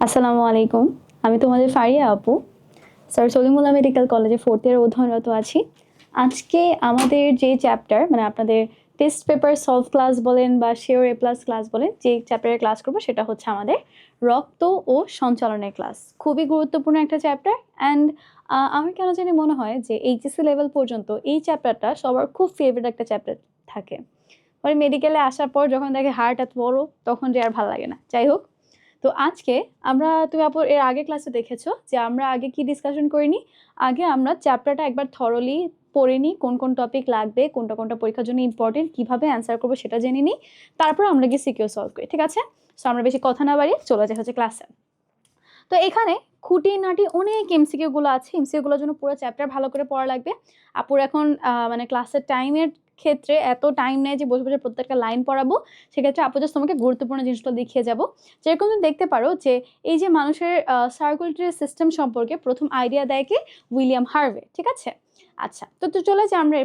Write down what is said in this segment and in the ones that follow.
আসসালামু আলাইকুম। আমি তোমাদের ফারিয়া আপু। স্যার সলিমুল্লাহ মেডিকেল কলেজে 4th ইয়ারে অধ্যয়নরত আছি। আজকে আমাদের যে চ্যাপ্টার মানে আপনাদের টেস্ট পেপার সলভ ক্লাস বলেন বা শিওর এ প্লাস ক্লাস বলেন, যে চ্যাপ্টারের ক্লাস করব সেটা হচ্ছে আমাদের রক্ত ও সঞ্চালনের ক্লাস। খুবই গুরুত্বপূর্ণ একটা চ্যাপ্টার অ্যান্ড আমার কেন জানি মনে হয় যে এইচএসসি লেভেল পর্যন্ত এই চ্যাপ্টারটা সবার খুব ফেভারিট একটা চ্যাপ্টার থাকে। মানে মেডিকেলে আসার পর যখন দেখে হার্ট এত বড় তখন যে আর ভালো লাগে না। যাই হোক, তো আজকে তুমি আপু এর আগে ক্লাসে দেখেছো যে আমরা আগে কি ডিসকাশন করিনি। আগে আমরা চ্যাপ্টারটা একবার থরলি পড়ে নিই, কোন কোন টপিক লাগবে, কোনটা কোনটা পরীক্ষার জন্য ইম্পর্টেন্ট, কিভাবে অ্যান্সার করবো সেটা জেনে নিই, তারপর আমরা গিয়ে সিকিউ সলভ করি। ঠিক আছে? সো আমরা বেশি কথা না বাড়িয়ে চলে যাই হচ্ছে ক্লাসে। তো এখানে খুঁটিনাটি অনেক এমসিকিউ গুলো আছে। এমসিকিউ গুলোর জন্য পুরো চ্যাপ্টার ভালো করে পড়া লাগবে। আপুর এখন মানে ক্লাসের টাইমের ক্ষেত্রে এত টাইম নেই যে বসে বসে প্রত্যেকটা লাইন পড়াবো। সেক্ষেত্রে আপু জাস্ট তোমাকে গুরুত্বপূর্ণ জিনিসগুলো দেখিয়ে যাব। যেরকম তুমি দেখতে পারো যে এই যে মানুষের সার্কুলেটরি সিস্টেম সম্পর্কে প্রথম আইডিয়া দেয় কি উইলিয়াম হার্ভে। ঠিক আছে? আচ্ছা, তো চলে যাই আমরা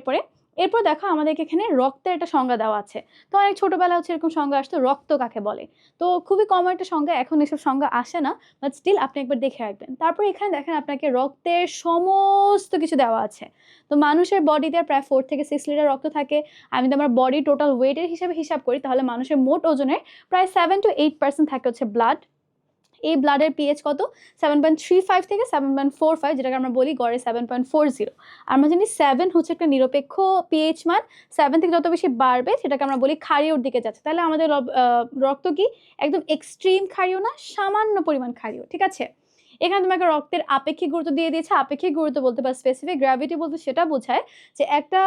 এরপর দেখো আমাদেরকে এখানে রক্তের একটা সংজ্ঞা দেওয়া আছে। তো অনেক ছোটবেলা হচ্ছে এরকম সংজ্ঞা আসতো, রক্ত কাকে বলে। তো খুবই কমন একটা সংজ্ঞা, এখন এসব সংজ্ঞা আসে না, বাট স্টিল আপনি একবার দেখে রাখবেন। তারপর এখানে দেখেন আপনাকে রক্তের সমস্ত কিছু দেওয়া আছে। তো মানুষের বডিতে প্রায় 4 থেকে 6 লিটার রক্ত থাকে। আমি যদি আমার বডি টোটাল ওয়েটের হিসাবে হিসাব করি তাহলে মানুষের মোট ওজনের প্রায় 7 to 8% থাকে হচ্ছে ব্লাড। এই ব্লাডের পিএইচ কত? 7.35 থেকে 7.45, যেটাকে আমরা বলি গড়ে 7.40। আমরা জানি 7 হচ্ছে একটা নিরপেক্ষ পিএইচ মান। 7 থেকে যত বেশি বাড়বে সেটাকে আমরা বলি ক্ষারীয়র দিকে যাচ্ছে। তাহলে আমাদের রক্ত কি একদম এক্সট্রিম ক্ষারীয় না, সামান্য পরিমাণ ক্ষারীয়। ঠিক আছে? এখানে তোমাকে রক্তের আপেক্ষিক গুরুত্ব দিয়ে দিয়েছে। আপেক্ষিক গুরুত্ব বলতে বা স্পেসিফিক গ্র্যাভিটি বলতে সেটা বোঝায় যে একটা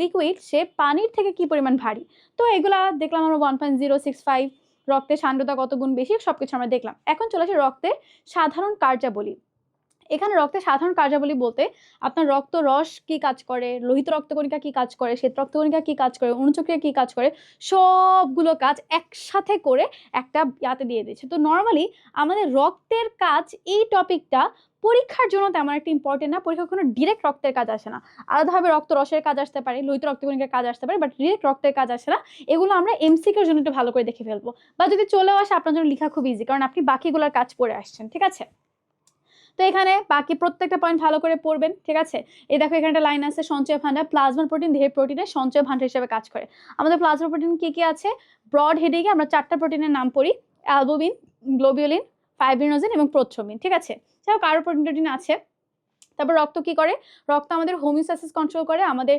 লিকুইড সে পানির থেকে কি পরিমাণ ভারী। তো এগুলা দেখলাম আমরা 1.065, রক্তের সান্দ্রতা কত গুণ বেশি সবকিছু আমরা দেখলাম। এখন চলে আসে রক্তের সাধারণ কার্যাবলী। এখানে রক্তের সাধারণ কার্যাবলী বলতে আপনার রক্ত রস কি কাজ করে, লোহিত রক্তকণিকা কি কাজ করে, শ্বেত রক্তকণিকা কি কাজ করে, অণুচক্রিয়া কি কাজ করে, সবগুলো কাজ একসাথে করে একটা ইয়াতে দিয়ে দিচ্ছে। তো নর্মালি আমাদের রক্তের কাজ এই টপিকটা পরীক্ষার জন্য তেমন একটা ইম্পর্টেন্ট না। পরীক্ষার কোনো ডিরেক্ট রক্তের কাজ আসে না। আলাদাভাবে রক্ত রসের কাজ আসতে পারে, লোহিত রক্তকণিকার কাজ আসতে পারে, বাট ডিরেক্ট রক্তের কাজ আসে না। এগুলো আমরা এমসিকিউর জন্য একটু ভালো করে দেখে ফেলবো, বা যদি চলেও আসে আপনার জন্য লেখা খুব ইজি, কারণ আপনি বাকিগুলোর কাজ পড়ে আসছেন। ঠিক আছে? তো এখানে বাকি প্রত্যেকটা পয়েন্ট ভালো করে পড়বেন। ঠিক আছে? এই দেখো এখানে একটা লাইন আছে, সঞ্চয় ভান্ডার। প্লাজমা প্রোটিন দেহের প্রোটিনের সঞ্চয় ভান্ডার হিসেবে কাজ করে। আমাদের প্লাজমা প্রোটিন কি কি আছে? ব্রড হেডিংয়ে আমরা 4টা প্রোটিনের নাম পড়ি: অ্যালবুমিন, গ্লোবিউলিন, ফাইব্রিনোজেন এবং প্রোথ্রোমিন। ঠিক আছে? যাই হোক আরো প্রোটিন আছে। তারপর রক্ত কি করে? রক্ত আমাদের হোমিওস্ট্যাসিস কন্ট্রোল করে, আমাদের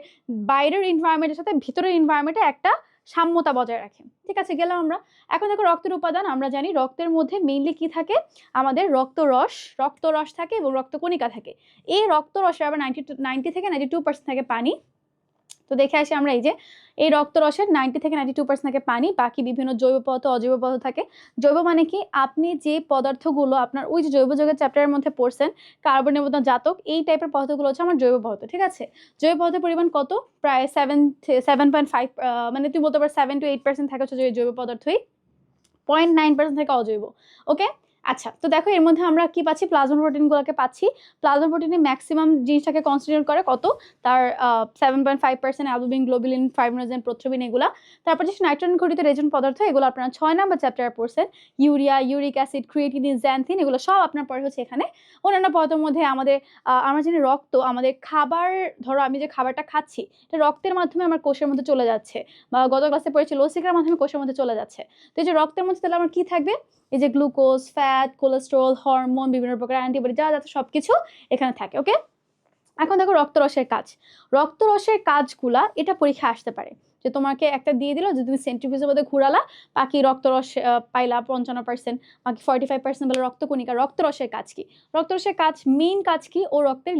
বাইরের এনভায়রনমেন্টের সাথে ভিতরের এনভায়রনমেন্টে একটা সাম্যতা বজায় রাখে। ঠিক আছে, গেলাম আমরা। এখন দেখো রক্তের উপাদান আমরা জানি রক্তের মধ্যে মেইনলি কি থাকে? আমাদের রক্তরস থাকে এবং রক্তকণিকা থাকে। এই রক্তরসের আবার 90 থেকে 92% থাকে পানি। তো দেখে আসি আমরা এই যে এই রক্তরসের 90 থেকে 92% থাকে পানি, বাকি বিভিন্ন জৈব পদার্থ অজৈব পদার্থ থাকে। জৈব মানে কি? আপনি যে পদার্থগুলো আপনার ওই যে জৈব যৌগের চ্যাপ্টারের মধ্যে পড়ছেন, কার্বনের মতো জাতক, এই টাইপের পদার্থগুলো হচ্ছে আমার জৈব পদার্থ। ঠিক আছে? জৈব পদার্থের পরিমাণ কত? প্রায় 7.5, মানে তুমি বলতে পারো 7 to 8% থাকে হচ্ছে জৈব পদার্থই, 0.9% থাকে অজৈব। ওকে? আচ্ছা, তো দেখো এর মধ্যে আমরা কি পাচ্ছি? প্লাজমা প্রোটিনগুলোকে পাচ্ছি। প্লাজমা প্রোটিনে ম্যাক্সিমাম জিনিসটাকে কনসিডার করে কত? তার 7.5% অ্যালবুমিন, গ্লোবিউলিন, ফাইব্রিনোজেন, প্রোথ্রোমিন এগুলা। তারপর যে নাইট্রোজেন ঘটিত রেজন পদার্থ, এগুলো আপনারা 6 নাম্বার চ্যাপ্টারে পড়ছেন। Urea, uric acid, creatinine, xanthine, এগুলো সব আপনার পড়ে হচ্ছে এখানে। অন্যান্য পদার্থের মধ্যে আমাদের আমরা জানি রক্ত আমাদের খাবার, ধরো আমি যে খাবারটা খাচ্ছি এটা রক্তের মাধ্যমে আমার কোষের মধ্যে চলে যাচ্ছে, বা গত ক্লাসে পড়েছি লসিকার মাধ্যমে কোষের মধ্যে চলে যাচ্ছে। তো এই যে রক্তের মধ্যে তাহলে আমার কি থাকবে? এই যে গ্লুকোজ, ফ্যাট, কোলেস্টেরল, হরমোন, বিভিন্ন প্রকার অ্যান্টিবডি যা যা সবকিছু এখানে থাকে। ওকে? এখন দেখো রক্তরসের কাজ। রক্তরসের কাজগুলা এটা পরীক্ষা আসতে পারে যে তোমাকে একটা দিয়ে দিল যে তুমি সেন্ট্রিফিউজের মধ্যে ঘুরালা, বাকি রক্তরস পাইলা 55%, বাকি 45% বলে রক্তকণিকা। রক্তরসের কাজ কি? রক্তরসের কাজ, মেইন কাজ কি? ও রক্তের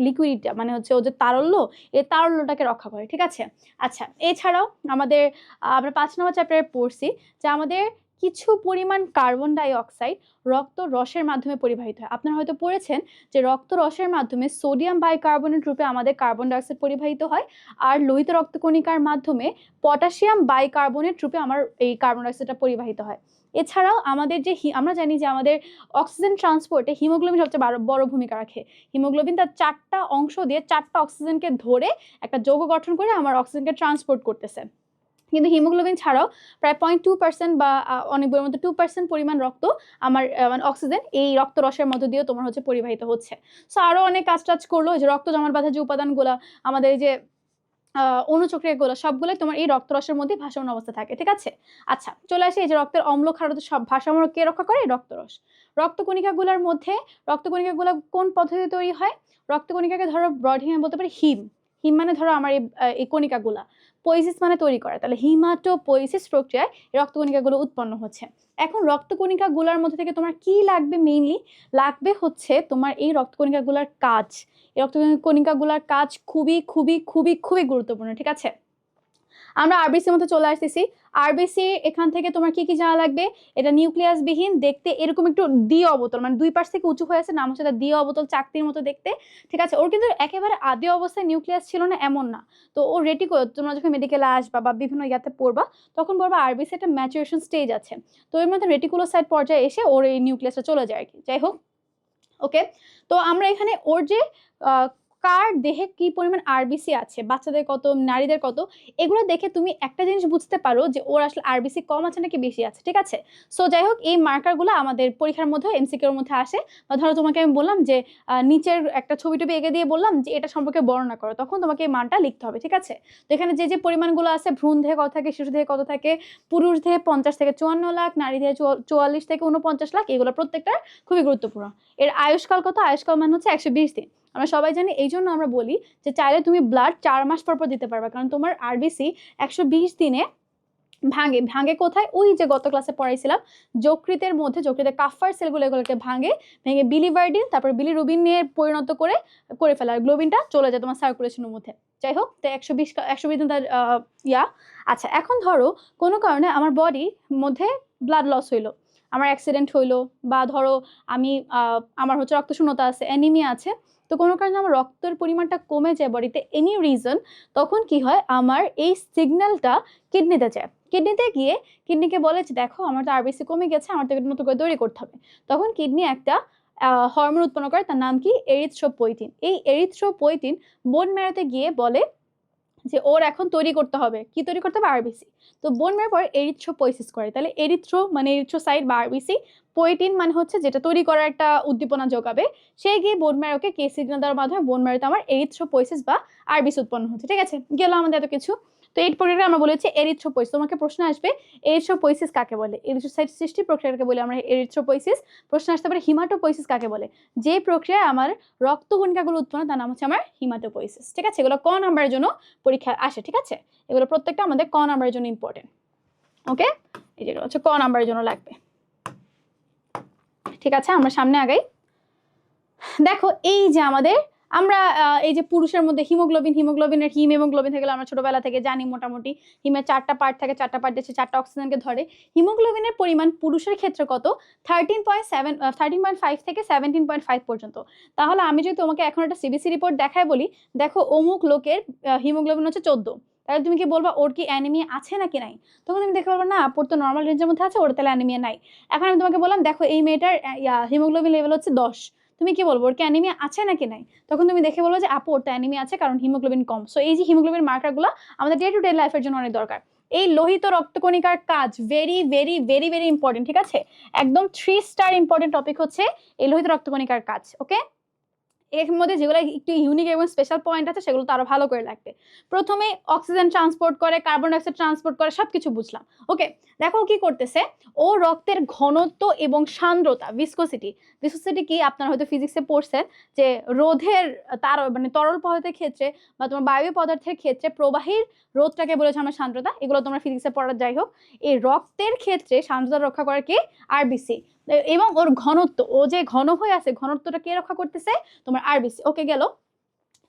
লিকুইডিটা মানে হচ্ছে ও যে তারল্য, এই তারল্যটাকে রক্ষা করে। ঠিক আছে? আচ্ছা, এছাড়াও আমাদের আমরা 5 নম্বর চ্যাপ্টারে পড়ছি যে আমাদের কিছু পরিমাণ কার্বন ডাই অক্সাইড রক্ত রসের মাধ্যমে পরিবাহিত হয়। আপনারা হয়তো পড়েছেন যে রক্ত রসের মাধ্যমে সোডিয়াম বাইকার্বনেট রূপে আমাদের কার্বন ডাইঅক্সাইড পরিবাহিত হয়, আর লোহিত রক্তকণিকার মাধ্যমে পটাশিয়াম বাইকার্বনেট রূপে আমার এই কার্বন ডাইঅক্সাইডটা পরিবাহিত হয়। এছাড়াও আমাদের যে আমরা জানি যে আমাদের অক্সিজেন ট্রান্সপোর্টে হিমোগ্লোবিন সবচেয়ে বড় ভূমিকা রাখে। হিমোগ্লোবিন তার 4টা অংশ দিয়ে 4টা অক্সিজেনকে ধরে একটা যৌগ গঠন করে আমার অক্সিজেনকে ট্রান্সপোর্ট করতেছে। কিন্তু হিমোগ্লোবিন ছাড়াও প্রায় 0.2% বা অনেক বইয়ের মধ্যে 2% পরিমাণ রক্ত আমার মানে অক্সিজেন এই রক্তরসের মধ্য দিয়ে তোমার হচ্ছে পরিবাহিত হচ্ছে। সো আরও অনেক কাজ টাজ করলো, যে রক্ত জমাট বাঁধা যে উপাদানগুলো আমাদের যে অণুচক্রিয়াগুলো সবগুলোই তোমার এই রক্তরসের মধ্যে ভাসমান অবস্থা থাকে, ঠিক আছে। আচ্ছা চলে আসি এই যে রক্তের অম্ল ক্ষারত সব ভারসাম্য কে রক্ষা করে? রক্তরস। রক্তকণিকাগুলোর মধ্যে রক্তকণিকাগুলো কোন পদ্ধতিতে তৈরি হয়? রক্তকণিকাকে ধরো ব্রড হিম বলতে পারি হিম, হিম মানে ধরো আমার এই কণিকাগুলা, পোইসিস মানে তৈরি করা, তাহলে হিমাটোপোইসিস প্রক্রিয়ায় রক্তকণিকাগুলো উৎপন্ন হচ্ছে। এখন রক্তকণিকাগুলোর মধ্যে থেকে তোমার কি লাগবে? মেইনলি লাগবে হচ্ছে তোমার এই রক্তকণিকাগুলোর কাজ। এই রক্তকণিকাগুলোর কাজ খুবই খুবই খুবই খুবই গুরুত্বপূর্ণ, ঠিক আছে। আমরা আরবিসির মধ্যে চলে আসতেছি। আরবিসি এখান থেকে তোমার কি কি জানা লাগবে? এটা নিউক্লিয়াসবিহীন, দেখতে এরকম একটু দ্বি অবতল, মানে দুই পাশ থেকে উঁচু হয়ে আছে, নাম হচ্ছে দ্বি অবতল চাকতির মতো দেখতে, ঠিক আছে। ওর কিন্তু একেবারে আদি অবস্থায় নিউক্লিয়াস ছিল না এমন না। তো ও রেটিকুলো, তোমরা যখন মেডিকেলে আসবা বা বিভিন্ন ইয়াতে পড়বা তখন বলবা আরবিসি একটা ম্যাচুরেশন স্টেজ আছে, তো এর মধ্যে রেটিকুলোসাইট পর্যায়ে এসে ওর এই নিউক্লিয়াসটা চলে যায় আর কি। যাই হোক, ওকে। তো আমরা এখানে ওর যে কার দেহে কি পরিমাণ আরবিসি আছে, বাচ্চাদের কত, নারীদের কত, এগুলো দেখে তুমি একটা জিনিস বুঝতে পারো যে ওর আসলে আরবিসি কম আছে নাকি বেশি আছে, ঠিক আছে। সো যাই হোক, এই মার্কারগুলো আমাদের পরীক্ষার মধ্যে এমসিকিউর মধ্যে আসে। বা ধরো তোমাকে আমি বললাম যে নিচের একটা ছবি টবি এঁকে দিয়ে বললাম যে এটা সম্পর্কে বর্ণনা করো, তখন তোমাকে এই মানটা লিখতে হবে, ঠিক আছে। তো এখানে যে যে পরিমাণগুলো আছে, ভ্রূণ দেহে কত থাকে, শিশু দেহে কত থাকে, পুরুষ দেহে 50 থেকে 54 লাখ, নারী দেহে 44 থেকে 49 লাখ, এগুলো প্রত্যেকটা খুবই গুরুত্বপূর্ণ। এর আয়ুষ্কাল কত? আয়ুষ্কাল মানে হচ্ছে 120 দিন। আমরা সবাই জানি, এই জন্য আমরা বলি যে চাইলে তুমি ব্লাড 4 মাস পর পর দিতে পারবে, কারণ তোমার আরবিসি 120 দিনে ভাঙে। ভাঙে কোথায়? ওই যে গত ক্লাসে পড়াইছিলাম, যকৃতের মধ্যে, যকৃতের কাফার সেলগুলো এগুলোকে ভেঙে বিলিভার্ডিন তারপর বিলিরুবিনে পরিণত করে ফেলে, আর গ্লোবিনটা চলে যায় তোমার সার্কুলেশনের মধ্যে। যাই হোক, তো 120 দিন তার ইয়া। আচ্ছা, এখন ধরো কোনো কারণে আমার বডির মধ্যে ব্লাড লস হইলো, আমার অ্যাক্সিডেন্ট হইলো, বা ধরো আমি আমার হচ্ছে রক্তশূন্যতা আছে, অ্যানিমিয়া আছে, তো কোনো কারণে আমার রক্তের পরিমাণটা কমে যায় বডিতে, এনি রিজন, তখন কি হয়, আমার এই সিগন্যালটা কিডনিতে যায়। কিডনিতে গিয়ে কিডনিকে বলে যে দেখো আমার তো আরবিসি কমে গেছে, আমার তো এটা নতুন করে তৈরি করতে হবে। তখন কিডনি একটা হরমোন উৎপন্ন করে, তার নাম কি? এরিথ্রোপোয়েটিন। এই এরিথ্রোপোয়েটিন বোন ম্যারোতে গিয়ে বলে যে ওর এখন তৈরি করতে হবে, কি তৈরি করতে হবে? আরবিসি। তো বোন ম্যারো পরে এরিথ্রোপোয়েসিস করে, তাহলে এরিথ্রো মানে এরিথ্রোসাইট বা আরবিসি, পোয়েটিন মানে হচ্ছে যেটা তৈরি করার একটা উদ্দীপনা যোগাবে, সে গিয়ে বোন ম্যারোকে কে সিগন্যাল দেওয়ার মাধ্যমে বোন ম্যারোতে আমার এরিথ্রোপোয়েসিস বা আরবিসি উৎপন্ন হচ্ছে, ঠিক আছে। গেল আমাদের এত কিছু। তো এই প্রক্রিয়াটা আমরা বলেছি এরিথ্রোপোয়েসিস। তোমাকে প্রশ্ন আসবে এরিথ্রোপোয়েসিস কাকে বলে? এরিথ্রোসাইট সৃষ্টি প্রক্রিয়াটাকে বলে আমরা এরিথ্রোপোয়েসিস। প্রশ্ন আসতে পারে হিমাটোপোয়েসিস কাকে বলে? যে প্রক্রিয়ায় আমার রক্তকণিকাগুলো উৎপন্ন, তার নাম হচ্ছে আমার হিমাটোপোয়েসিস, ঠিক আছে। এগুলো ক নাম্বারের জন্য পরীক্ষা আসে, ঠিক আছে। এগুলো প্রত্যেকটা আমাদের ক নাম্বারের জন্য ইম্পর্টেন্ট, ওকে। এই যেগুলো হচ্ছে ক নাম্বারের জন্য লাগবে, ঠিক আছে। আমরা সামনে আগাই। দেখো এই যে আমাদের আমরা এই যে পুরুষের মধ্যে হিমোগ্লোবিনের হিম এবং গ্লোবিন থেকে আমরা ছোটবেলা থেকে জানি মোটামুটি হিমের 4টা পার্ট থাকে, 4টা পার্ট যাচ্ছে 4টা অক্সিজেনকে ধরে। হিমোগ্লোবিনের পরিমাণ পুরুষের ক্ষেত্রে কত? 13.5 থেকে 17.5 পর্যন্ত। তাহলে আমি যদি তোমাকে এখন একটা সিবিসি রিপোর্ট দেখায় বলি, দেখো অমুক লোকের হিমোগ্লোবিন হচ্ছে 14, তাহলে তুমি কি বলবা ওর কি অ্যানিমিয়া আছে নাকি নাই? তখন তুমি দেখতে পারবে না, ওর তো নর্মাল রেঞ্জের মধ্যে আছে, ওর তাহলে অ্যানিমিয়া নাই। এখন আমি তোমাকে বললাম দেখো এই মেয়েটার হিমোগ্লোবিন লেভেল হচ্ছে 10, তুমি কি বলবো ওর কি অ্যানিমিয়া আছে নাকি নাই? তখন তুমি দেখে বলবো যে আপু ওর তো অ্যানিমিয়া আছে, কারণ হিমোগ্লোবিন কম। সো এই যে হিমোগ্লোবিন মার্কারগুলো আমাদের ডে টু ডে লাইফের জন্য অনেক দরকার। এই লোহিত রক্তকণিকার কাজ very very very very important, ঠিক আছে। একদম 3 স্টার ইম্পর্টেন্ট টপিক হচ্ছে এই লোহিত রক্তকণিকার কাজ, ওকে। এর মধ্যে যেগুলো একটু ইউনিক এবং স্পেশাল পয়েন্ট আছে সেগুলো তো আরো ভালো করে লাগবে। প্রথমে অক্সিজেন ট্রান্সপোর্ট করে, কার্বন ডাইঅক্সাইড ট্রান্সপোর্ট করে, সবকিছু বুঝলাম, ওকে। দেখো কি করতেছে ও, রক্তের ঘনত্ব এবং সান্দ্রতা, ভিসকোসিটি কি আপনারা হয়তো ফিজিক্সে পড়ছেন যে রোধের তার মানে তরল পদার্থের ক্ষেত্রে বা তোমার বায়ু পদার্থের ক্ষেত্রে প্রবাহীর রোধটাকে বলেছে আমরা সান্দ্রতা, এগুলো তোমরা ফিজিক্সে পড়ার। যাই হোক, এই রক্তের ক্ষেত্রে সান্দ্রতা রক্ষা করে কি? আরবিসি। এবং ওর ঘনত্ব, ও যে ঘন হয়ে আছে, ঘনত্বটা কে রক্ষা করতেছে? তোমার আরবিসি, ওকে গেল।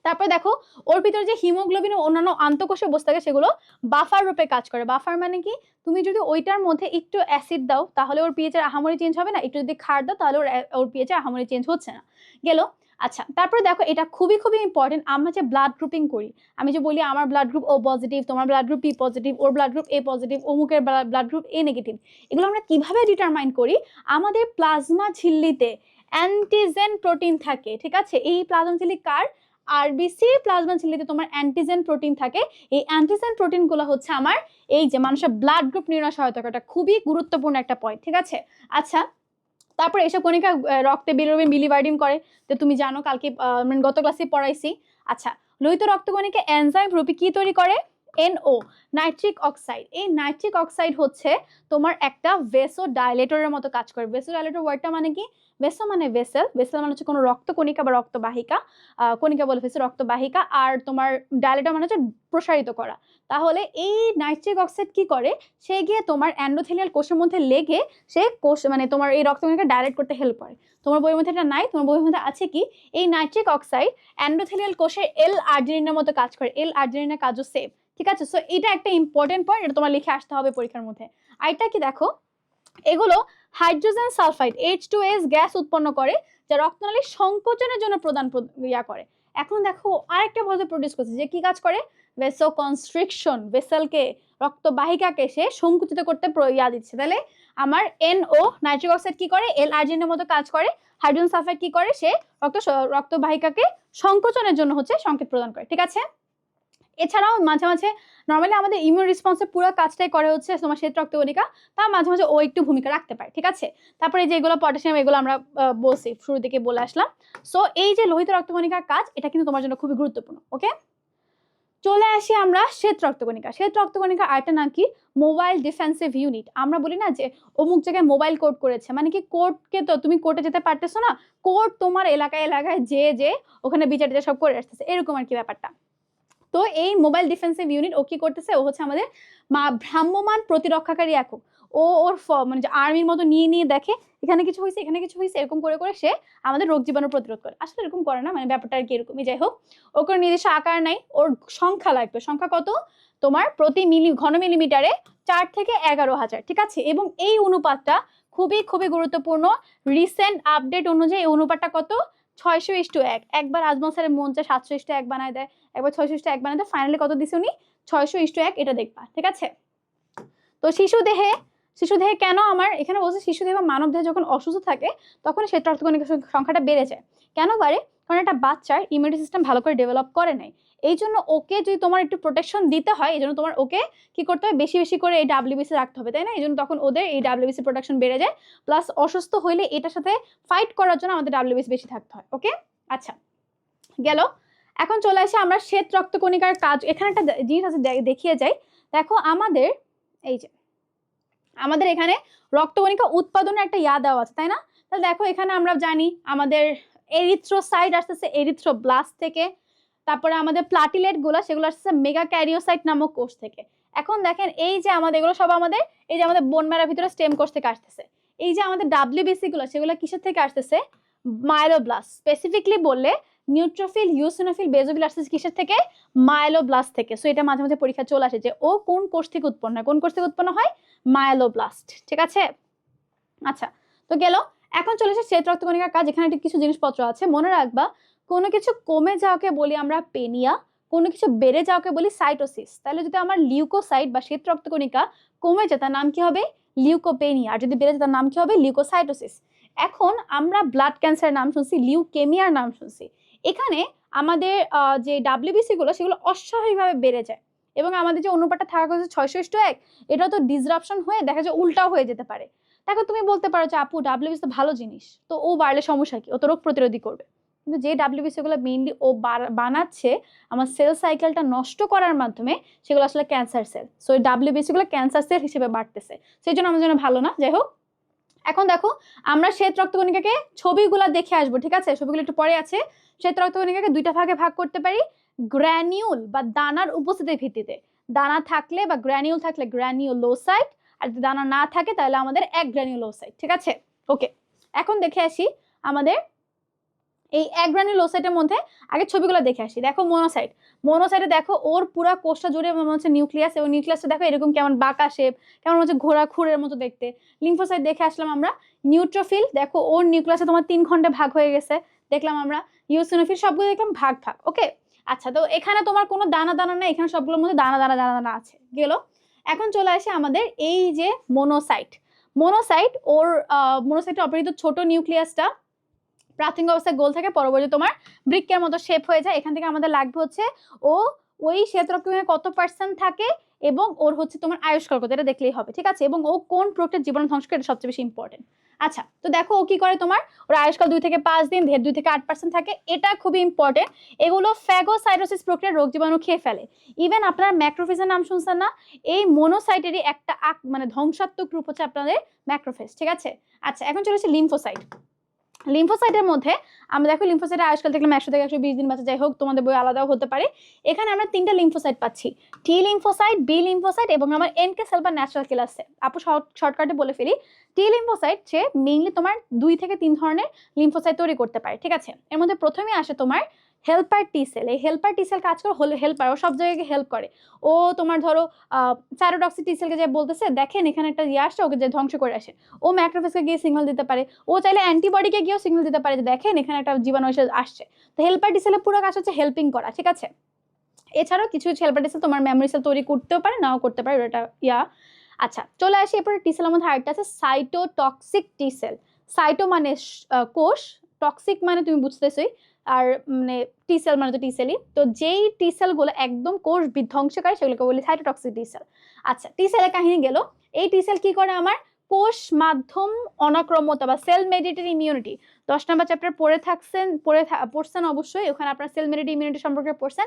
তারপরে দেখো ওর ভিতরে যে হিমোগ্লোবিন ও অন্যান্য আন্তঃকোষীয় বস্তু থাকে সেগুলো বাফার রূপে কাজ করে। বাফার মানে কি? তুমি যদি ওইটার মধ্যে একটু অ্যাসিড দাও তাহলে ওর পিএইচ এর আহামরি চেঞ্জ হবে না, একটু যদি ক্ষার দাও তাহলে ওর পিএইচ এর আহামরি চেঞ্জ হচ্ছে না, গেল। আচ্ছা, তারপরে দেখো এটা খুবই খুবই ইম্পর্টেন্ট, আমরা যে ব্লাড গ্রুপিং করি, আমি যে বলি আমার ব্লাড গ্রুপ ও পজিটিভ, তোমার ব্লাড গ্রুপ বি পজিটিভ, ওর ব্লাড গ্রুপ এ পজিটিভ, অমুকের ব্লাড গ্রুপ এ নেগেটিভ, এগুলো আমরা কিভাবে ডিটারমাইন করি? আমাদের প্লাজমা ঝিল্লিতে অ্যান্টিজেন প্রোটিন থাকে, ঠিক আছে। এই প্লাজমা ঝিল্লি কার? আরবিসি প্লাজমা ঝিল্লিতে তোমার অ্যান্টিজেন প্রোটিন থাকে। এই অ্যান্টিজেন প্রোটিনগুলো হচ্ছে আমার এই যে মানুষের ব্লাড গ্রুপ নির্ণয় সহায়তা করে, এটা খুবই গুরুত্বপূর্ণ একটা পয়েন্ট, ঠিক আছে। আচ্ছা, তারপর এসব কণিকা রক্তে বিলিরুবিন বিলিভার্ডিন করে, তো তুমি জানো কালকে মানে গত ক্লাসে পড়াইছি। আচ্ছা, লোহিত রক্তকণিকা এনজাইম রূপে কি তৈরি করে? NO, nitric oxide. এই নাইট্রিক অক্সাইড হচ্ছে তোমার একটা ভেসো ডাইলেটরের মতো কাজ করে। ভেসো ডাইলেটর ওয়ার্ডটা মানে কি? ভেসো মানে ভেসেল, ভেসেল মানে হচ্ছে কোনো রক্তকণিকা বা রক্তবাহিকা, কণিকা বলে ফেলছে রক্তবাহিকা, আর তোমার ডাইলেটর মানে হচ্ছে প্রসারিত করা। তাহলে এই নাইট্রিক অক্সাইড কি করে? সে গিয়ে তোমার এন্ডোথেলিয়াল কোষের মধ্যে লেগে সে কোষ মানে তোমার এই রক্তকণিকা ডাইলেট করতে হেল্প করে। তোমার বইয়ের মধ্যে এটা নাই, তোমার বইয়ের মধ্যে আছে কি? এই নাইট্রিক অক্সাইড এন্ডোথেলিয়াল কোষের এল আর্জিনিনের মতো কাজ করে। এল আর্জিনিনের কাজও সেম, ঠিক আছে। সো এটা একটা ইম্পর্টেন্ট পয়েন্ট, এটা তোমার লিখে আসতে হবে পরীক্ষার মধ্যে। আর এটা কি দেখো, এগুলো হাইড্রোজেন সালফাইড H2S গ্যাস উৎপন্ন করে, যা রক্তনালীর সংকোচনের জন্য প্রদান করে। এখন দেখো আরেকটা পদ্ধতি প্রডিউস করছে, যে কি কাজ করে? ভেসো কনস্ট্রিকশন, ভেসেলকে রক্তবাহিকাকে সে সংকুচিত করতে দিচ্ছে। তাহলে আমার NO নাইট্রিক অক্সাইড কি করে? এল আর্জিনের মতো কাজ করে। হাইড্রোজেন সালফাইড কি করে? সে রক্তবাহিকাকে সংকোচনের জন্য হচ্ছে সংকেত প্রদান করে, ঠিক আছে। এছাড়াও মাঝে মাঝে নর্মালি আমাদের ইমিউন রেসপন্সের পুরো কাজটাই করে হচ্ছে তোমার শ্বেত রক্তকণিকা, তা মাঝে মাঝে ও একটু ভূমিকা রাখতে পারে, ঠিক আছে। তারপরে যেগুলো পটাশিয়াম, এগুলো আমরা বলছি শুরু দিকে বলে আসলাম। সো এই যে লোহিত রক্তকণিকার কাজ, এটা কিন্তু তোমার জন্য খুবই গুরুত্বপূর্ণ। ওকে, চলে আসি আমরা শ্বেত রক্তকণিকা। শ্বেত রক্তকণিকার আরেকটা নাম কি? Mobile defensive unit. আমরা বলি না যে অমুক জায়গায় মোবাইল কোর্ট করেছে, মানে কি কোর্টকে তো তুমি কোর্টে যেতে পারতেছো না, কোর্ট তোমার এলাকায় এলাকায় যে ওখানে বিচার টিচার সব করে আসতেছে, এরকম আর কি ব্যাপারটা। তো এই মোবাইল ডিফেন্সিভ ইউনিট ও কি করতেছে? ও হচ্ছে আমাদের ভ্রাম্যমান প্রতিরক্ষাকারী একক। ও ওর মানে আর্মির মতো নিয়ে নিয়ে দেখে এখানে কিছু হয়েছে, এখানে কিছু হয়েছে, এরকম করে করে সে আমাদের রোগ জীবাণু প্রতিরোধ করে। আসলে এরকম করে না, মানে ব্যাপারটা আর কি এরকমই। যাই হোক, ওর কোনো নির্দিষ্ট আকার নাই, ওর সংখ্যা লাগবে। সংখ্যা কত? তোমার প্রতি ঘন মিলিমিটারে 4 থেকে 11,000, ঠিক আছে। এবং এই অনুপাতটা খুবই খুবই গুরুত্বপূর্ণ। রিসেন্ট আপডেট অনুযায়ী এই অনুপাতটা কত? 600:1। একবার আজমল স্যারের মন চায় 700:1 বানায় দেয়, একবার 600:1 বানায় দেয়, ফাইনালি কত দিছে উনি? 600:1, এটা দেখবা, ঠিক আছে। তো শিশু দেহে কেন আমার এখানে বলছে শিশু দেহে বা মানব দেহে যখন অসুস্থ থাকে তখন শ্বেত রক্তকণিকার সংখ্যাটা বেড়ে যায়। কেন বাড়ে? কারণ একটা বাচ্চার ইমিউনিটি সিস্টেম ভালো করে ডেভেলপ করে নাই। এই জন্য ওকে যদি তোমার একটু প্রোটেকশন দিতে হয়, এই জন্য তোমার ওকে কি করতে হবে? বেশি বেশি করে এই WBC রাখতে হবে, তাই না? এই জন্য তখন ওদের এই WBC প্রোটেকশন বেড়ে যায়। প্লাস অসুস্থ হইলে এটার সাথে ফাইট করার জন্য আমাদের WBC বেশি থাকতে হয়। ওকে, আচ্ছা গেল। এখন চলে আসে আমরা শ্বেত রক্তকণিকার কাজ। এখানে একটা জিনিস আছে, দেখিয়ে যাই। দেখো আমাদের এই যে আমাদের এখানে রক্তকণিকা উৎপাদনের একটা দেওয়া আছে, তাই না? তাহলে দেখো এখানে আমরা জানি আমাদের এরিথ্রোসাইট আসতেছে এরিথ্রোব্লাস্ট থেকে। তারপরে আমাদের প্লাটিলেট গুলো সেগুলো আসতেছে মেগাক্যারিওসাইট নামক কোষ থেকে। এখন দেখেন এই যে আমাদের এগুলো সব আমাদের এই যে আমাদের বোন ম্যারার ভিতরে স্টেম কোষ থেকে আসতেছে। এই যে আমাদের WBC গুলো সেগুলো কিসের থেকে আসতেছে? মাইলোব্লাস্ট। স্পেসিফিকলি বললে নিউট্রোফিল, ইউসিনোফিল, বেজোফিল আসতেছে কিসের থেকে? মাইলোব্লাস্ট থেকে। সো এটা মাঝে মাঝে পরীক্ষা চলে আসে যে ও কোন কোষ থেকে উৎপন্ন হয়, কোন কোষ থেকে উৎপন্ন হয়? মাইলোব্লাস্ট, ঠিক আছে। আচ্ছা, তো গেল। এখন চলে এসে শ্বেত রক্তকণিকার কাজ। এখানে কিছু জিনিসপত্র আছে, মনে রাখবা। কোনো কিছু কমে যাওয়াকে বলি আমরা পেনিয়া, কোনো কিছু বেড়ে যাওয়াকে বলি সাইটোসিস। তাহলে যদি আমার লিউকোসাইট বা শ্বেত রক্তকণিকা কমে যায় তার নাম কি হবে? লিউকোপেনিয়া। আর যদি বেড়ে যায় তার নাম কি হবে? লিউকোসাইটোসিস। এখন আমরা ব্লাড ক্যান্সারের নাম শুনছি, লিউকেমিয়ার নাম শুনছি। এখানে আমাদের যে WBC গুলো সেগুলো অস্বাভাবিকভাবে বেড়ে যায়, এবং আমাদের যে অনুপাতটা থাকা কথা 600:1, এটা তো ডিসরাপশন হয়ে দেখা যায় উল্টাও হয়ে যেতে পারে। দেখো তুমি বলতে পারো যে আপু WBC তো ভালো জিনিস, তো ও বাড়লে সমস্যা কি? ও তো রোগ প্রতিরোধী করবে। কিন্তু যে WBC গুলো মেইনলি ও বানাচ্ছে আমার সেল সাইকেলটা নষ্ট করার মাধ্যমে, সেগুলো আসলে ক্যান্সার সেল। সো এই WBC গুলো ক্যান্সার সেল হিসেবে বাড়তেছে, সেই জন্য আমাদের জন্য ভালো না। যাই হোক, এখন দেখো আমরা শ্বেত রক্তকণিকাকে ছবিগুলা দেখে আসবো, ঠিক আছে। ছবিগুলো একটু পরে আছে। শ্বেত রক্তকণিকাকে দুইটা ভাগে ভাগ করতে পারি, গ্র্যানিউল বা দানার উপস্থিতির ভিত্তিতে। দানা থাকলে বা গ্র্যানিউল থাকলে গ্র্যানিউলোসাইট, আর যদি দানা না থাকে তাহলে আমাদের অ্যাগ্রানিউলোসাইট, ঠিক আছে। ওকে, এখন দেখে আসি আমাদের এই অ্যাগ্রানিউলোসাইটের মধ্যে আগে ছবিগুলো দেখে আসি। দেখো মনোসাইট, মনোসাইটে দেখো ওর পুরা কোষটা জুড়ে মনে হচ্ছে নিউক্লিয়াস, এবং নিউক্লিয়াসটা দেখো এরকম কেমন বাঁকা শেপ, কেমন হচ্ছে ঘোড়া খুরের মতো দেখতে। লিম্ফোসাইট দেখে আসলাম আমরা। নিউট্রোফিল দেখো ওর নিউক্লিয়াসে তোমার 3 খণ্ডে ভাগ হয়ে গেছে, দেখলাম আমরা। ইউসিনোফিল সবগুলো দেখলাম ভাগ ভাগ। ওকে, আচ্ছা, তো এখানে তোমার কোনো দানা দানা নেই, এখানে সবগুলোর মধ্যে দানা দানা দানা দানা আছে। গেল। এখন চলে আসে আমাদের এই যে মনোসাইট। মনোসাইট ওর মনোসাইটের অপরিহিত ছোট নিউক্লিয়াসটা প্রাথমিক অবস্থায় গোল থাকে, পরবর্তী তোমার বৃক্কের মতো শেপ হয়ে যায়। এখান থেকে আমাদের লাগবে হচ্ছে ও ওই শ্বেতরক্তকণিকা কত পার্সেন্ট থাকে এবং ওর হচ্ছে তোমার আয়ুষ্কাল কত, এটা দেখলেই হবে, ঠিক আছে। এবং ও কোন প্রোটিন জীবাণু ধ্বংস করে, এটা সবচেয়ে বেশি ইম্পর্টেন্ট। আচ্ছা, তো দেখো ও কি করে তোমার, ওর আয়ুষ্কাল 2 থেকে 5 দিন, ধের 2 থেকে 8% থাকে, এটা খুবই ইম্পর্টেন্ট। এগুলো ফ্যাগোসাইটোসিস প্রক্রিয়ার রোগ জীবাণু খেয়ে ফেলে। ইভেন আপনার ম্যাক্রোফেজের নাম শুনছেন না, এই মনোসাইটেরই একটা মানে ধ্বংসাত্মক রূপ হচ্ছে আপনাদের ম্যাক্রোফেজ, ঠিক আছে। আচ্ছা, এখন চলে আসছে লিম্ফোসাইট। লিম্ফোসাইটের মধ্যে আমরা দেখো লিম্ফোসাইটের আয়ুষ্কাল দেখলাম 100 থেকে 120 দিন বাঁচে, যাই হোক তোমাদের বই আলাদাও হতে পারে। এখানে আমরা 3টা লিম্ফোসাইট পাচ্ছি, টি লিম্ফোসাইট, বি লিম্ফোসাইট এবং আমার এনকে সেল বা ন্যাচারাল কিলার সেল। আপু শর্টকাটে বলে ফেলি, টি লিম্ফোসাইট সে মেইনলি তোমার 2 থেকে 3 ধরনের লিম্ফোসাইট তৈরি করতে পারে, ঠিক আছে। এর মধ্যে প্রথমেই আসে তোমার হেল্পার টি সেল। এই হেল্পার টি সেল কাজ করে হলো হেল্পার, ও সব জায়গায় হেল্প করে। ও তোমার ধরো সাইটোটক্সিক টি সেলকে যে বলতেছে দেখেন এখানে একটা ইয়ে আসছে, ওকে যে ধ্বংস করে আসে। ও ম্যাক্রোফেজকে গিয়ে সিগন্যাল দিতে পারে, ও চাইলে অ্যান্টিবডিকে গিয়েও সিগন্যাল দিতে পারে যে দেখেন এখানে একটা জীবাণু এসে আসছে। তো হেল্পার টি সেলের পুরো কাজ হচ্ছে হেল্পিং করা, ঠিক আছে। এছাড়াও কিছু কিছু হেল্পার টি সেল তোমার মেমোরি সেল তৈরি করতেও পারে, নাও করতে পারে, এটা ইয়া। আচ্ছা, চলে আসি এরপরে টি সেলের মধ্যে আরেকটা আছে সাইটোটক্সিক টি সেল। সাইটো মানে কোষ, টক্সিক মানে তুমি বুঝতেছই, আর মানে টি সেল মানে তো টি সেলই। তো যেই টি সেলগুলো একদম কোষ বিধ্বংস করে সেগুলোকে বলি সাইটোটক্সিক টি সেল। আচ্ছা, টি সেলের কাহিনী গেল। এই টি সেল কি করে, আমার কোষ মাধ্যম অনাক্রম্যতা বা সেল মেডিয়েটেড ইমিউনিটি 10 নম্বর চ্যাপ্টার পড়ছেন অবশ্যই, ওখানে আপনার সেল মেডিয়েটেড ইমিউনিটি সম্পর্কে পড়ছেন।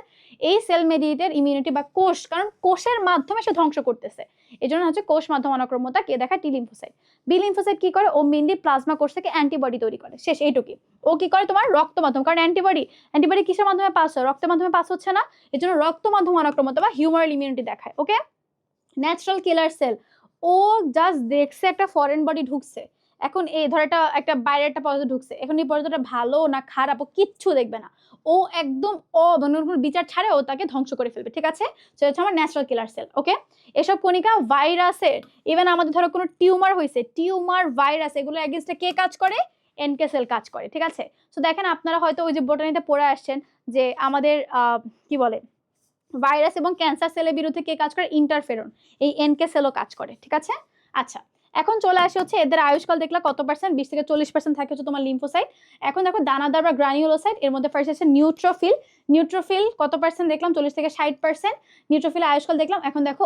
এই সেল মেডিয়েটেড ইমিউনিটি বা কোষ, কারণ কোষের মাধ্যমে সে ধ্বংস করতেছে, এই জন্য হচ্ছে কোষ মাধ্যম অনাক্রম্যতা কে দেখায়, টি লিম্ফোসাইট। বি লিম্ফোসাইট কি করে, ও মেইনলি প্লাজমা কোষ থেকে অ্যান্টিবডি তৈরি করে, শেষ এইটুকুই। ও কি করে তোমার রক্ত মাধ্যম, কারণ অ্যান্টিবডি কিসের মাধ্যমে পাস হয়, রক্তের মাধ্যমে পাস হচ্ছে না, এর জন্য রক্ত মাধ্যম অনাক্রম্যতা বা হিউমারাল ইমিউনিটি দেখায়। ওকে, ন্যাচারাল কিলার সেল, ও জাস্ট দেখছে একটা ফরেন বডি ঢুকছে, এখন এই ধর একটা বাইরে একটা পদার্থ ঢুকছে, এখন এই পদার্থটা ভালো না খারাপ ও কিচ্ছু দেখবে না, ও একদম বিচার ছাড়ে ও তাকে ধ্বংস করে ফেলবে, ঠিক আছে। সেটা হচ্ছে আমার ন্যাচারাল কিলার সেল। ওকে, এসব কণিকা ভাইরাসের, ইভেন আমাদের ধরো কোনো টিউমার হয়েছে, টিউমার ভাইরাস, এগুলো এগেইনস্টে কে কাজ করে, এনকে সেল কাজ করে, ঠিক আছে। তো দেখেন আপনারা হয়তো ওই যে বোটানিতে পড়ে আসছেন যে আমাদের কি বলে ভাইরাস এবং ক্যান্সার সেলের বিরুদ্ধে কে কাজ করে, ইন্টারফেরন, এই এনকে সেলও কাজ করে, ঠিক আছে। আচ্ছা, এখন চলে আসে হচ্ছে এদের আয়ুষ্কাল দেখলা কত পার্সেন্ট, 20 থেকে 40% থাকে হচ্ছে তোমার লিম্ফোসাইট। এখন দেখো দানাদার বা গ্রানিউলোসাইট, এর মধ্যে ফার্স্ট আছে নিউট্রোফিল। নিউট্রোফিল কত পার্সেন্ট দেখলাম, 40 থেকে 60%। নিউট্রোফিল আয়ুষ্কাল দেখলাম। এখন দেখো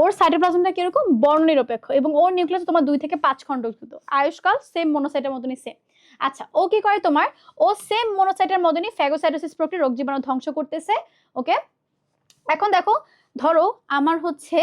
ওর সাইটোপ্লাজমটা কিরকম, বর্ণনিরপেক্ষ এবং ওর নিউক্লিয়াস তোমার 2 থেকে 5 খণ্ড গঠিত। আয়ুষ্কাল সেম মনোসাইটের মতনই সেম। আচ্ছা, ও কি করে তোমার, ও সেম মনোসাইটের মতনই ফ্যাগোসাইটোসিস প্রক্রিয়া রোগ জীবাণু ধ্বংস করতেছে। ওকে, এখন দেখো ধরো আমার হচ্ছে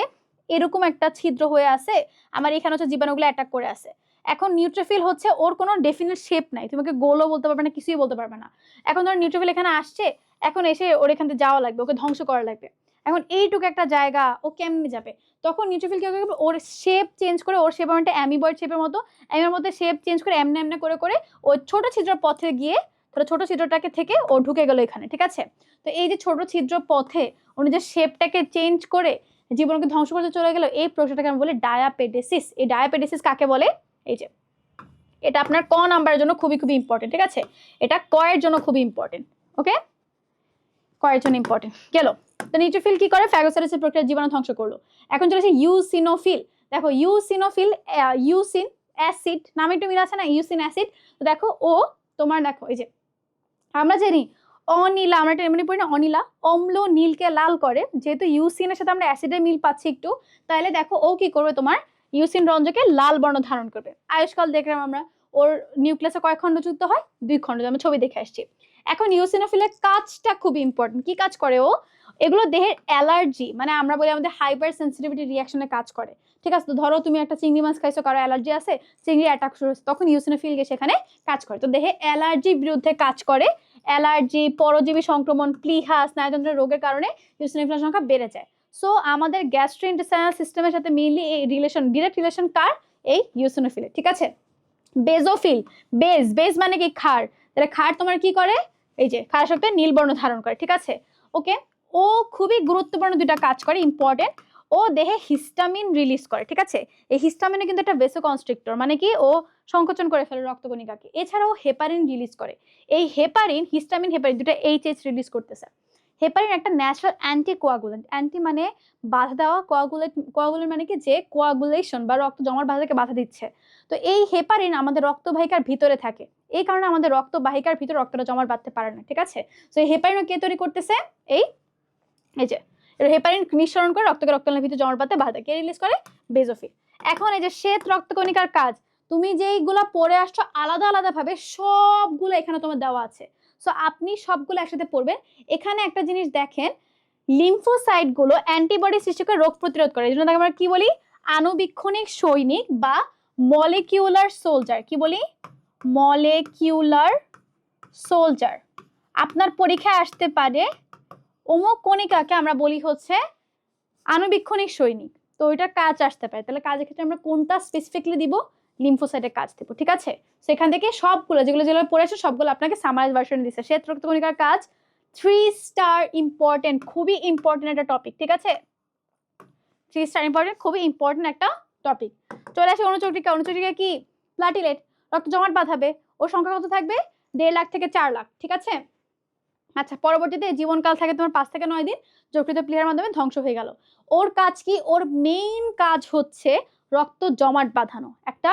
এরকম একটা ছিদ্র হয়ে আছে, আমার এখানে হচ্ছে জীবাণুগুলো অ্যাটাক করে আছে। এখন নিউট্রোফিল হচ্ছে ওর কোনো ডেফিনিট শেপ নাই, তোমাকে গোলও বলতে পারবে না, কিছুই বলতে পারবে না। এখন ধরো নিউট্রোফিল এখানে আসছে, এখন এসে ওর এখান থেকে যাওয়া লাগবে, ওকে ধ্বংস করা লাগবে। এখন এইটুকু একটা জায়গা ও কেমনে যাবে, তখন নিউট্রোফিল কি করবে, ওর শেপ চেঞ্জ করে, ওর শেপ একটা অ্যামিবয়েড শেপের মতো, অ্যামির মধ্যে শেপ চেঞ্জ করে এমনে এমনে করে করে ওই ছোট ছিদ্র পথে গিয়ে, ধরো ছোট ছিদ্রটাকে থেকে ও ঢুকে গেল এখানে, ঠিক আছে। তো এই যে ছোট ছিদ্র পথে উনি যে শেপটাকে চেঞ্জ করে জীবনকে ধ্বংস করতে চলে গেল, এই প্রক্রিয়াটাকে আমরা বলি ডায়াপেডেসিস। এই ডায়াপেডেসিস কাকে বলে, এই যে এটা আপনার ক নাম্বারের জন্য খুবই খুবই ইম্পর্টেন্ট, ঠিক আছে। এটা ক এর জন্য খুবই ইম্পর্টেন্ট। ওকে, ক এর জন্য ইম্পর্টেন্ট গেল। তো নিউট্রোফিল কি করে, ফ্যাগোসাইটোসিস প্রক্রিয়া জীবাণু ধ্বংস করলো। এখন চলে আসে ইউসিনোফিল। দেখো ইউসিনোফিল, ইউসিন অ্যাসিড নামে একটু মিল আছে না, ইউসিন অ্যাসিড। তো দেখো ও তোমার দেখো এই যে আমরা জানি অনীলা, আমরা এটা এমনি পড়ি না, অনীলা অম্ল নীলকে লাল করে, যেহেতু ইউসিনের সাথে আমরা অ্যাসিডের মিল পাচ্ছি একটু, তাহলে দেখো ও কি করবে, তোমার ইউসিন রঞ্জকে লাল বর্ণ ধারণ করবে। আয়ুষ্কাল দেখলাম আমরা, ওর নিউক্লিয়াসে কয় খণ্ড যুক্ত হয়, 2 খণ্ড, আমরা ছবি দেখে আসছি। এখন ইউসিনোফিলের কাজটা খুব ইম্পর্টেন্ট, কি কাজ করে ও, এগুলো দেহের অ্যালার্জি, মানে আমরা বলি আমাদের হাইপার সেন্সিটিভিটি রিয়াকশনে কাজ করে, ঠিক আছে। তো ধরো তুমি একটা চিংড়ি মাছ খাইছো, কারো অ্যালার্জি আছে, চিংড়ি অ্যাটাক শুরু হচ্ছে, তখন ইউসিনোফিল গিয়ে সেখানে কাজ করে। তো দেহে অ্যালার্জির বিরুদ্ধে কাজ করে, অ্যালার্জি, পরজীবী সংক্রমণ, প্লিহা, স্নায়ুতন্ত্রের রোগের কারণে ইউসিনোফিলের সংখ্যা বেড়ে যায়। সো আমাদের গ্যাস্ট্রোইন্টেস্টাইনাল সিস্টেমের সাথে মেইনলি এই রিলেশন, ডিরেক্ট রিলেশন কার, এই ইউসিনোফিলের, ঠিক আছে। বেজোফিল, বেজ মানে কি, ক্ষার, তাহলে ক্ষার তোমার কি করে, এই যে ক্ষার শক্তি নীল বর্ণ ধারণ করে, ঠিক আছে। ওকে, ও খুবই গুরুত্বপূর্ণ 2টা কাজ করে, ইম্পর্টেন্ট। ও দেহে হিস্টামিন রিলিজ করে, ঠিক আছে। এই হিস্টামিনে কিন্তু একটা ভেসোকনস্ট্রিক্টর, মানে কি ও সংকোচন করে ফেলে রক্তকণিকাকে। এছাড়াও হেপারিন রিলিজ করে, এই হেপারিন, হিস্টামিন হেপারিন 2টা এইচএইচ রিলিজ করতেছে। হেপারিন একটা ন্যাচারাল অ্যান্টিকোয়াগুলেন্ট। অ্যান্টি মানে বাধা দেওয়া, কোয়াগুলেন্ট মানে কি যে কোয়াগুলেশন বা রক্ত জমাট বাঁধাকে বাধা দিচ্ছে। তো এই হেপারিন আমাদের রক্তবাহিকার ভিতরে থাকে, এই কারণে আমাদের রক্তবাহিকার ভিতরে রক্তটা জমাট বাঁধতে পারে না, ঠিক আছে। তো এই হেপারিনও কে তৈরি করতেছে, এই যে হেপারিন নিঃসরণ করে রক্তনালীর ভিতরে জমাট বাঁধতে বাধা, কে রিলিজ করে, বেজোফিল। এখন এই যে শ্বেত রক্তকণিকার কাজ, তুমি যেইগুলা পড়ে আসছো আলাদা আলাদা ভাবে সবগুলো এখানে তোমার দেওয়া আছে, সো আপনি সবগুলো একসাথে পড়বেন। এখানে একটা জিনিস দেখেন, লিম্ফোসাইট গুলো অ্যান্টিবডি সৃষ্টি করে রোগ প্রতিরোধ করে, এই জন্য আমরা কি বলি, আণুবীক্ষণিক সৈনিক বা মলিকিউলার সোলজার। কি বলি, মলিকিউলার সোলজার। আপনার পরীক্ষায় আসতে পারে অমুক কণিকাকে আমরা বলি হচ্ছে আণুবীক্ষণিক সৈনিক, তো ওইটার কাজ আসতে পারে। তাহলে কাজের ক্ষেত্রে আমরা কোনটা স্পেসিফিকলি দিব, লিম্ফোসাইটের কাজ দিব, ঠিক আছে। সেখান থেকে সবগুলো যেগুলো যেগুলো পড়েছে সবগুলো আপনাকে সামারাইজ ভার্সন দিচ্ছে। শ্বেত রক্তকণিকার কাজ 3 স্টার ইম্পর্টেন্ট, খুবই ইম্পর্টেন্ট একটা টপিক, ঠিক আছে। 3 স্টার ইম্পর্টেন্ট, খুবই ইম্পর্টেন্ট একটা টপিক। চলে আসে অনুচক্রিকা। অনুচক্রিকা কি, প্লাটিলেট, রক্ত জমাট বাঁধাবে। ওর সংখ্যা কত থাকবে, 1.5 লাখ থেকে 4 লাখ, ঠিক আছে। আচ্ছা, পরবর্তীতে জীবনকাল থাকে তোমার 5 থেকে 9 দিন, যকৃত প্লিহার মাধ্যমে ধ্বংস হয়ে গেল। ওর কাজ কি, ওর মেইন কাজ হচ্ছে রক্ত জমাট বাঁধানো, একটা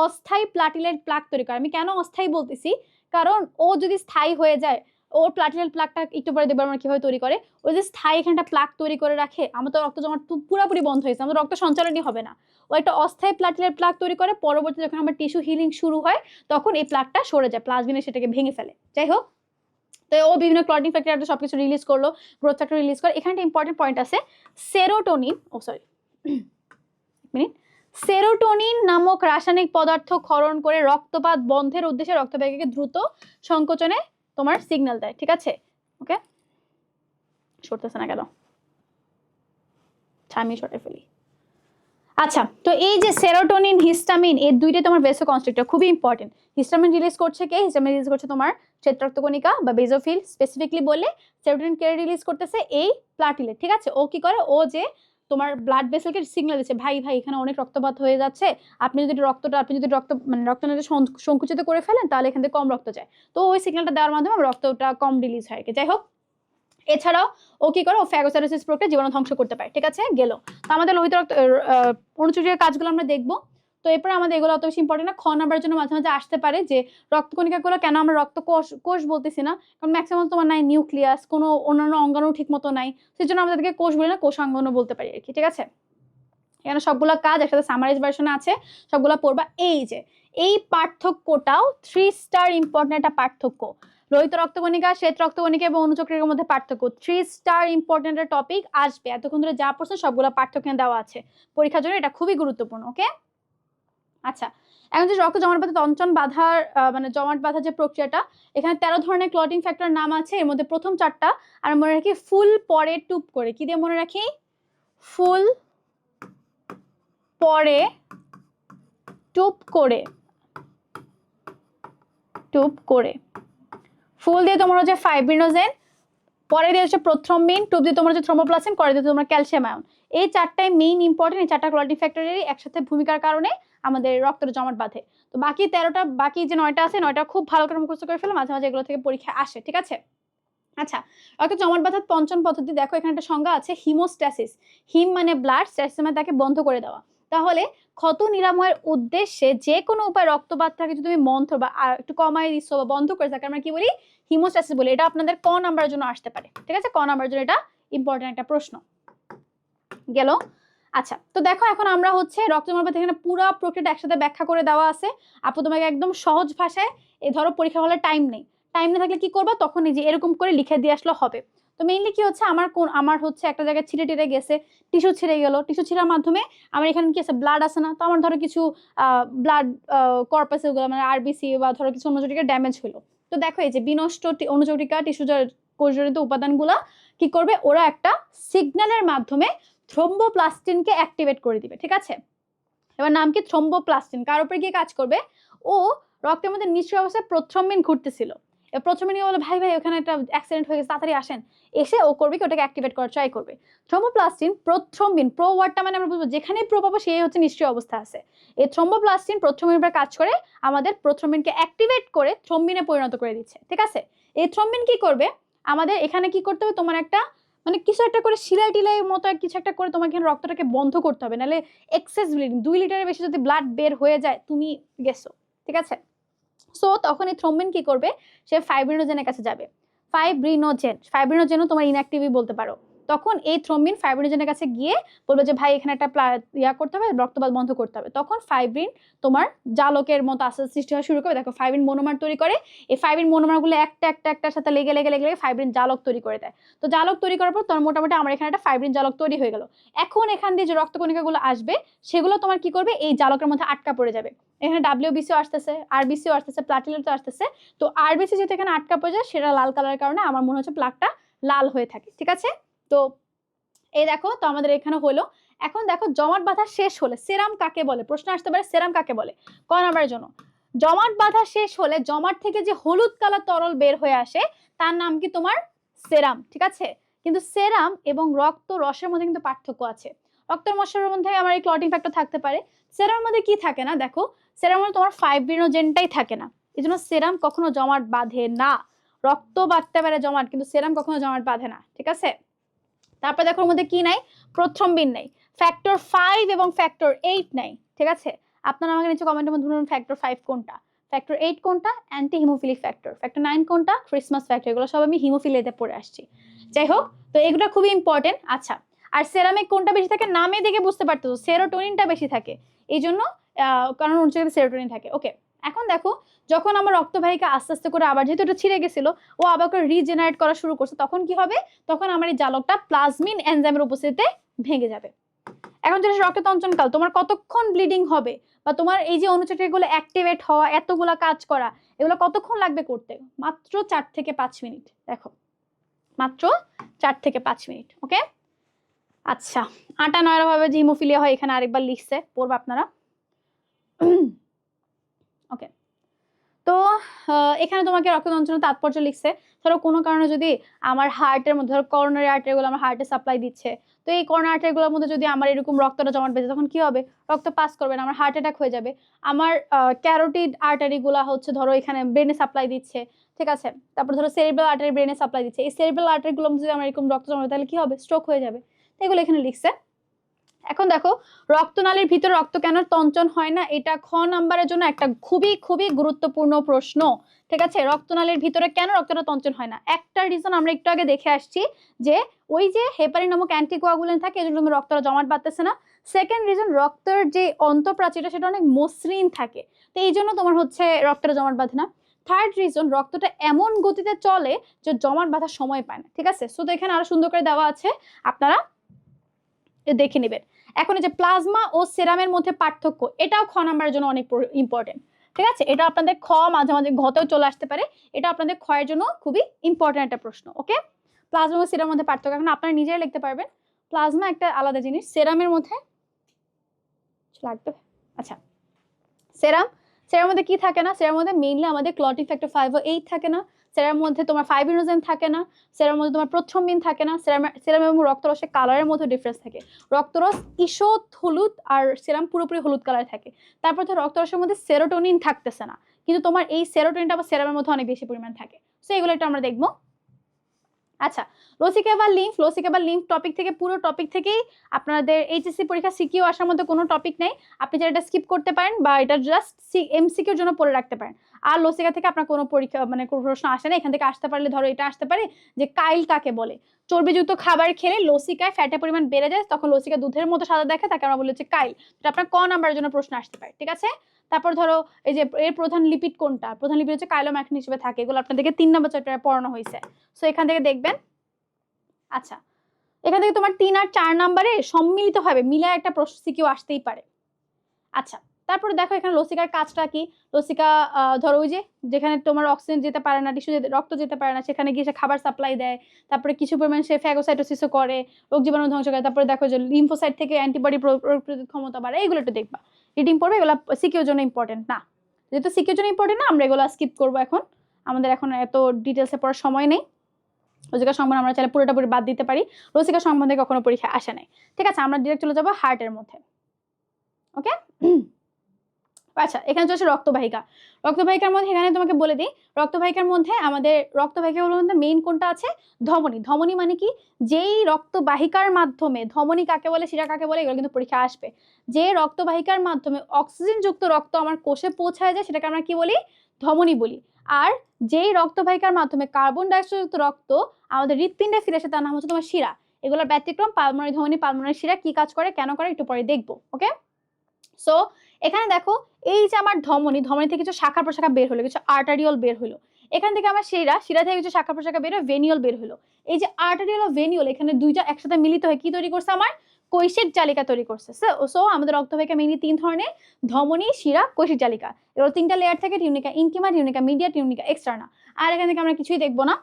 অস্থায়ী প্লাটিলেট প্লাক তৈরি করে। আমি কেন অস্থায়ী বলতেছি, কারণ ও যদি স্থায়ী হয়ে যায়, ওর প্লাটিলেট প্লাকটা একটু পরে দেখবো আমরা কিভাবে তৈরি করে। ওই যে স্থায়ী এখানটা প্লাক তৈরি করে রাখে, আমার তো রক্ত জমাট পুরোপুরি বন্ধ হয়েছে, আমাদের রক্ত সঞ্চালনই হবে না। ও একটা অস্থায়ী প্লাটিলেট প্লাক তৈরি করে, পরবর্তীতে যখন আমার টিস্যু হিলিং শুরু হয় তখন এই প্লাকটা সরে যায়, প্লাজমিনে সেটাকে ভেঙে ফেলে। যাই হোক, তো ও বিভিন্ন ক্লটিং ফ্যাক্টর সবকিছু রিলিজ করলো, গ্রোথ ফ্যাক্টর রিলিজ করে। এখানে একটা ইম্পর্টেন্ট পয়েন্ট আছে, সেরোটোনিন, সেরোটোনিন নামক রাসায়নিক পদার্থ ক্ষরণ করে রক্তপাত বন্ধের উদ্দেশ্যে রক্তবাহিকাকে দ্রুত সংকোচনে তোমার সিগন্যাল দেয়, ঠিক আছে। ওকে, সরতেছে না কেন, আমি সরে ফেলি। আচ্ছা, তো এই যে সেরোটোনিন হিস্টামিন, এই দুইটাই তোমার ভেসোকনস্ট্রিক্টর, খুবই ইম্পর্টেন্ট। হিস্টামিন রিলিজ করছে কে, হিস্টামিন রিলিজ করছে তোমার শ্বেত রক্তকণিকা বা বেজোফিল। স্পেসিফিকলি বললে সেরোটোনিন কে রিলিজ করতেছে, এই প্লাটিলেট, ঠিক আছে। ও কি করে, ও যে তোমার ব্লাড ভেসেলকে সিগন্যাল দিচ্ছে, ভাই ভাই এখানে অনেক রক্তপাত হয়ে যাচ্ছে, আপনি যদি রক্ত মানে রক্তনালী সংকুচিত করে ফেলেন তাহলে এখান থেকে কম রক্ত যায়। তো ওই সিগন্যালটা দেওয়ার মাধ্যমে রক্তটা কম রিলিজ হয় আর কি। যাই হোক, এছাড়াও ও কি করে, ও ফ্যাগোসাইটোসিস প্রক্রিয়া জীবাণু ধ্বংস করতে পারে, ঠিক আছে। গেল, তো আমাদের লোহিত রক্ত অনুচক্রিয়ার কাজগুলো আমরা দেখবো। তো এরপরে আমাদের এগুলো অত বেশি ইম্পর্টেন্ট না। খ নাম্বারের জন্য মাঝে মাঝে আসতে পারে যে রক্তকণিকাগুলো কেন আমরা রক্ত কোষ বলতেছি না, কারণ ম্যাক্সিমাম তোমার নাই নিউক্লিয়াস, কোনো অন্যান্য অঙ্গাণু ঠিক মতো নাই, সেই জন্য আমাদেরকে কোষ বলি না, কোষাঙ্গাণু বলতে পারি আর কি, ঠিক আছে। এখানে সবগুলো কাজ একসাথে সামারাইজ ভার্সনে আছে, সবগুলো পড়বা। এই যে এই পার্থক্যটাও 3 স্টার ইম্পর্টেন্ট একটা পার্থক্য, লোহিত রক্তকণিকা, শ্বেত রক্তকণিকা এবং অনুচক্রিকার মধ্যে পার্থক্য। 3 স্টার ইম্পর্টেন্ট একটা টপিক আসবে, এতক্ষণ ধরে যা পড়ছেন সবগুলো পার্থক্য দেওয়া আছে পরীক্ষার জন্য, এটা খুবই গুরুত্বপূর্ণ। ওকে, আচ্ছা, এখন যে রক্ত জমাট বাঁধা তঞ্চন বাঁধার মানে জমাট বাঁধার যে প্রক্রিয়াটা, এখানে 13 ধরনের ক্লটিং ফ্যাক্টর নাম আছে। এর মধ্যে প্রথম 4টা আর মনে রাখি ফুল পরে টুপ করে, কি দিয়ে মনে রাখি, ফুল পরে টুপ করে, ফুল দিয়ে তোমার হচ্ছে ফাইব্রিনোজেন, পরে দিয়ে হচ্ছে প্রোথ্রম্বিন, টুপ দিয়ে তোমার হচ্ছে থ্রোম্বোপ্লাস্টিন, করে দিয়ে তোমার ক্যালসিয়াম আয়ন। এই 4টাই মেইন ইম্পর্টেন্ট, এই 4টা ক্লটিং ফ্যাক্টরেরই একসাথে ভূমিকার কারণে আমাদের রক্তের জমাট বাঁধে। তো বাকি 13টা, বাকি যে 9টা আছে 9টা খুব ভালো করে মুখস্থ করে ফেলো, মাঝে মাঝে এগুলো থেকে পরীক্ষা আসে, ঠিক আছে। আচ্ছা, রক্ত জমাট বাঁধার পঞ্চম পদ্ধতি দেখো, এখানে একটা সংজ্ঞা আছে, হিমোস্ট্যাসিস। হিম মানে ব্লাড, স্ট্যাসিস মানে তাকে বন্ধ করে দেওয়া। তাহলে ক্ষত নিরাময়ের উদ্দেশ্যে যে কোনো উপায় রক্তপাতটাকে যদি তুমি মন্থর বা একটু কমায় দিচ্ছ বা বন্ধ করে থাকে, আমরা কি বলি, হিমোস্ট্যাসিস বলি। এটা আপনাদের ক নাম্বারের জন্য আসতে পারে, ঠিক আছে, ক নাম্বারের জন্য এটা ইম্পর্টেন্ট একটা প্রশ্ন গেল। আচ্ছা, তো দেখো এখন আমরা হচ্ছে রক্ত জমাট বাঁধা, এখানে পুরো প্রক্রিয়াটা একসাথে ব্যাখ্যা করে দেওয়া আছে। আপু তোমাকে একদম সহজ ভাষায়, এই ধরো পরীক্ষা হলে টাইম নেই, টাইম না থাকলে কি করবা, তখন এই যে এরকম করে লিখে দিয়ে আসলে হবে। তো মেইনলি কি হচ্ছে, আমার হচ্ছে একটা জায়গায় ছিঁড়ে টিড়ে গেছে, টিস্যু ছিঁড়ে গেল, টিস্যু ছিঁড়ার মাধ্যমে আমার এখানে কি আছে, ব্লাড আছে না, তো আমার ধরো কিছু ব্লাড কর্পাস, এগুলো মানে আরবিসি বা ধরো কিছু অনুচক্রিকা ড্যামেজ হলো। তো দেখো এই যে বিনষ্ট অনুচক্রিকা টিস্যু কোষজনিত উপাদানগুলা কি করবে, ওরা একটা সিগন্যালের মাধ্যমে থ্রোম্বোপ্লাস্টিনকে অ্যাক্টিভেট করে দিবে, ঠিক আছে। এবার নাম কি, থ্রোম্বোপ্লাস্টিন, কার উপরে গিয়ে কাজ করবে, ও রক্তের মধ্যে নিষ্ক্রিয় অবস্থায় প্রথ্রম্বিন ঘুরতেছিল, প্রথমে নিয়ে বলে ভাই ভাই ওখানে একটা অ্যাক্সিডেন্ট হয়ে গেছে, তাড়াতাড়ি আসেন, এসে ও করবে কি, ওটাকে অ্যাক্টিভেট করার ট্রাই করবে। থ্রোম্বোপ্লাস্টিন, প্রথ্রম্বিন, প্রো ওয়ার্ডটা মানে আমরা বুঝবো যেখানেই প্রো পাবো সেই হচ্ছে নিষ্ক্রিয় অবস্থা আছে। এই থ্রোম্বোপ্লাস্টিন প্রথ্রম্বিনের উপর কাজ করে আমাদের প্রথ্রম্বিনকে অ্যাক্টিভেট করে থ্রম্বিনে পরিণত করে দিচ্ছে, ঠিক আছে। এই থ্রম্বিন কি করবে, আমাদের এখানে কি করতে হবে, তোমার একটা মানে কিছু একটা করে সিলাই টিলাইয়ের মতো কিছু একটা করে তোমাকে এখানে রক্তটাকে বন্ধ করতে হবে, নাহলে এক্সেস ব্লিডিং 2 লিটারের বেশি যদি ব্লাড বের হয়ে যায় তুমি গেছো, ঠিক আছে। সো তখন এই থ্রম্বিন কি করবে, সে ফাইব্রিনোজেনের কাছে যাবে। ফাইব্রিনোজেনও তোমার ইনঅ্যাক্টিভই বলতে পারো। তখন এই থ্রম্বিন ফাইব্রিনোজেনের কাছে গিয়ে বলবে যে ভাই এখানে একটা ইয়া করতে হবে, রক্তপাত বন্ধ করতে হবে। তখন ফাইব্রিন তোমার জালকের মতো আস্তে আস্তে সৃষ্টি হওয়া শুরু করবে। দেখো ফাইব্রিন মনোমার তৈরি করে, এই ফাইব্রিন মনোমারগুলো একটা একটা একটার সাথে লেগে লেগে লেগে লেগে ফাইব্রিন জালক তৈরি করে দেয়। তো জালক তৈরি করার পর তোমার মোটামুটি আমার এখানে একটা ফাইব্রিন জালক তৈরি হয়ে গেল। এখন এখান দিয়ে যে রক্তকণিকাগুলো আসবে সেগুলো তোমার কি করবে, এই জালকের মধ্যে আটকা পড়ে যাবে। এখানে ডাব্লিউবিসিও আসতেছে, আরবিসিও আসতেছে, প্লাটিলেটও আসতেছে। তো আরবিসি যেহেতু এখানে আটকা পড়ে যায়, সেটা লাল কালারের কারণে আমার মনে হচ্ছে প্লাকটা লাল হয়ে থাকে, ঠিক আছে। তো এই দেখো, তো আমাদের এখানে হলো। এখন দেখো জমাট বাঁধা শেষ হলে সেরাম কাকে বলে, প্রশ্ন আসতে পারে সেরাম কাকে বলে। ক নাম্বারের জন্য, জমাট বাঁধা শেষ হলে জমাট থেকে যে হলুদ কালার তরল বের হয়ে আসে তার নাম কি তোমার সেরাম, ঠিক আছে। কিন্তু সেরাম এবং রক্ত রসের মধ্যে কিন্তু পার্থক্য আছে। রক্তের মশার মধ্যে আমার এই ক্লটিং ফ্যাক্টর থাকতে পারে, সেরামের মধ্যে কি থাকে না, দেখো সেরামের মধ্যে তোমার ফাইব্রিনোজেনটাই থাকে না। এই জন্য সেরাম কখনো জমাট বাঁধে না। রক্ত বাঁধতে পারে জমাট, কিন্তু সেরাম কখনো জমাট বাঁধে না, ঠিক আছে। তারপরে দেখো ওর মধ্যে কি নাই, প্রথ্রম্বিন নাই, ফ্যাক্টর 5 এবং ফ্যাক্টর 8 নাই, ঠিক আছে। আপনারা আমাকে নিচে কমেন্টের মধ্যে বলুন ফ্যাক্টর 5 কোনটা, ফ্যাক্টর 8 কোনটা, অ্যান্টি হিমোফিলিক ফ্যাক্টর, ফ্যাক্টর 9 কোনটা, ক্রিসমাস ফ্যাক্টর। এগুলো সব আমি হিমোফিলিয়াতে পড়ে আসছি। যাই হোক, তো এগুলো খুবই ইম্পর্টেন্ট। আচ্ছা, আর সেরামে কোনটা বেশি থাকে, নামে দেখে বুঝতে পারতেছো সেরোটোনিনটা বেশি থাকে, এই জন্য কারণ ওর জায়গায় সেরোটোনিন থাকে। ওকে, এখন দেখো যখন আমার রক্তবাহিকা আস্তে আস্তে করে আবার, যেহেতু এটা ছিঁড়ে গেছিল, ও আবার করে রিজেনারেট করা শুরু করছে, তখন কি হবে, তখন আমার এই জালকটা প্লাজমিন এনজাইমের উপস্থিতিতে ভেঙে যাবে। এখন যদি রক্ততঞ্চনকাল, তোমার কতক্ষণ ব্লিডিং হবে বা তোমার এই যে অনুচক্রিয়াগুলো অ্যাক্টিভেট হওয়া, এতগুলা কাজ করা, এগুলো কতক্ষণ লাগবে করতে, মাত্র 4 থেকে 5 মিনিট। দেখো মাত্র 4 থেকে 5 মিনিট। ওকে, আচ্ছা, 8 আর 9 ভাবে যে হিমোফিলিয়া হয় এখানে আরেকবার লিখছে, পড়বা আপনারা। ওকে, তো এখানে তোমাকে রক্ততঞ্চনের তাৎপর্য লিখছে। ধরো কোনো কারণে যদি আমার হার্টের মধ্যে, ধরো করোনারি আর্টারিগুলো আমার হার্টে সাপ্লাই দিচ্ছে, তো এই করোনারি আর্টারিগুলোর মধ্যে যদি আমার এরকম রক্তটা জমাট বেঁধে, তখন কি হবে, রক্ত পাস করবে না, আমার হার্ট অ্যাটাক হয়ে যাবে। আমার ক্যারোটিড আর্টারিগুলো হচ্ছে ধরো এখানে ব্রেনে সাপ্লাই দিচ্ছে, ঠিক আছে। তারপর ধরো সেরিব্রাল আর্টারি ব্রেনে সাপ্লাই দিচ্ছে, এই সেরিব্রাল আর্টারিগুলো যদি আমার এরকম রক্ত জমাট, তাহলে কি হবে, স্ট্রোক হয়ে যাবে। তো এগুলো এখানে লিখছে। এখন দেখো রক্তনালীর ভিতরে রক্ত কেন তঞ্চন হয় না, এটা খ নাম্বারের জন্য একটা খুবই খুবই গুরুত্বপূর্ণ প্রশ্ন, ঠিক আছে। রক্তনালীর ভিতরে কেন রক্তটা তঞ্চন হয় না, একটা রিজন আমরা একটু আগে দেখে আসছি, যে ওই যে হেপারিন নামক অ্যান্টিকোয়াগুলেন্ট থাকে, এজন্য রক্তটা জমাট বাঁধতেছে না। সেকেন্ড রিজন, রক্তের যে অন্তঃপ্রাচীরটা সেটা অনেক মসৃণ থাকে, তো এই জন্য তোমার হচ্ছে রক্তটা জমাট বাঁধে না। থার্ড রিজন, রক্তটা এমন গতিতে চলে যে জমাট বাঁধার সময় পায় না, ঠিক আছে। সো তো এখানে আরো সুন্দর করে দেওয়া আছে, আপনারা দেখে নেবেন। এখন এই যে প্লাজমা ও সেরামের মধ্যে পার্থক্য, এটাও খ নাম্বারের জন্য অনেক ইম্পর্টেন্ট, ঠিক আছে। এটা আপনাদের খ মাঝে মাঝে ঘতেও চলে আসতে পারে, এটা আপনাদের ক্ষয়ের জন্য খুবই ইম্পর্টেন্ট একটা প্রশ্ন। ওকে, প্লাজমা ও সেরামের মধ্যে পার্থক্য এখন আপনারা নিজেরাই লিখতে পারবেন। প্লাজমা একটা আলাদা জিনিস, সেরামের মধ্যে লাগবে। আচ্ছা, সেরামের মধ্যে কি থাকে না, সেরামের মধ্যে মেইনলি আমাদের ক্লটিং ফ্যাক্টর 5 ও 8 থাকে না, সেরামের মধ্যে তোমার ফাইব্রিনোজেন থাকে না, সেরামের মধ্যে তোমার প্রথ্রম্বিন থাকে না, সেরাম এবং রক্তরসের কালারের মধ্যে ডিফারেন্স থাকে। রক্তরস ঈষৎ হলুদ আর সেরাম পুরোপুরি হলুদ কালার থাকে। তারপর তো রক্তরসের মধ্যে সেরোটোনিন থাকতেছে না, কিন্তু তোমার এই সেরোটোনিনটা আবার সেরামের মধ্যে অনেক বেশি পরিমাণ থাকে। সো এগুলো একটু আমরা দেখবো। আচ্ছা, লসিকা বা লিম্ফ টপিক থেকে, পুরো টপিক থেকেই আপনাদের এইচএসসি পরীক্ষা সিকিউ আসার মধ্যে কোনো টপিক নেই, আপনি যেটা এটা স্কিপ করতে পারেন বা এটা জাস্ট এমসিকিউর জন্য পড়ে রাখতে পারেন। আর লসিকা থেকে আপনার কোনো পরীক্ষা মানে কোনো প্রশ্ন আসে না, এখান থেকে আসতে পারলে ধরো এটা আসতে পারে যে কাইল কাকে বলে, চর্বিযুক্ত খাবার খেলে লসিকায় ফ্যাটের পরিমাণ বেড়ে যায়, তখন লসিকা দুধের মতো সাদা দেখে, তাকে আমরা বলি হচ্ছে কাইল। এটা আপনার ক নাম্বারের জন্য প্রশ্ন আসতে পারে, ঠিক আছে। তারপর ধরো এই যে এর প্রধান লিপিড কোনটা, প্রধান লিপিড হচ্ছে কাইলোম্যাকটিন হিসেবে থাকে, এগুলো আপনাদেরকে 3 নম্বর চ্যাপ্টারে পড়ানো হয়েছে। সো এখান থেকে দেখবেন। আচ্ছা, এখান থেকে তোমার 3 আর 4 নাম্বারে সম্মিলিতভাবে মিলে একটা প্রশ্ন সিকিউ আসতেই পারে। আচ্ছা, তারপরে দেখো এখানে লসিকার কাজটা কি, লসিকা ধরো ওই যে যেখানে তোমার অক্সিজেন যেতে পারে না, টিস্যু রক্ত যেতে পারে না, সেখানে গিয়ে সে খাবার সাপ্লাই দেয়, তারপরে কিছু পরিমাণ সে ফ্যাগোসাইটোসিসও করে, রোগ জীবাণু ধ্বংস করে, তারপরে দেখো যে লিম্ফোসাইট থেকে অ্যান্টিবডি প্রতিরোধ ক্ষমতা বাড়ে, এগুলো একটু দেখবা, রিডিং পড়বে, এগুলো সিকিউর জন্য ইম্পর্টেন্ট না। যেহেতু সিকিউর জন্য ইম্পর্টেন্ট না, আমরা এগুলো স্কিপ করবো, এখন আমাদের এখন এত ডিটেলসে পড়ার সময় নেই। লসিকা সংবন্ধ আমরা চাইলে পুরোটা পুরো বাদ দিতে পারি, লসিকা সম্বন্ধে কখনো পরীক্ষা আসে নাই, ঠিক আছে। আমরা ডিরেক্ট চলে যাবো হার্টের মধ্যে। ওকে, আচ্ছা, এখানে চলছে রক্তবাহিকা। রক্তবাহিকার মধ্যে এখানে তোমাকে বলে দিই, রক্তবাহিকার মধ্যে আমাদের রক্তবাহিকাগুলোর মধ্যে মেইন কোনটা আছে? ধমনী। ধমনী মানে কি? যেই রক্তবাহিকার মাধ্যমে, ধমনী কাকে বলে, শিরা কাকে বলে, এগুলো কিন্তু পরীক্ষা আসবে। যে রক্তবাহিকার মাধ্যমে অক্সিজেন যুক্ত রক্ত আমার কোষে পৌঁছায় যায় সেটাকে আমরা কি বলি? ধমনী বলি। আর যেই রক্তবাহিকার মাধ্যমে কার্বন ডাইঅক্সাইড যুক্ত রক্ত আমাদের হৃৎপিণ্ডে ফিরে আসে তার নাম হচ্ছে তোমার শিরা। এগুলোর ব্যতিক্রম পালমোনারি ধমনী, পালমোনারি শিরা কি কাজ করে, কেন করে, একটু পরে দেখবো। ওকে, সো এখানে দেখো, এই যে আমার ধমনী, ধমনী থেকে কিছু শাখা প্রশাখা বের হলো, কিছু আর্টারিওল বের হলো। এখান থেকে আমার শিরা, শিরা থেকে কিছু শাখা প্রশাখা বের হয়ে ভেনিওল বের হলো। এই যে আর্টারিওল ও ভেনিওল, এখানে দুইটা একসাথে মিলিত হয়ে কি তৈরি করছে? আমার কৈশিক জালিকা তৈরি করছে। সো আমাদের রক্তবাহিকা মেইনলি 3 ধরনের: ধমনী, শিরা, কৈশিক জালিকা। এগুলো 3টা লেয়ার থাকে: tunica intima, tunica media, tunica externa. আর এখান থেকে আমরা কিছুই দেখবো না।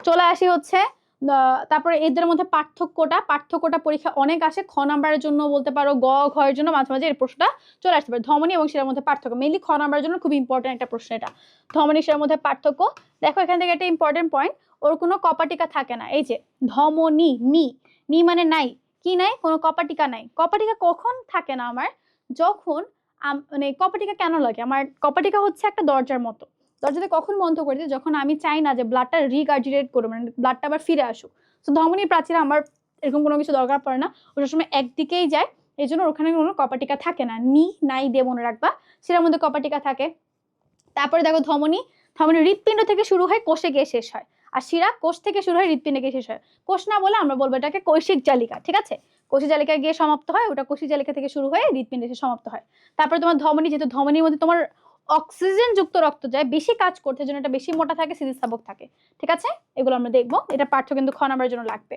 চলে আসি হচ্ছে তারপরে এদের মধ্যে পার্থক্যটা পরীক্ষা অনেক আসে। খ নাম্বারের জন্য বলতে পারো, গ ঘয়ের জন্য মাঝে মাঝে এই প্রশ্নটা চলে আসতে পারে। ধমনী এবং শিরার মধ্যে পার্থক্য, মেইনলি খ নাম্বারের জন্য খুব ইম্পর্টেন্ট একটা প্রশ্ন এটা। ধমনী শিরার মধ্যে পার্থক্য দেখো, এখান থেকে একটা ইম্পর্টেন্ট পয়েন্ট, ওর কোনো কপাটিকা থাকে না। এই যে ধমনী, নি মানে নাই, কি নাই? কোনো কপাটিকা নাই। কপাটিকা কখন থাকে না আমার? যখন মানে কপাটিকা কেন লাগে আমার? কপাটিকা হচ্ছে একটা দরজার মতো। দরজাটা কখন বন্ধ করে দিই? যখন আমি চাই না যে ব্লাডটা রিগার্জিটেট করবে, মানে ব্লাডটা আবার ফিরে আসুক। তো ধমনীর প্রাচীরে আমার এরকম কোনো কিছু দরকার পড়ে না, ওটার সময় একদিকেই যায়, এই জন্য ওখানে কোনো কপাটিকা থাকে না। নাই দিয়ে মনে রাখবা, সেটার মধ্যে কপাটিকা থাকে। তারপরে দেখো ধমনী হৃৎপিণ্ড থেকে শুরু হয়, কোষে গিয়ে শেষ হয়। আর শিরা কোষ থেকে শুরু হয়, হৃৎপিণ্ডে গিয়ে শেষ হয়। কোষ না বলে আমরা বলবো এটাকে কৈশিক জালিকা, ঠিক আছে? কোশিক জালিকায় গিয়ে সমাপ্ত হয়, ওটা কোশিক জালিকা থেকে শুরু হয়ে হৃৎপিণ্ডে এসে সমাপ্ত হয়। তারপরে তোমার ধমনী, যেহেতু ধমনীর মধ্যে তোমার অক্সিজেন যুক্ত রক্ত যায়, বেশি কাজ করতে, জন্য এটা বেশি মোটা থাকে, স্থিতিস্থাপক থাকে, ঠিক আছে? এগুলো আমরা দেখবো, এটা পাঠ্য কিন্তু খ নাম্বারের জন্য লাগবে।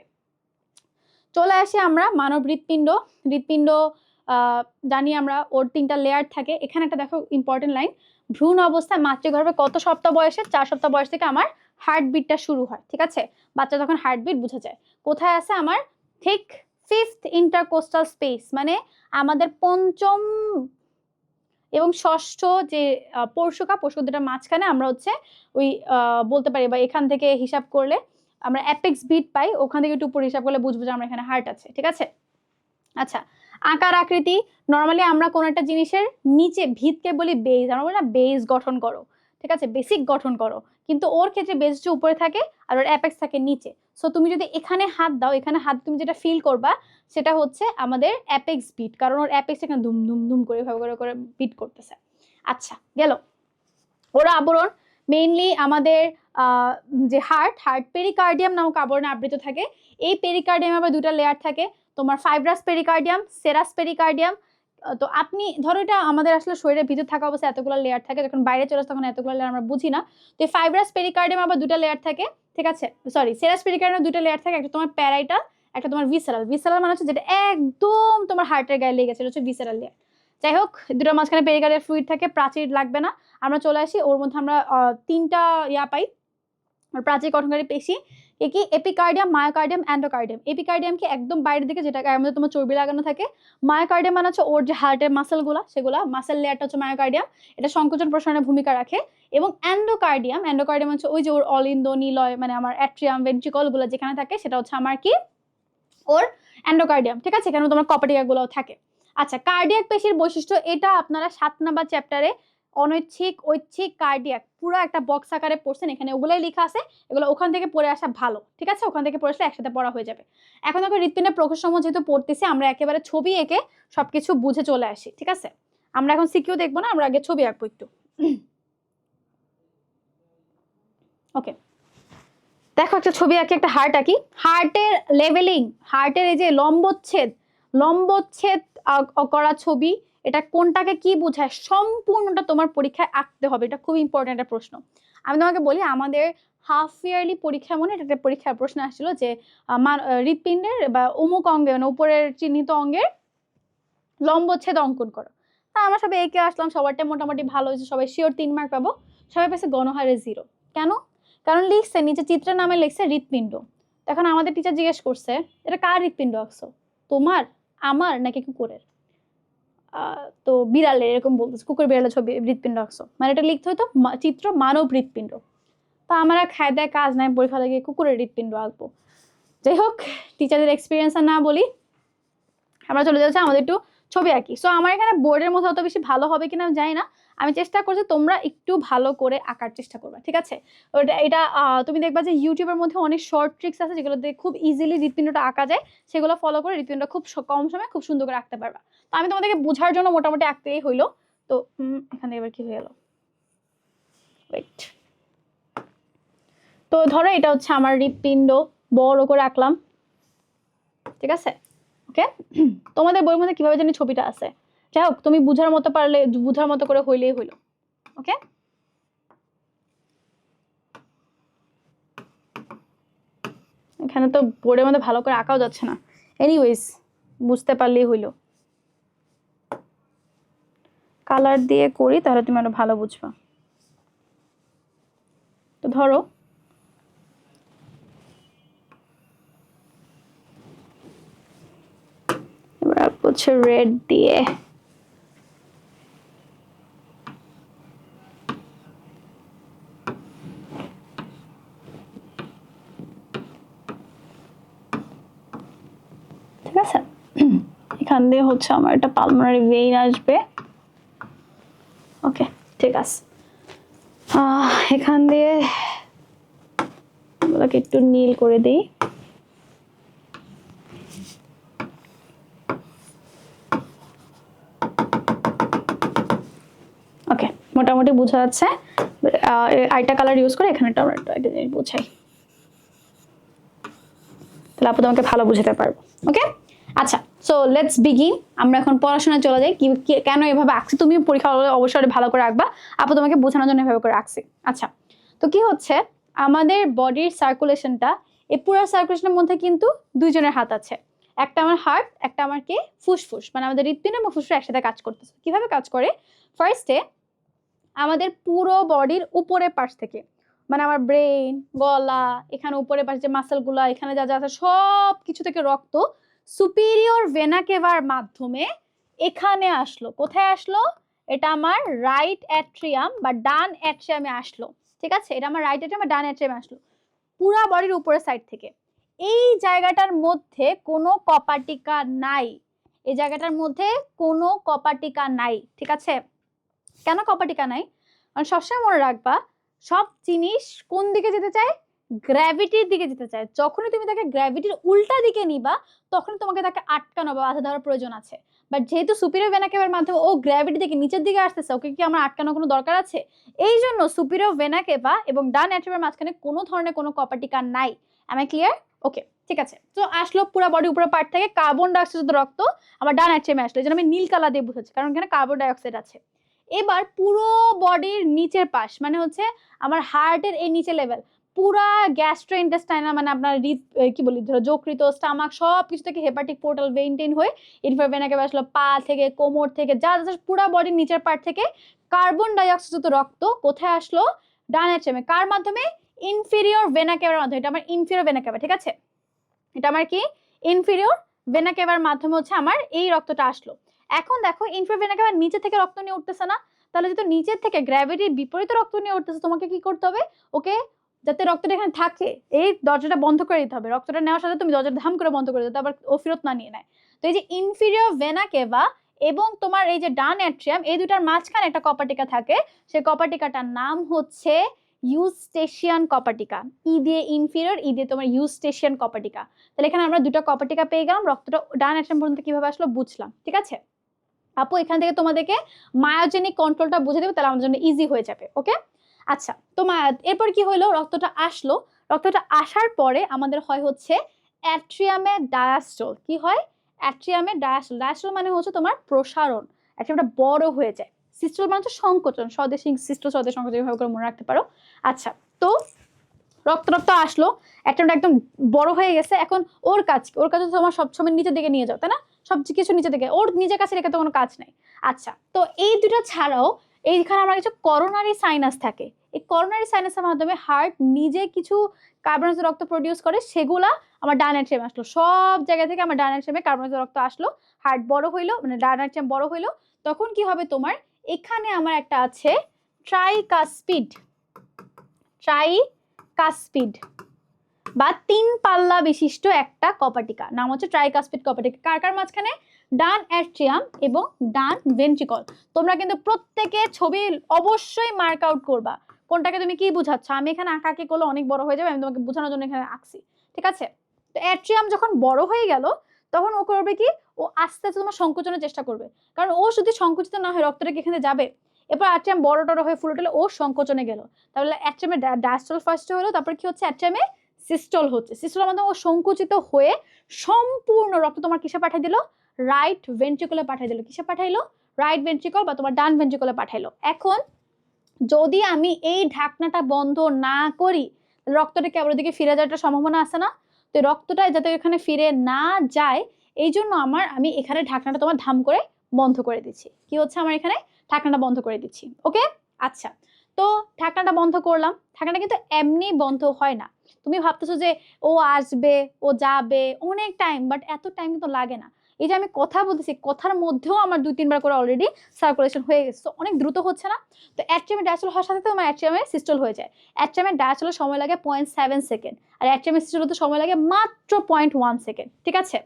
চলে আসি আমরা মানব হৃৎপিণ্ড জানি আমরা, ওর 3টা লেয়ার থাকে। এখানে একটা দেখো ইম্পর্টেন্ট লাইন, ভ্রূণ অবস্থায় মাতৃগর্ভে কত সপ্তাহ বয়সে? 4 সপ্তাহ বয়স থেকে আমার হার্টবিটটা শুরু হয়, ঠিক আছে? বাচ্চা যখন হার্টবিট বোঝা যায়। কোথায় আছে আমার? ঠিক 5th ইন্টারকোস্টাল স্পেস, মানে আমাদের 5ম এবং 6ষ্ঠ যে পরশুকা দুটার মাঝখানে আমরা হচ্ছে ওই বলতে পারি, বা এখান থেকে হিসাব করলে আমরা অ্যাপেক্স বিট পাই, ওখান থেকে একটু উপরে হিসাব করলে বুঝবো যে আমরা এখানে হার্ট আছে, ঠিক আছে? আচ্ছা, আকার আকৃতি, নর্মালি আমরা কোন একটা জিনিসের নিচে ভিতকে বলি বেস, আমরা বলি না বেস গঠন করো, ঠিক আছে? বেসিক গঠন করো, কিন্তু ওর ক্ষেত্রে বেস যে উপরে থাকে আর ওর অ্যাপেক্স থাকে নিচে। সো তুমি যদি এখানে হাত দাও, এখানে হাত তুমি যেটা ফিল করবা সেটা হচ্ছে আমাদের অ্যাপেক্স বিট, কারণ ওর অ্যাপেক্স এখানে ধুম ধুম ধুম করে ভাবে করে বিট করতেছে। আচ্ছা, গেল। ওর আবরণ মেইনলি আমাদের যে হার্ট পেরিকার্ডিয়াম নামক আবরণে আবৃত থাকে। এই পেরিকার্ডিয়াম আবার 2টা লেয়ার থাকে, তোমার ফাইব্রাস পেরিকার্ডিয়াম, সেরাস পেরিকার্ডিয়াম। তো আপনি ধরো এটা আমাদের আসলে শরীরের ভিতর থাকা অবস্থায় এতগুলো লেয়ার থাকে, যখন বাইরে চলে আসে তখন এতগুলো লেয়ার আমরা বুঝি না। তো এই ফাইব্রাস পেরিকার্ডিয়াম আবার 2টা লেয়ার থাকে, ঠিক আছে? সরি, সেরাস পেরিকার্ডিয়াম 2টা লেয়ার থাকে, একটা তোমার প্যারাইটাল, একটা তোমার ভিসারাল। ভিসারাল মানে হচ্ছে যেটা একদম তোমার হার্টের গায়ে লেগে গেছে, এটা হচ্ছে ভিসারাল লেয়ার। যাই হোক, দুটোর মাঝখানে পেরিকার্ডিয়াল ফ্লুইড থাকে, প্রাচীর লাগবে না। আমরা চলে আসি, ওর মধ্যে আমরা 3টা পাই, প্রাচীর গঠনকারী পেশি। কি? Epicardium, myocardium, endocardium. এপিকার্ডিয়াম কি একদম বাইরের দিকে, যেটা গায়ের মধ্যে তোমার চর্বি লাগানো থাকে। মায়োকার্ডিয়াম মানে হচ্ছে ওর যে হার্টের মাসেলগুলা, সেগুলা মাসেল লেয়ারটা হচ্ছে মায়োকার্ডিয়াম, এটা সংকোচন প্রসারণের ভূমিকা রাখে। এবং এন্ডোকার্ডিয়াম হচ্ছে ওই যে ওর অলিন্দ নিলয়, মানে আমার অ্যাট্রিয়াম ভেন্ট্রিকল গুলো যেখানে থাকে, সেটা হচ্ছে আমার কি? ওর এন্ডোকার্ডিয়াম, ঠিক আছে? এখানে তোমার কপাটিকা গুলোও থাকে। আচ্ছা, কার্ডিয়াক পেশির বৈশিষ্ট্য, এটা আপনারা 7 নাম্বার চ্যাপ্টারে অনৈচ্ছিক, ঐচ্ছিক, কার্ডিয়াক পুরো একটা বক্স আকারে পড়ছেন, এখানে ওগুলাই লেখা আছে, এগুলো ওখান থেকে পড়ে আসা ভালো, ঠিক আছে? ওখান থেকে পড়ে আসলে একসাথে পড়া হয়ে যাবে। এখন দেখো হৃৎপিণ্ডের প্রকোষ্ঠসমূহ যেহেতু পড়তেছি, আমরা একেবারে ছবি এঁকে সবকিছু বুঝে চলে আসি, ঠিক আছে? আমরা এখন সিকিউ দেখবো না, আমরা আগে ছবি আঁকবো একটু। ওকে, দেখো একটা ছবি আঁকি, একটা হার্ট আঁকি। হার্টের লেভেলিং, হার্টের এই যে লম্বচ্ছেদ করা ছবি, এটা কোনটাকে কি বোঝায় সম্পূর্ণটা তোমার পরীক্ষায় আঁকতে হবে। এটা খুব ইম্পর্টেন্ট একটা প্রশ্ন। আমি তোমাকে বলি, আমাদের হাফ ইয়ারলি পরীক্ষা, মনে এটা একটা পরীক্ষার প্রশ্ন আসছিল যে হৃৎপিণ্ডের বা অমুক অঙ্গে, মানে উপরের চিহ্নিত অঙ্গের লম্বচ্ছেদ অঙ্কন করো। তা আমরা সবাই এঁকে আসলাম, সবারটা মোটামুটি ভালো হয়েছে, সবাই শিওর 3 মার্ক পাবো। সবাই পেয়েছে গণহারে 0। কেন? কারণ লিখছে নিচে চিত্রের নামে লিখছে হৃৎপিণ্ড। এখন আমাদের টিচার জিজ্ঞেস করছে, এটা কার হৃৎপিণ্ড আঁকছো? তোমার, আমার, নাকি কুকুরের? তো বিড়ালের, এরকম বলতেছে, কুকুর বিড়ালের ছবি হৃৎপিণ্ড আঁকছো, মানে এটা লিখতে হতো চিত্র মানব হৃৎপিণ্ড। তা আমার আর খায় দেয় কাজ নাই, পরীক্ষা লাগিয়ে কুকুরের হৃৎপিণ্ড আঁকবো। যাই হোক, টিচারদের এক্সপিরিয়েন্স আর না বলি, আমরা চলে যাচ্ছি আমাদের একটু ছবি আঁকি। সো আমার এখানে বোর্ডের মধ্যে অত বেশি ভালো হবে কিনা আমি জানি না, আমি চেষ্টা করছি তোমরা একটু ভালো করে আঁকার চেষ্টা করবা, ঠিক আছে? এটা তুমি দেখবা যে ইউটিউবের মধ্যে অনেক শর্ট ট্রিক্স আছে যেগুলো দিয়ে খুব ইজিলি হৃৎপিণ্ডটা আঁকা যায়, সেগুলো ফলো করে হৃৎপিণ্ডটা খুব কম সময়ে খুব সুন্দর করে আঁকতে পারবা। তো আমি তোমাদেরকে বোঝার জন্য মোটামুটি আঁকতেই হইলো। তো এখানে এবার কি হয়ে গেল, ওয়েট। তো ধরো এটা হচ্ছে আমার হৃৎপিণ্ড, বড় করে আঁকলাম, ঠিক আছে? ওকে, তোমাদের বইয়ের মধ্যে কিভাবে জানি ছবিটা আছে, যাই হোক তুমি বুঝার মতো পারলে, বুঝার মতো করে হইলেই হইলো। ওকে, এখানে তো বোর্ডের মধ্যে ভালো করে আঁকাও যাচ্ছে না, এনিওয়েজ বুঝতে পারলেই হইলো। কালার দিয়ে করি তাহলে তুমি আরো ভালো বুঝবা। তো ধরো এবার হচ্ছে রেড দিয়ে, ঠিক আছে? এখান দিয়ে হচ্ছে আমার একটা পালমোনারি ভেইন আসবে। ওকে, ঠিক আছে। এখান দিয়ে এগুলোকে একটু নীল করে দিই। ওকে, মোটামুটি বোঝা যাচ্ছে। আরেকটা কালার ইউজ করে এখানে আমরা একটা জিনিস বোঝাই, তাহলে আপু তোমাকে ভালো বুঝাতে পারবো। ওকে, আচ্ছা, সো লেটস বিগিন। আমরা এখন পড়াশোনায় চলে যাই। কেন এভাবে আঁকছি, তুমি পরীক্ষা হলে অবশ্যই ভালো করে আঁকবা, আপু তোমাকে বোঝানোর জন্য এভাবে করে আঁকছি। আচ্ছা, তো কি হচ্ছে, আমাদের বডির সার্কুলেশনটা, এই পুরো সার্কুলেশনের মধ্যে কিন্তু দুইজনের হাত আছে, একটা আমার হার্ট, একটা আমার কি ফুসফুস, মানে আমাদের হৃৎপিণ্ড এবং ফুসফুস একসাথে কাজ করতেছে। কিভাবে কাজ করে, ফার্স্টে আমাদের পুরো বডির উপরের পাশ থেকে, মানে আমার ব্রেন, গলা, এখানে উপরের পাশে যে মাসেলগুলো, এখানে যা যা আছে সব কিছু থেকে রক্ত সুপিরিয়র ভেনা কেভার মাধ্যমে এখানে আসলো। কোথায় আসলো? এটা আমার রাইট অ্যাট্রিয়াম বা ডান অ্যাট্রিয়ামে আসলো, ঠিক আছে? এটা আমার রাইট অ্যাট্রিয়াম বা ডান অ্যাট্রিয়ামে আসলো, পুরা বডির উপরের সাইড থেকে। এই জায়গাটার মধ্যে কোনো কপাটিকা নাই, এই জায়গাটার মধ্যে কোনো কপাটিকা নাই, ঠিক আছে? কেন কপাটিকা নাই? কারণ সবসময় মনে রাখবা, সব জিনিস কোন দিকে যেতে চায়? গ্র্যাভিটির দিকে যেতে চায়। যখনই তুমি তাকে গ্র্যাভিটির উল্টা দিকে নিবা, তখন তোমাকে তাকে আটকানো বা বাধা দেওয়ার প্রয়োজন আছে। বাট যেহেতু সুপিরিয়র ভেনা কেভার মাধ্যমে ও গ্র্যাভিটি থেকে নিচের দিকে আসতেছে, ওকে কি আমার আটকানোর কোনো দরকার আছে? এই জন্য সুপিরিয়র ভেনা কেভা এবং ডান অ্যাট্রিয়ামের মাঝখানে কোনো ধরনের কোনো কপাটিকা নাই। M I clear? ওকে, ঠিক আছে। তো আসলো পুরো বডি উপরের পার্ট থেকে কার্বন ডাইঅক্সাইড রক্ত আমার ডান অ্যাট্রিয়ামে আসলো, এই জন্য আমি নীল কালার দিয়ে বুঝাচ্ছি, কারণ এখানে কার্বন ডাইঅক্সাইড আছে। এবার পুরো বডির নিচের পাশ, মানে হচ্ছে আমার হার্টের এই নিচে লেভেল, পুরা গ্যাস্ট্রোইন্টেস্টাইনাল, মানে আপনার কি বলি ধরো যকৃত, স্টামাক সব কিছু থেকে হেপাটিক পোর্টাল ভেইন হয়ে ইনফার ভেনাকে আসলো, পা থেকে, কোমর থেকে, যা যা পুরা বডির নিচের পার্ট থেকে কার্বন ডাইঅক্সাইড রক্ত কোথায় আসলো? ডান অ্যাট্রিয়ামে। কার মাধ্যমে? ইনফিরিয়র ভেনা কেভার মাধ্যমে। এটা আমার ইনফিরিয়র ভেনা কেভা, ঠিক আছে? এটা আমার কি ইনফিরিয়র ভেনা কেভার মাধ্যমে হচ্ছে আমার এই রক্তটা আসলো। এখন দেখো ইনফিরিয়র ভেনা কেভার নিচে থেকে রক্ত নিয়ে উঠতেছে না, তাহলে যেহেতু নিচের থেকে গ্র্যাভিটির বিপরীত রক্ত নিয়ে উঠতেছে, তোমাকে কি করতে হবে? ওকে, যাতে রক্তটা এখানে থাকে, এই দরজাটা বন্ধ করে দিতে হবে। রক্তটা নেওয়ার সাথে তুমি দরজাটা ধাম করে বন্ধ করে দিতে, আবার ও ফেরত না নিয়ে নেয়। তো এই যে ইনফিরিয়র ভেনা কেভা এবং তোমার এই যে ডান অ্যাট্রিয়াম, এই দুটার মাঝখানে একটা কপাটিকা থাকে, সেই কপাটিকাটার নাম হচ্ছে ইউস্টেশিয়ান কপাটিকা। ই দিয়ে ইনফিরিয়র, ই দিয়ে তোমার ইউস্টেশিয়ান কপাটিকা। তাহলে এখানে আমরা দুটো কপাটিকা পেয়ে গেলাম, রক্তটা ডান অ্যাট্রিয়াম পর্যন্ত কিভাবে আসলো বুঝলাম, ঠিক আছে? আপু এখান থেকে তোমাদেরকে মায়োজেনিক কন্ট্রোলটা বুঝে দেবে, তাহলে আমাদের জন্য ইজি হয়ে যাবে। ওকে, আচ্ছা, তো এরপর কি হলো, রক্তটা আসলো, রক্তটা আসার পরে আমাদের হয় হচ্ছে অ্যাট্রিয়ামে ডায়াস্টল। কি হয়? অ্যাট্রিয়ামে ডায়াস্টল। ডায়াস্টল মানে হচ্ছে তোমার প্রসারণ, অ্যাট্রিয়ামটা বড় হয়ে যায়। সিস্টল মানে হচ্ছে সংকোচন, স্বদেশী সিস্টল, স্বদেশ সংকোচন, এভাবে করে মনে রাখতে পারো। আচ্ছা, তো রক্ত আসলো, অ্যাটমটা একদম বড় হয়ে গেছে। এখন ওর কাজ, ওর কাছে তোমার সবসময় নিচের দিকে নিয়ে যাও, তাই না? সব কিছু নিচের দিকে, ওর নিজের কাছে রেখে তো কোনো কাজ নাই। আচ্ছা, তো এই দুটো ছাড়াও এইখানে আমার কিছু করোনারি সাইনাস থাকে। এই করোনারি সাইনাসের মাধ্যমে হার্ট নিজে কিছু কার্বন রক্ত প্রডিউস করে, সেগুলা আমার ডান অ্যাট্রিয়ামে আসলো। সব জায়গা থেকে আমার ডান অ্যাট্রিয়ামে কার্বন রক্ত আসলো, হার্ট বড় হইলো, মানে ডান অ্যাট্রিয়াম বড় হইলো। তখন কি হবে তোমার, এখানে আমার একটা আছে ট্রাইকাসপিড, ট্রাইকাসপিড বা তিন পাল্লা বিশিষ্ট একটা কপাটিকা, নাম হচ্ছে ট্রাইকাসপিড কপাটিকা। কার কার মাঝখানে? ডান অ্যাট্রিয়াম এবং ডান ভেন্ট্রিকল। তোমরা কিন্তু প্রত্যেকে ছবি অবশ্যই মার্ক আউট করবা কোনটাকে তুমি কি বুঝাচ্ছ। আমি এখানে আঁকাকি করলে অনেক বড় হয়ে যাবে, আমি তোমাকে বোঝানোর জন্য এখানে আঁকছি, ঠিক আছে। তো অ্যাট্রিয়াম যখন বড় হয়ে গেল তখন ও করবে কি, ও আস্তে আস্তে তোমার সংকোচনের চেষ্টা করবে, কারণ ও যদি সংকুচিত না হয় রক্তটা কি এখানে যাবে। এরপর অ্যাট্রিয়াম বড় টড় হয়ে ফুলে টলে ও সংকোচনে গেল, তাহলে অ্যাট্রিয়ামে ডায়াস্টল ফার্স্ট হলো, তারপর কি হচ্ছে অ্যাট্রিয়ামে সিস্টল হচ্ছে। সিস্টলের মাধ্যমে ও সংকুচিত হয়ে সম্পূর্ণ রক্ত তোমার কিসে পাঠিয়ে দিল, রাইট ভেন্ট্রিকলে পাঠিয়ে দিল। কিসে পাঠাইলো, রাইট ভেন্ট্রিকল বা তোমার ডান ভেন্ট্রিকলে পাঠাইলো। এখন যদি আমি এই ঢাকনাটা বন্ধ না করি রক্তটা কেবল দিকে ফিরে যাওয়ার সম্ভাবনা আছে না। তো রক্তটা যাতে এখানে ফিরে না যায় এই জন্য আমি এখানে ঢাকনাটা তোমার ধাম করে বন্ধ করে দিচ্ছি। কি হচ্ছে, আমার এখানে ঢাকনাটা বন্ধ করে দিচ্ছি। ওকে, আচ্ছা। তো ঢাকনাটা বন্ধ করলাম, ঢাকনাটা কিন্তু এমনি বন্ধ হয় না। তুমি ভাবতেছো যে ও আসবে ও যাবে অনেক টাইম, বাট এত টাইম কিন্তু লাগে না। এই যে আমি কথা বলতেছি, কথার মধ্যেও আমার 2-3 বার করে অলরেডি সার্কুলেশন হয়ে গেছে, তো অনেক দ্রুত হচ্ছে না। তো অ্যাট্রিয়ামে ডায়াস্টল হওয়ার সাথে তোমার অ্যাট্রিয়ামে সিস্টল হয়ে যায়। অ্যাট্রিয়ামে ডায়াস্টলের সময় লাগে 0.7 সেকেন্ড, আর অ্যাট্রিয়ামে সিস্টল হতে সময় লাগে মাত্র 0.1 সেকেন্ড, ঠিক আছে।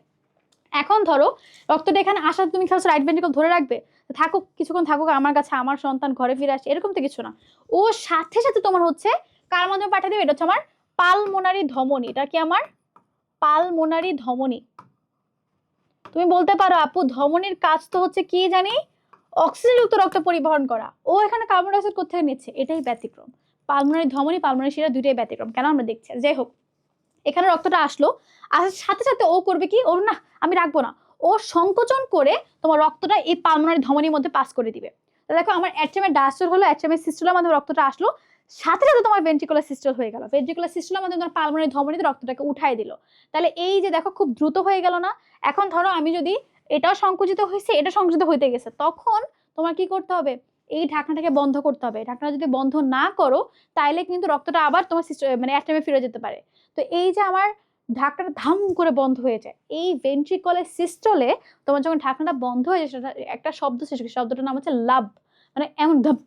এখন ধরো রক্তটা এখানে আসার তুমি খাচ্ছ রাইট ভেন্ট্রিকল ধরে রাখবে, থাকুক কিছুক্ষণ থাকুক আমার কাছে, আমার সন্তান ঘরে ফিরে আসে, এরকম তো কিছু না। ও সাথে সাথে তোমার হচ্ছে কার মাধ্যমে পাঠিয়ে দেবে, এটা হচ্ছে আমার পালমোনারি ধমনী। এটা কি আমার পালমোনারি ধমনী। তুমি বলতে পারো আপু ধমনীর কাজ তো হচ্ছে কি জানি, অক্সিজেনযুক্ত রক্ত পরিবহন করা, ও এখানে কার্বন ডাই অক্সাইড কোথা থেকে নিচ্ছে, এটাই ব্যতিক্রম। পালমোনারি ধমনী পালমোনারি শিরা দুইটাই ব্যতিক্রম, কেন আমরা দেখছি। যাই হোক, এখানে রক্তটা আসলো, আসার সাথে সাথে ও করবে কি, ওর না আমি রাখবো না, ও সংকোচন করে তোমার রক্তটা এই পালমোনারি ধমনীর মধ্যে পাস করে দিবে। দেখো আমার অ্যাট্রিয়ামের ডায়াস্টল হলো, অ্যাট্রিয়ামের সিস্টলের মাধ্যমে রক্তটা আসলো, সাথে সাথে তোমার ভেন্ট্রিকুলার সিস্টল হয়ে গেল, ভেন্ট্রিকুলার সিস্টলের মাধ্যমে তোমার পালমোনারি ধমনীতে রক্তটাকে উঠাই দিল। তাহলে এই যে দেখো খুব দ্রুত হয়ে গেল না। এখন ধরো আমি যদি এটাও সংকুচিত হয়েছে এটা সংকুচিত হইতে গেছে, তখন তোমার কি করতে হবে, এই ঢাকনাটাকে বন্ধ করতে হবে। ঢাকনা যদি বন্ধ না করো তাইলে কিন্তু রক্তটা আবার তোমার মানে অ্যাট্রিয়ামে ফিরে যেতে পারে। তো এই যে আমার ঢাকনাটা ধাম করে বন্ধ হয়ে যায়, এই ভেন্ট্রিকলের সিস্টলে তোমার যখন ঢাকনাটা বন্ধ হয়ে যায় সেটা একটা শব্দ সৃষ্টি করে, শব্দটার নাম হচ্ছে লাভ। মানে এমন ধাপ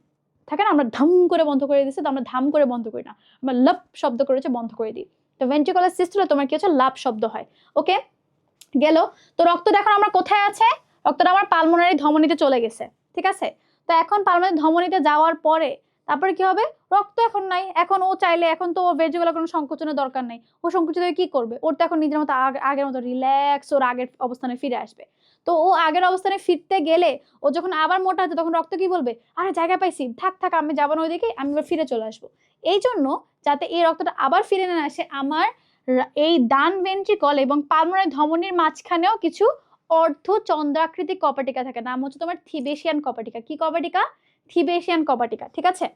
থাকে না, আমরা ধাম করে বন্ধ করে দিচ্ছি, তো আমরা ধাম করে বন্ধ করি না, আমরা লাভ শব্দ করেছে বন্ধ করে দিই। তো ভেন্ট্রিকলের সিস্টলে তোমার কি হচ্ছে, লাভ শব্দ হয়। ওকে, গেল। তো রক্তটা এখন আমার কোথায় আছে, রক্তটা আমার পালমোনারি ধমনীতে চলে গেছে, ঠিক আছে। তো এখন পালমোনারি ধমনীতে যাওয়ার পরে তারপরে কি হবে, রক্ত এখন নাই, এখন ও চাইলে এখন তো ভেন্ট্রিকুলার কোনো সংকোচনের দরকার নেই, ও সংকুচিত হয়ে কি করবে, ওর তো এখন নিজের মতো আগের মতো রিল্যাক্স ওর আগের অবস্থানে ফিরে আসবে। তো ও আগের অবস্থানে ফিরতে গেলে ও যখন আবার মোটা হচ্ছে তখন রক্ত কি বলবে, আরে জায়গা পাইছি, থাক থাক আমি যাবো না ওইদিকে, আমি এবার ফিরে চলে আসবো। এই জন্য যাতে এই রক্তটা আবার ফিরে না আসে, আমার এই ডান ভেন্ট্রিকল এবং পালমোনারি ধমনীর মাঝখানেও কিছু অর্ধচন্দ্রাকৃতি কপাটিকা থাকে, নাম হচ্ছে তোমার থিবেশিয়ান কপাটিকা। কি কপাটিকা, থিবেশিয়ান কপাটিকা, ঠিক আছে।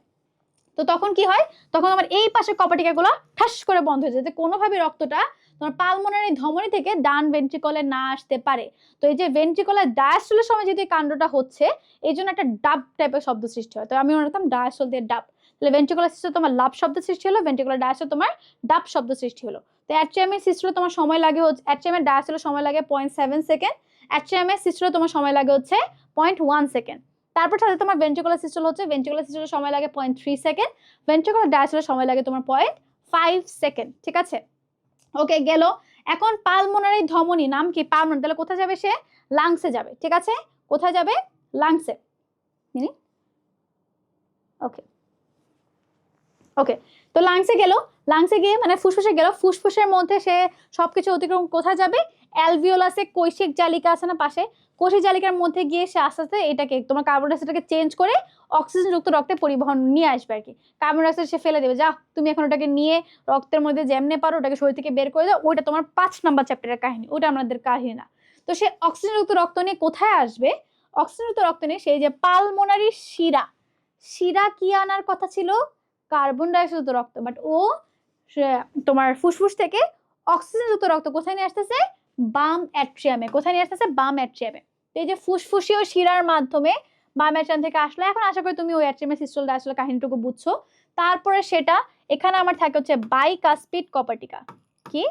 তো তখন কি হয়, তখন আমার এই পাশের কপাটিকাগুলো ঠাস করে বন্ধ হয়ে যায়, যাতে কোনোভাবে রক্তটা তোমার পালমোনারি ধমনী থেকে ডান ভেন্ট্রিকলে না আসতে পারে। তো এই যে ভেন্ট্রিকলের ডায়াস্টলের সময় যদি কাণ্ডটা হচ্ছে এই জন্য একটা ডাব টাইপের শব্দ সৃষ্টি হয়। তো আমি মনে করতাম ডায়াস্টল দিয়ে ডাব, তাহলে ভেন্ট্রিকুলার সিস্টেম তোমার লাভ শব্দ সৃষ্টি হলো, ভেন্ট্রিকুলার ডায়াস্টল তোমার ডাব শব্দ সৃষ্টি হলো। তো অ্যাট্রিয়ামের সিস্টলে তোমার সময় লাগে হচ্ছে, অ্যাট্রিয়ামের ডায়াস্টলের সময় লাগে 0.7 সেকেন্ড, অ্যাট্রিয়ামের সিস্টলে তোমার সময় লাগে হচ্ছে 0.1 সেকেন্ড। তারপর সাথে তোমার ভেন্ট্রিকুলার সিস্টল হচ্ছে, ভেন্ট্রিকুলার সিস্টলের সময় লাগে 0.3 সেকেন্ড, ভেন্ট্রিকুলার ডায়াস্টলের সময় লাগে তোমার 0.5 সেকেন্ড, ঠিক আছে। ওকে, গেল। এখন পালমোনারি ধমনী নাম কি, পালমোনারি, তাহলে কোথায় যাবে সে, লাংসে যাবে, ঠিক আছে। কোথায় যাবে, লাংসে। ওকে ওকে, তো লাংসে গেল, লাংসে গিয়ে মানে ফুসফুসে গেল, ফুসফুসের মধ্যে সে সবকিছু অতিক্রম কোথায় যাবে, অ্যালভিওলাসে কৈশিক জালিকা আছে না পাশে, কৈশিক জালিকার মধ্যে গিয়ে সে আস্তে আস্তে এটাকে তোমার কার্বন ডাইঅক্সাইডটাকে চেঞ্জ করে অক্সিজেন যুক্ত রক্তে পরিবহন নিয়ে আসবে আর কি। কার্বন ডাইঅক্সাইড সে ফেলে দেবে, যাও তুমি এখন ওটাকে নিয়ে রক্তের মধ্যে যেমনে পারো ওটাকে শরীর থেকে বের করে দাও, ওইটা তোমার 5 নাম্বার চ্যাপ্টারের কাহিনী, ওটা আমাদের কাহিনী না। তো সে অক্সিজেন যুক্ত রক্ত নিয়ে কোথায় আসবে, অক্সিজেন যুক্ত রক্ত নিয়ে সেই যে পালমোনারি শিরা, শিরা কি আনার কথা ছিল, কার্বন ডাইঅক্সাইড রক্ত, বাট ও তোমার ফুসফুস থেকে অক্সিজেন যুক্ত রক্ত কোথায় নিয়ে আসতেছে, বাম অ্যাট্রিয়ামে, কোথায় নিয়ে আসতেছে, বাম অ্যাট্রিয়ামে। তো এই যে ফুসফুসীয় শিরার মাধ্যমে বাম অ্যাট্রিয়াম থেকে আসলো, এখন আশা করি তুমি ওই অ্যাট্রিয়ামের সিস্টল ডায়াস্টল কাহিনীটুকু বুঝছো। তারপরে সেটা এখানে আমার থাকে হচ্ছে বাইকাসপিড কপাটিকা, কি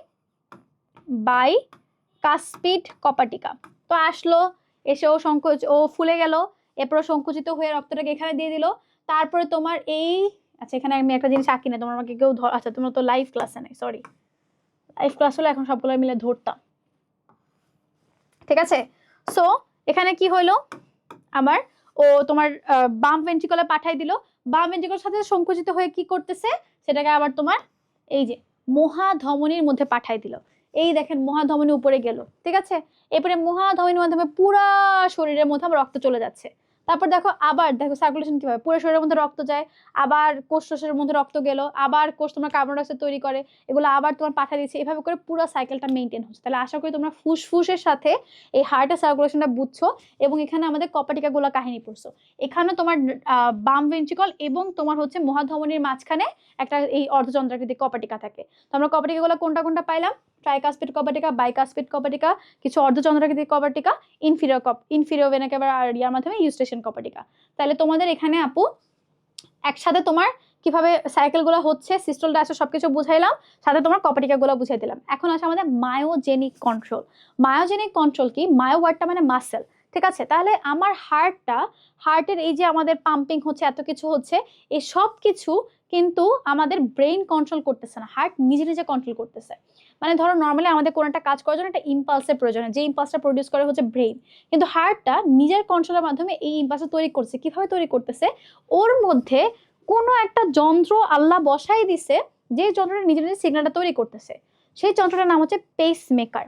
বাইকাসপিড কপাটিকা। তো আসলো, এসে ও সংকোচ, ও ফুলে গেল, এরপর সংকুচিত হয়ে রক্তটাকে এখানে দিয়ে দিল। তারপরে তোমার এই, আচ্ছা এখানে আমি একটা জিনিস আঁকি না, তোমার আমাকে কেউ আচ্ছা তোমরা তো লাইভ ক্লাসে নেই, সরি, লাইভ ক্লাস হলে এখন সবগুলো মিলে ধরতাম, ঠিক আছে। সো এখানে কি হইলো আমার, ও তোমার বাম ভেন্ট্রিকলে পাঠাই দিল, বাম ভেন্ট্রিকলের সাথে সংকুচিত হয়ে কি করতেছে সেটাকে আবার তোমার এই যে মহাধমনীর মধ্যে পাঠাই দিল। এই দেখেন মহাধমনী উপরে গেল, ঠিক আছে। এরপরে মহাধমনীর মাধ্যমে পুরা শরীরের মধ্যে আমার রক্ত চলে যাচ্ছে। তারপর দেখো আবার দেখো সার্কুলেশন কিভাবে, পুরো শরীরের মধ্যে রক্ত যায়, আবার কোষের মধ্যে রক্ত গেল, আবার কোষ তোমার কার্বন ডাইঅক্সাইড তৈরি করে, এগুলো আবার তোমার পাঠা দিচ্ছে, এভাবে করে পুরো সাইকেলটা মেনটেন হচ্ছে। তাহলে আশা করি তোমরা ফুসফুসের সাথে এই হার্টের সার্কুলেশনটা বুঝছো, এবং এখানে আমাদের কপাটিকাগুলো কাহিনী পড়ছো। এখানে তোমার বাম ভেন্ট্রিকল এবং তোমার হচ্ছে মহাধমনীর মাঝখানে একটা এই অর্ধচন্দ্রাকৃতিক কপাটিকা থাকে। তো আমরা কপাটিকাগুলো কোনটা কোনটা পাইলাম, ট্রাইকাসপিড কপাটিকা, বাইকাসপিড কপাটিকা, কিছু অর্ধচন্দ্রাকৃতিক কপাটিকা, ইনফিরিয়র ভেনা ক্যাভা আর ইয়ার মাধ্যমে ইউস্টেশন কপাটিকা। তাহলে তোমাদের এখানে আপু একসাথে তোমার কিভাবে সাইকেলগুলো হচ্ছে, সিস্টল ডায়াস্টল সবকিছু বুঝাইলাম, সাথে তোমার কপাটিকাগুলো বুঝাই দিলাম। এখন আসে আমাদের মায়োজেনিক কন্ট্রোল। মায়োজেনিক কন্ট্রোল কি, মায়ো ওয়ার্ডটা মানে মাসেল, ঠিক আছে। তাহলে আমার হার্টের এই যে আমাদের পাম্পিং হচ্ছে, এত কিছু হচ্ছে, এই সব কিছু কিন্তু আমাদের ব্রেইন কন্ট্রোল করতেছে না, হার্ট নিজে নিজে কন্ট্রোল করতেছে। মানে ধরো নর্মালি আমাদের কোনো একটা কাজ করার জন্য একটা ইম্পালসের প্রয়োজন, যে ইম্পালসটা প্রডিউস করে হচ্ছে ব্রেইন, কিন্তু হার্টটা নিজের কন্ট্রোলের মাধ্যমে এই ইম্পালসটা তৈরি করছে। কিভাবে তৈরি করতেছে, ওর মধ্যে কোনো একটা যন্ত্র আল্লাহ বসাই দিছে, যে যন্ত্রটা নিজে নিজে সিগন্যালটা তৈরি করতেছে, সেই যন্ত্রটার নাম হচ্ছে পেস মেকার।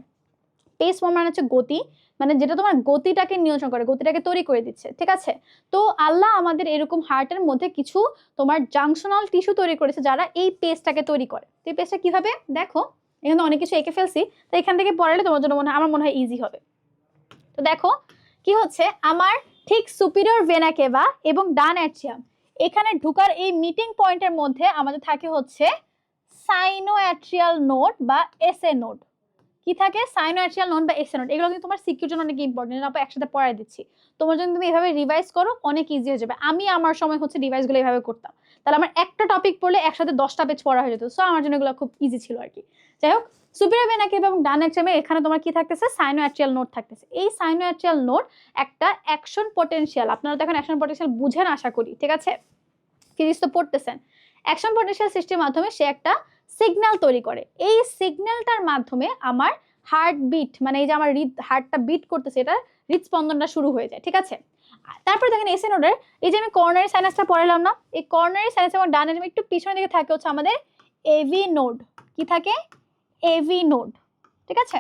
পেস মানে হচ্ছে গতি, মানে যেটা তোমার গতিটাকে নিয়ন্ত্রণ করে, গতিটাকে তৈরি করে দিচ্ছে, ঠিক আছে। তো আল্লাহ আমাদের এরকম হার্টের মধ্যে কিছু তোমার জাংশনাল টিস্যু তৈরি করেছে, যারা এই পেসটাকে তৈরি করে। তো এই পেসটা কিভাবে দেখো, এখানে অনেক কিছু এঁকে ফেলছি, তো এখান থেকে পড়ালে তোমার জন্য আমার মনে হয় ইজি হবে। তো দেখো কি হচ্ছে, আমার ঠিক সুপিরিয়র ভেনা কেভা এবং ডান অ্যাট্রিয়াম, এখানে ঢুকার এই মিটিং পয়েন্টের মধ্যে আমাদের থাকে হচ্ছে সাইনোঅ্যাট্রিয়াল নোড বা এসএ নোড। কি থাকে, সাইনোঅ্যাট্রিয়াল নোড বা এসএ নোড, এগুলো কিন্তু তোমার সিকিউর জন্য অনেক ইম্পর্টেন্ট, আমরা একসাথে পড়াই দিচ্ছি। তোমার জন্য তুমি এভাবে রিভাইজ করো, অনেক ইজি হয়ে যাবে। আমি আমার সময় হচ্ছে রিভাইজগুলো এভাবে করতাম, তাহলে আমার একটা টপিক পড়লে একসাথে 10টা পেজ পড়া হয়ে যেত। সো আমার জন্য এগুলো খুব ইজি ছিল আর কি। যাই হোক, সুপিরিয়র ভেনা কেভা এবং ডান অ্যাট্রিয়ামে এখানে তোমার কি থাকতেছে, সাইনোঅ্যাট্রিয়াল নোড থাকতেছে। এই সাইনোঅ্যাট্রিয়াল নোড একটা অ্যাকশন পটেনশিয়াল, আপনারা তো এখন অ্যাকশন পটেনশিয়াল বুঝেন আশা করি, ঠিক আছে, ফিজিক্স তো পড়তেছেন। অ্যাকশন পটেনশিয়াল সৃষ্টির মাধ্যমে সে একটা সিগন্যাল তৈরি করে, এই সিগন্যালটার মাধ্যমে আমার হার্টবিট, মানে এই যে আমার হার্টটা বিট করতেছে, এটা হৃদস্পন্দনটা শুরু হয়ে যায়, ঠিক আছে। তারপরে দেখেন এসএ নোডের এই যে আমি কর্নারি সাইনাসটা পড়ালাম না, এই কর্নারি সাইনাস এবং ডান একটু পিছনের দিকে থাকে হচ্ছে আমাদের এভি নোড। কি থাকে, এভি নোড, ঠিক আছে।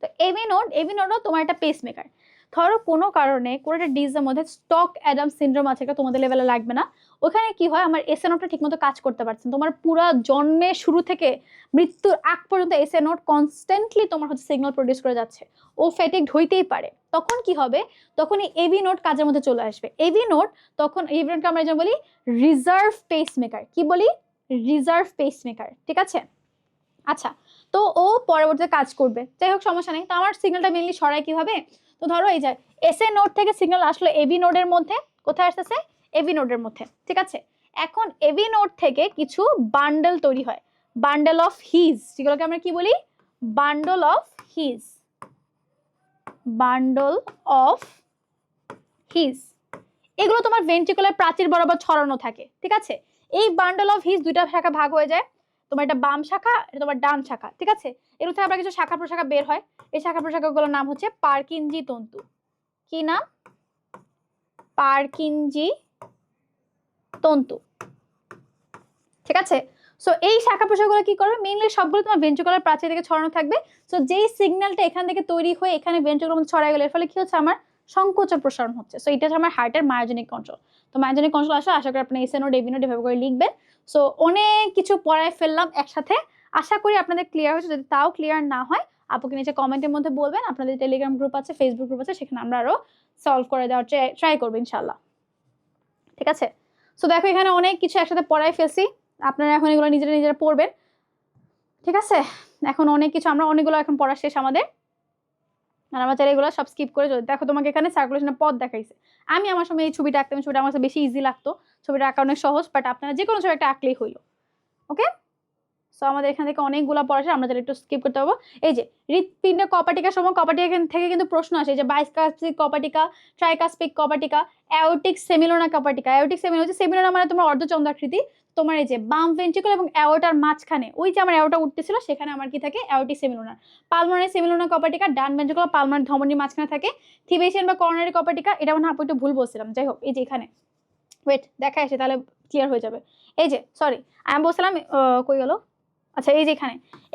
তো এভি নোডও তোমার একটা পেস মেকার। ধরো কোনো কারণে কোনো একটা ডিজিজের মধ্যে স্টক অ্যাডাম সিনড্রোম আছে, এটা তোমাদের লেভেলে লাগবে না। ওখানে কি হয়, আমার এসএ নোডটা ঠিকমতো কাজ করতে পারছে, তোমার পুরো জন্মের শুরু থেকে মৃত্যুর আগ পর্যন্ত এসএ নোড কনস্ট্যান্টলি তোমার হচ্ছে সিগন্যাল প্রডিউস করে যাচ্ছে, ও ফ্যাটিকড হইতেই পারে। তখন কি হবে, তখন এই এভি নোড কাজের মধ্যে চলে আসবে। এভি নোড তখন, এভি নোডকে আমরা যেমন বলি রিজার্ভ পেস মেকার। কি বলি, রিজার্ভ পেস মেকার, ঠিক আছে। আচ্ছা, তো ও পরবর্তীতে কাজ করবে, যাই হোক সমস্যা নেই। তো আমার সিগন্যালটা মেইনলি সরাই কিভাবে, তো ধরো এই যে এসএ নোড থেকে সিগন্যাল আসলো এভি নোডের মধ্যে, কোথায় আসতেছে, এভি নোডের মধ্যে, ঠিক আছে। এখন এভি নোড থেকে কিছু বান্ডেল তৈরি হয়, বান্ডেল অফ হিজ, যেগুলোকে আমরা কি বলি, bundle of his, bundle of his. এগুলো তোমার ভেন্ট্রিকুলার প্রাচীর বরাবর ছড়ানো থাকে, ঠিক আছে। এই বান্ডল অফ হিজ দুইটা শাখা ভাগ হয়ে যায়, তোমার এটা বাম শাখা, এটা তোমার ডান শাখা, ঠিক আছে। এর থেকে আমরা কিছু শাখা প্রশাখা বের হয়, এই শাখা প্রশাখাগুলোর নাম হচ্ছে পার্কিনজি তন্তু। কি নাম, পার্কিনজি তন্তু, ঠিক আছে। সো এই শাখা প্রশাখাগুলো কি করবে, মেইনলি সবগুলো তোমার ভেন্ট্রিকুলার প্রাচীর থেকে ছড়ানো থাকবে। সো যেই সিগন্যালটা এখান থেকে তৈরি হয়ে এখানে ভেন্ট্রিকুলার মধ্যে ছড়ায় গেলে এর ফলে কি হচ্ছে, আমার সংকোচন প্রসারণ হচ্ছে। সো এটা হচ্ছে আমার হার্টের মায়োজেনিক কন্ট্রোল। তো মায়োজেনিক কন্ট্রোল আসলে আশা করি আপনি এসএ নোড, এভি নোড এভাবে করে লিখবেন। সো অনেক কিছু পড়ায় ফেললাম একসাথে, আশা করি আপনাদের ক্লিয়ার হয়েছে। যদি তাও ক্লিয়ার না হয় আপুকে নিচে কমেন্টের মধ্যে বলবেন, আপনাদের টেলিগ্রাম গ্রুপ আছে, ফেসবুক গ্রুপ আছে, সেখানে আমরা আরো সলভ করে দেওয়ার ট্রাই করবো ইনশাল্লাহ, ঠিক আছে। সো দেখো এখানে অনেক কিছু একসাথে পড়ায় ফেলছি, আপনারা এখন এগুলো নিজেরা পড়বেন, ঠিক আছে। এখন অনেক কিছু আমরা অনেকগুলো এখন পড়া শেষ আমাদের, আর আমরা চাইলে এগুলো সব স্কিপ করে দেখো তোমাকে এখানে সার্কুলেশনের পথ দেখাইছে। আমি আমার সময় এই ছবিটা আঁকতাম, ছবিটা আমার কাছে বেশি ইজি লাগতো, ছবিটা আঁকা অনেক সহজ, বাট আপনারা যে কোনো ছবি একটা আঁকলেই হইলো, ওকে। সো আমাদের এখান থেকে অনেকগুলো পড়া আছে, আমরা যারা একটু স্কিপ করতে পারবো। এই যে হৃৎপিণ্ডের কপাটিকা সময় কপাটিকা থেকে কিন্তু প্রশ্ন আসে, যে বাইস্কাস্পিক কপাটিকা, ট্রাইকাস্পিক কপাটিকা, অ্যাওর্টিক সেমিলোনা কপাটিকা। অ্যাওর্টিক সেমিলোনা মানে তোমার অর্ধচন্দ্রাকৃতি, তোমার এই যে বাম ভেন্ট্রিকল এবং অ্যাওর্টার মাঝখানে, ওই যে আমার অ্যাওর্টা উঠতেছিল সেখানে আমার কি থাকে, অ্যাওর্টিক সেমিলোনা। পালমোনারি সেমিলোনা কপাটিকা ডান ভেন্ট্রিকল পালমোনারি ধমনির মাঝখানে থাকে। থিবেসিয়ান বা করোনারি কপাটিকা, এটা মনে আপু একটু ভুল বলছিলাম, যাই হোক এই যে এখানে ওয়েট দেখা আসে তাহলে ক্লিয়ার হয়ে যাবে। এই যে সরি আমি বলছিলাম কই গেল, আচ্ছা এই যে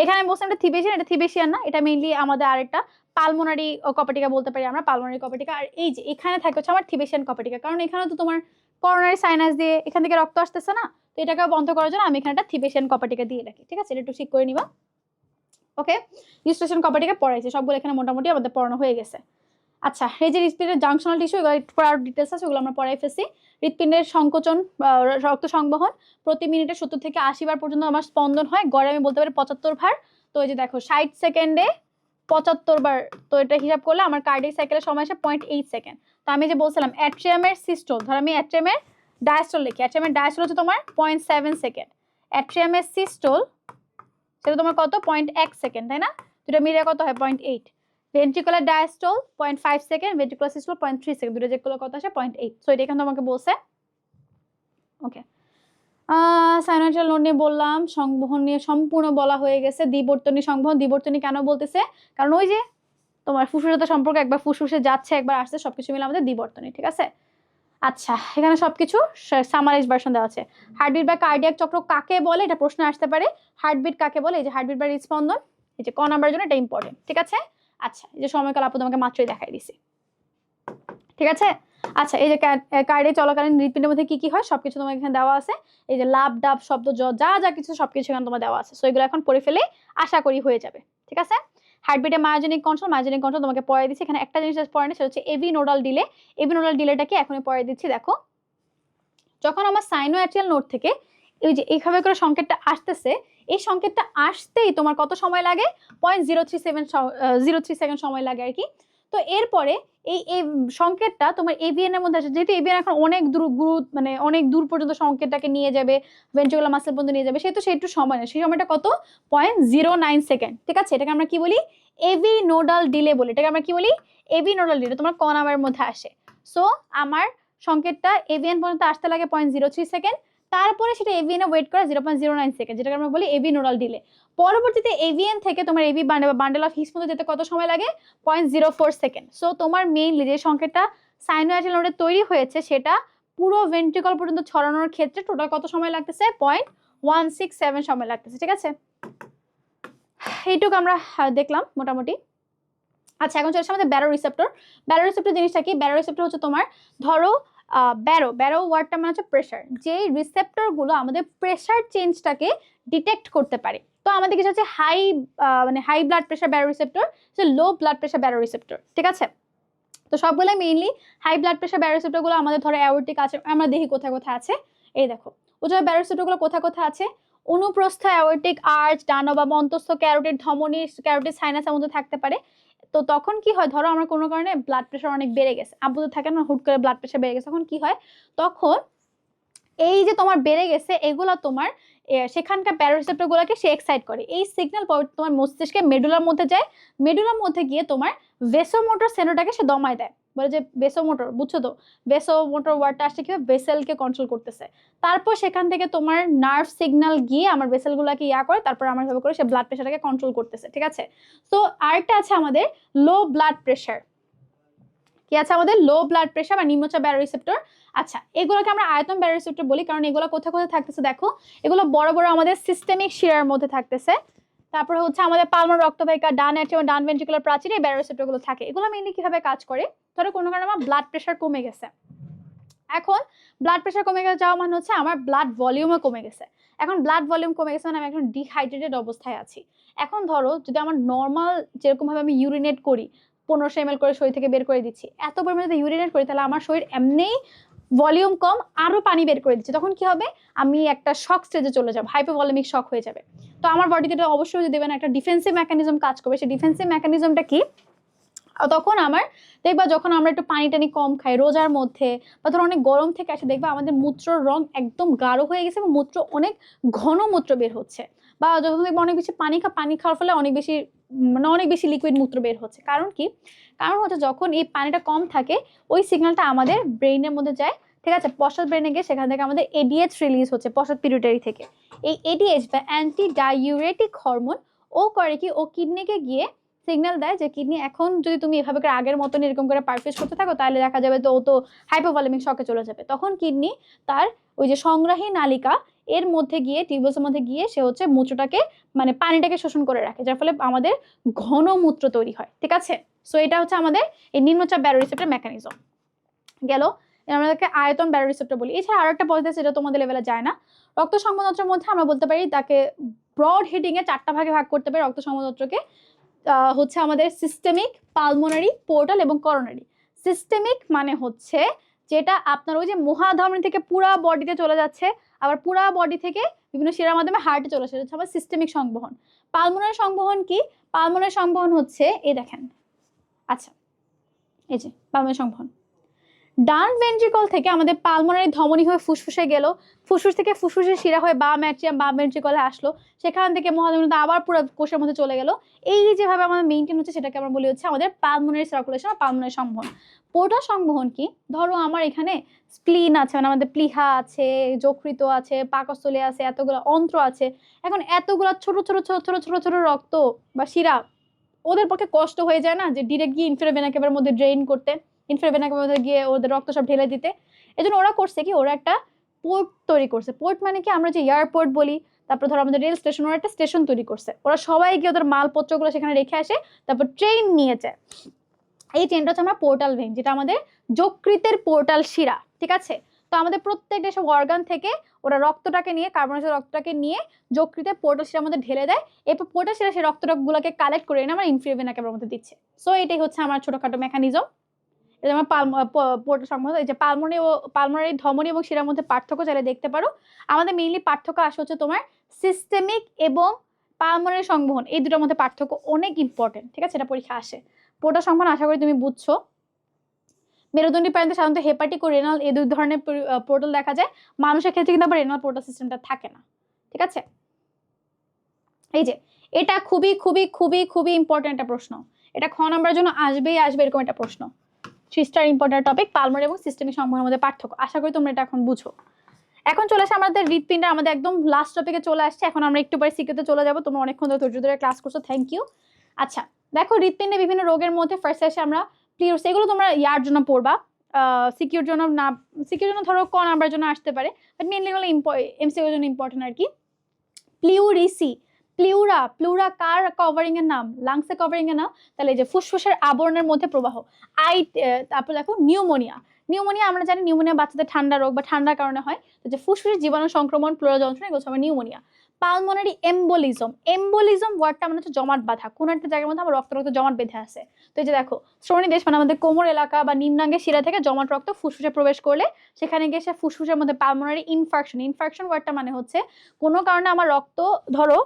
এখানে আমি বলছিলাম এটা থিবেসিয়ান, এটা থিবেসিয়ান না, এটা মেইনলি আমাদের আরেকটা পালমোনারি কপাটিকা বলতে পারি আমরা, পালমোনারি কপাটিকা। আর এই যে এখানে থাকে হচ্ছে আমার থিবেসিয়ান কপাটিকা, কারণ এখানে তো তোমার করোনারি সাইনাস দিয়ে এখান থেকে রক্ত আসতেছে না, তো এটাকে বন্ধ করার জন্য আমি এখানে একটা থিবেসিয়ান কপাটিকা দিয়ে রাখি, ঠিক আছে? এটা একটু ঠিক করে নিবা। ওকে, ইউস্টেশন কপাটিকা পড়াইছে সবগুলো, এখানে মোটামুটি আমাদের পড়ানো হয়ে গেছে। আচ্ছা, এই যে হৃৎপিণ্ডের জাংশনাল টিস্যু, এগুলো পড়ার ডিটেলস আছে, ওগুলো আমরা পড়াই ফেলছি। হৃৎপিণ্ডের সংকোচন, রক্ত সংবহন, প্রতি মিনিটে 70 থেকে 80 বার পর্যন্ত আমার স্পন্দন হয়, গড়ে আমি বলতে পারি 75 বার। তো এই যে দেখো 60 সেকেন্ডে 75 বার, তো এটা হিসাব করলে আমার কার্ডিয়াক সাইকেলের সময় আসে 0.8 সেকেন্ড। তো আমি যে বলছিলাম অ্যাট্রিয়ামের সিস্টোল, ধর আমি অ্যাট্রিয়ামের ডায়াস্টোল লিখি, অ্যাট্রিয়ামের ডায়াস্টোল হচ্ছে তোমার 0.7 সেকেন্ড, অ্যাট্রিয়ামের সিস্টোল সেটা তোমার কত 0.1 সেকেন্ড, তাই না? দুটো মিলিয়ে কত হয় 0.8। Ventricular diastole 0.5 second, ventricular systole 0.3 second, দুটো যেগুলো কত আসে 0.8। সো এটা এখানে তোমাকে বলছে। ওকে, সাইনোভিয়াল নোড নিয়ে বললাম, সংবহন নিয়ে সম্পূর্ণ বলা হয়ে গেছে। দ্বিবর্তনী সংবহন, দ্বিবর্তনী কেন বলতেছে, কারণ ওই যে তোমার ফুসফুসের সম্পর্ক, একবার ফুসফুসে যাচ্ছে একবার আসছে, সবকিছু মিলে আমাদের দ্বিবর্তনী, ঠিক আছে? আচ্ছা, এখানে সবকিছু সামারাইজ ভার্সন দেওয়া আছে। হার্টবিট বা কার্ডিয়াক চক্র কাকে বলে, এটা প্রশ্ন আসতে পারে। হার্টবিট কাকে বলে, এই যে হার্টবিট বা হৃদস্পন্দন, এই যে ক নাম্বারের জন্য এটা ইম্পর্টেন্ট, ঠিক আছে? আচ্ছা, এই যে সময়কাল আপু তোমাকে মাত্রই দেখাই দিছি, ঠিক আছে? আচ্ছা, এই যে কার্ডিয়াক চলাকালীন হৃৎপিণ্ডের মধ্যে কি কি হয় সবকিছু তোমাকে এখানে দেওয়া আছে। এই যে লাভ ডাব শব্দ যা যা কিছু সবকিছু এখানে তোমার দেওয়া আছে। সো এগুলো এখন পড়ে ফেলে আশা করি হয়ে যাবে, ঠিক আছে? হার্টবিটে মায়োজেনিক কন্ট্রোল তোমাকে পড়াই দিচ্ছি। এখানে একটা জিনিস পড়ে না, সেটা হচ্ছে AV nodal delay. AV nodal ডিলেটাকে এখনই পড়াই দিচ্ছি। দেখো, যখন আমার সাইনোঅ্যাট্রিয়াল নোড থেকে এই যে এইভাবে করে সংকেতটা আসতেছে, এই সংকেতটা আসতেই তোমার কত সময় লাগে, 0.037 সেকেন্ড সময় লাগে আর কি। তো এরপরে এই সংকেতটা তোমার এভিএন এর মধ্যে আসে, যেহেতু এভিএন এখন অনেক দূর মানে অনেক দূর পর্যন্ত সংকেতটাকে নিয়ে যাবে, ভেন্ট্রিকুলার মাসেল পর্যন্ত নিয়ে যাবে, সেহেতু একটু সময় নেয়, সেই সময়টা কত 0.09 সেকেন্ড, ঠিক আছে? এটাকে আমরা কি বলি, এভি নোডাল ডিলে বলি। এটাকে আমরা কি বলি, এভি নোডাল ডিলে, তোমার ক নাম্বারের মধ্যে আসে। সো আমার সংকেতটা এভিএন পর্যন্ত আসতে লাগে 0.03 সেকেন্ড, তারপরে সেটা এভিএন এ ওয়েট করে 0.09 সেকেন্ড, যেটাকে আমরা বলি এভি নোডাল ডিলে। পরবর্তীতে এভিএন থেকে তোমার এভি বান্ডেল অফ হিস পর্যন্ত যেতে কত সময় লাগে, 0.04 সেকেন্ড। সো তোমার মেইনলি যে সংকেতটা সাইনোঅ্যাট্রিয়াল নোডে তৈরি হয়েছে, সেটা পুরো ভেন্ট্রিকল পর্যন্ত ছড়ানোর ক্ষেত্রে টোটাল কত সময় লাগতেছে, 0.167 সময় লাগতেছে, ঠিক আছে? এইটুকু আমরা দেখলাম মোটামুটি। আচ্ছা, এখন চলছে আমাদের ব্যারো রিসেপ্টর। ব্যারো রিসেপ্টর জিনিসটা কি, ব্যারো রিসেপ্টর হচ্ছে তোমার, ধরো ব্যারো ওয়ার্ডটা মানে হচ্ছে প্রেশার, যে রিসেপ্টর গুলো আমাদের প্রেশার চেঞ্জটাকে ডিটেক্ট করতে পারে। তো আমাদের কিছু হচ্ছে high blood pressure baroreceptor, low blood pressure baroreceptor, ঠিক আছে? তো সবগুলো mainly high blood pressure baroreceptor গুলো আমাদের ধরো অ্যাওর্টিক আছে, আমরা দেখি কোথায় কোথায় আছে। এই দেখো, ওই ব্যারো রিসেপ্টর গুলো কোথায় কোথায় আছে, অনুপ্রস্থ অ্যাওর্টিক আর্চ, ডান বা অন্তস্থ ক্যারোটিড ধমনী, ক্যারোটিড সাইনাসের মধ্যে থাকতে পারে। তো তখন কি হয়, ধরো আমার কোনো কারণে ব্লাড প্রেশার অনেক বেড়ে গেছে, আব্বু থাকে না হুট করে ব্লাড প্রেশার বেড়ে গেছে, তখন কি হয়, তখন এই যে তোমার বেড়ে গেছে এগুলো তোমার সেখানকার ব্যারোরিসেপ্টর গুলোকে সে এক্সাইট করে, এই সিগন্যাল তোমার মস্তিষ্কে মেডুলার মধ্যে যায়, মেডুলার মধ্যে গিয়ে তোমার ভেসোমোটর সেন্টরটাকে সে দমায় দেয়। বলে যে ভেসোমোটর, বুঝছো তো, ভেসোমোটর ওয়ার্ডটা আসছে কি, ভেসেলকে কন্ট্রোল করতেছে। তারপর সেখান থেকে তোমার নার্ভ সিগন্যাল গিয়ে আমার ভেসেলগুলোকে করে, তারপর আমার ভাবে করে সে ব্লাড প্রেশারটাকে কন্ট্রোল করতেছে, ঠিক আছে? তো আরেকটা আছে আমাদের লো ব্লাড প্রেশার, কি আছে আমাদের, লো ব্লাড প্রেশার বা নিম্নচাপ ব্যারোরিসেপ্টর। আচ্ছা, এগুলোকে আমরা আয়তন ব্যারোরিসেপ্টর বলি, কারণ এগুলো কোথায় কোথায় থাকতেছে দেখো, এগুলো বড় বড় আমাদের সিস্টেমিক শিরার মধ্যে থাকতেছে। তারপরে হচ্ছে আমাদের পালমোনারি রক্তবাহিকা, ডান অ্যাট্রিয়াম, ডান ভেন্ট্রিকুলার প্রাচীরে এই ব্যারোরিসেপ্টর গুলো থাকে। এগুলো মেইনলি কিভাবে কাজ করে, ধরো কোনো কারণে আমার ব্লাড প্রেশার কমে গেছে, এখন ব্লাড প্রেশার কমে যাওয়া মানে হচ্ছে আমার ব্লাড ভলিউমও কমে গেছে। এখন ব্লাড ভলিউম কমে গেছে মানে আমি এখন ডিহাইড্রেটেড অবস্থায় আছি। এখন ধরো যদি আমার নর্মাল যেরকম ভাবে আমি ইউরিনেট করি, 1500 ml করে শরীর থেকে বের করে দিচ্ছি, এত পরিমাণে যদি ইউরিনেট করি, তাহলে আমার শরীর এমনিই ভলিউম কম, আরো পানি বের করে দিচ্ছে, তখন কি হবে, আমি একটা শক স্টেজে চলে যাব, হাইপোভলিমিক শক হয়ে যাবে। তো আমার বডিতে অবশ্যই দেবে না, একটা ডিফেন্সিভ মেকানিজম কাজ করবে। সেই ডিফেন্সিভ মেকানিজমটা কি, তখন আমার দেখবা যখন আমরা একটু পানি টানি কম খাই রোজার মধ্যে বা ধরো অনেক গরম থেকে আসে দেখবা আমাদের মূত্রর রং একদম গাঢ় হয়ে গেছে এবং মূত্র অনেক ঘন মূত্র বের হচ্ছে, বা যখন দেখবা অনেক বেশি পানি খাওয়ার ফলে অনেক বেশি লিকুইড মূত্র বের হচ্ছে। কারণ কি? কারণ হচ্ছে যখন এই পানিটা কম থাকে ওই সিগন্যালটা আমাদের ব্রেইনের মধ্যে যায়, ঠিক আছে, পশ্চাৎ ব্রেনে গিয়ে সেখান থেকে আমাদের এডিএইচ রিলিজ হচ্ছে পশ্চাৎ পিটুইটারি থেকে। এই এডিএইচ বা অ্যান্টি ডাইউরেটিক হরমোন ও করে কি, ও কিডনিকে গিয়ে সিগন্যাল দেয় যে কিডনি এখন যদি তুমি এভাবে করে আগের মতন এরকম করে পারফেস করতে থাকো তাহলে দেখা যাবে তো ও তো হাইপোভলিমিক শকে চলে যাবে। তখন কিডনি তার ওই যে সংগ্রাহী নালিকা এর মধ্যে গিয়ে টিউবওয়েলসের মধ্যে গিয়ে সে হচ্ছে মূত্রটাকে মানে পানিটাকে শোষণ করে রাখে, যার ফলে আমাদের ঘন মূত্র তৈরি হয়, ঠিক আছে। সো এটা হচ্ছে আমাদের এই নিম্নচাপ ব্যারোরিসেপ্টর মেকানিজম গেল। আমাদেরকে আয়তন ব্যারোরিসেপ্টর বলি। এছাড়া আরো একটা পদ্ধতি সেটা তোমাদের লেভেলে যায় না। রক্ত সংবহনতন্ত্রের মধ্যে আমরা বলতে পারি তাকে ব্রড হেডিং এ 4টা ভাগে ভাগ করতে পারি রক্ত সংবহনতন্ত্রকে। হচ্ছে আমাদের সিস্টেমিক, পালমোনারি, পোর্টাল এবং করোনারি। সিস্টেমিক মানে হচ্ছে যেটা আপনার ওই যে মহাধমনী থেকে পুরা বডিতে চলে যাচ্ছে, আবার পুরা বডি থেকে বিভিন্ন শিরার মাধ্যমে হার্টে চলে আসে, হচ্ছে আমার সিস্টেমিক সংবহন। পালমোনারি সংবহন কি? পালমোনারি সংবহন হচ্ছে এই দেখেন, আচ্ছা এই যে পালমোনারি সংবহন ডান ভেন্ট্রিকল থেকে আমাদের পালমোনারি ধমনী হয়ে ফুসফুসে গেল, ফুসফুস থেকে ফুসফুসের শিরা হয়ে বাম অ্যাট্রিয়াম বাম ভেন্ট্রিকলে আসলো, সেখান থেকে মহাধমনীতে আবার পুরো কোষের মধ্যে চলে গেল। এই যেভাবে আমাদের মেইনটেইন হচ্ছে সেটাকে আমরা বলি হচ্ছে আমাদের পালমোনারি সার্কুলেশন বা পালমোনারি সংবহন। পোর্টাল সংবহন কি? ধরো আমার এখানে স্প্লিন আছে, মানে আমাদের প্লিহা আছে, যকৃত আছে, পাকস্থলী আছে, এতগুলো অন্ত্র আছে। এখন এতগুলো ছোট ছোট ছোট ছোট ছোট ছোট রক্ত বা শিরা ওদের পক্ষে কষ্ট হয়ে যায় না যে ডিরেক্ট গিয়ে ইনফেরাভেনা কেবের মধ্যে ড্রেইন করতে, ইনফেরাভেনা কেবের মধ্যে গিয়ে ওদের রক্ত সব ঢেলে দিতে। এজন্য ওরা করছে কি, ওরা একটা পোর্ট তৈরি করছে। পোর্ট মানে কি, আমরা যে এয়ারপোর্ট বলি, তারপর ধরো আমাদের রেল স্টেশন, ওরা একটা স্টেশন তৈরি করছে। ওরা সবাই গিয়ে ওদের মালপত্রগুলো সেখানে রেখে আসে, তারপর ট্রেন নিয়ে যায়। এই ট্রেনটা হচ্ছে আমরা পোর্টাল ভেইন, যেটা আমাদের যকৃতের পোর্টাল শিরা, ঠিক আছে। তো আমাদের প্রত্যেকটা সব অর্গান থেকে ওরা রক্তটাকে নিয়ে, কার্বনের রক্তটাকে নিয়ে যকৃতের পোর্টাল শিরার মধ্যে ঢেলে দেয়। এরপর পোর্টাল শিরা সেই রক্তগুলোকে কালেক্ট করে এনে আমরা ইনফেরাভেনা কেবের মধ্যে দিচ্ছে। সো এটাই হচ্ছে আমার ছোটখাটো মেকানিজম। এটা আমার পোর্টাল সংবহন। এই যে পালমোনারি ধমনী এবং শিরার মধ্যে পার্থক্য চাইলে দেখতে পারো। আমাদের মেইনলি পার্থক্য আসে হচ্ছে তোমার সিস্টেমিক এবং পালমোনারি সংবহন, এই দুটোর মধ্যে পার্থক্য অনেক ইম্পর্টেন্ট, ঠিক আছে। এটা পরীক্ষা আসে। পোর্টাল সংবহন আশা করি তুমি বুঝছো। মেরুদণ্ডী প্রাণীতে সাধারণত হেপাটিক ও রেনাল এই দুই ধরনের পোর্টাল দেখা যায়। মানুষের ক্ষেত্রে কিন্তু আবার রেনাল পোর্টাল সিস্টেমটা থাকে না, ঠিক আছে। এই যে এটা খুবই খুবই খুবই খুবই ইম্পর্টেন্ট একটা প্রশ্ন। এটা খ নাম্বারের জন্য আসবেই আসবে এরকম একটা প্রশ্ন। 3 স্টার ইম্পর্টেন্ট টপিক, পালমোনারি এবং সিস্টেমিক সংবহনের মধ্যে পার্থক্য। আশা করি তোমরা এটা এখন বুঝো। এখন চলে আসে আমাদের হৃৎপিণ্ড, আমাদের একদম লাস্ট টপিকে চলে আসছে। এখন আমরা একটু পরে সিকিউতে চলে যাব। তোমরা অনেকক্ষণ ধরে ধৈর্য ধরে ক্লাস করছো, থ্যাংক ইউ। আচ্ছা দেখো, হৃৎপিণ্ডে বিভিন্ন রোগের মধ্যে ফার্স্ট আসে আমরা প্লিউরস, এগুলো তোমরা ইয়ার জন্য পড়বা, সিকিউর জন্য না, সিকিউর জন্য ধরো ক নাম্বারের জন্য আসতে পারে, বাট মেইনলি এগুলো এমসিকিউর জন্য ইম্পর্টেন্ট আর কি। প্লিউরিসি, প্লুরা কার কভারিং এর নাম? লাংসে কভারিং এর নাম। তাহলে এই যে ফুসফুসের আবরণের মধ্যে প্রবাহ। তারপর দেখো নিউমোনিয়া। নিউমোনিয়া আমরা জানি নিউমোনিয়া বাচ্চাদের ঠান্ডা রোগ বা ঠান্ডার কারণে হয়। তো যে ফুসফুসের জীবাণু সংক্রমণ, প্লুরা যন্ত্রণা, এগুলো হচ্ছে নিউমোনিয়া। পালমোনারি এম্বোলিজম, এম্বোলিজম ওয়ার্ডটা মানে হচ্ছে জমাট বাঁধা, কোন একটা জায়গার মধ্যে আমার রক্ত জমাট বেঁধে আছে। তো এই যে দেখো শ্রোণীদেশ মানে আমাদের কোমর এলাকা বা নিম্নাঙ্গের শিরা থেকে জমাট রক্ত ফুসফুসে প্রবেশ করলে সেখানে গিয়ে সে ফুসফুসের মধ্যে পালমোনারি ইনফার্কশন ওয়ার্ডটা মানে হচ্ছে কোনো কারণে আমার রক্ত, ধরো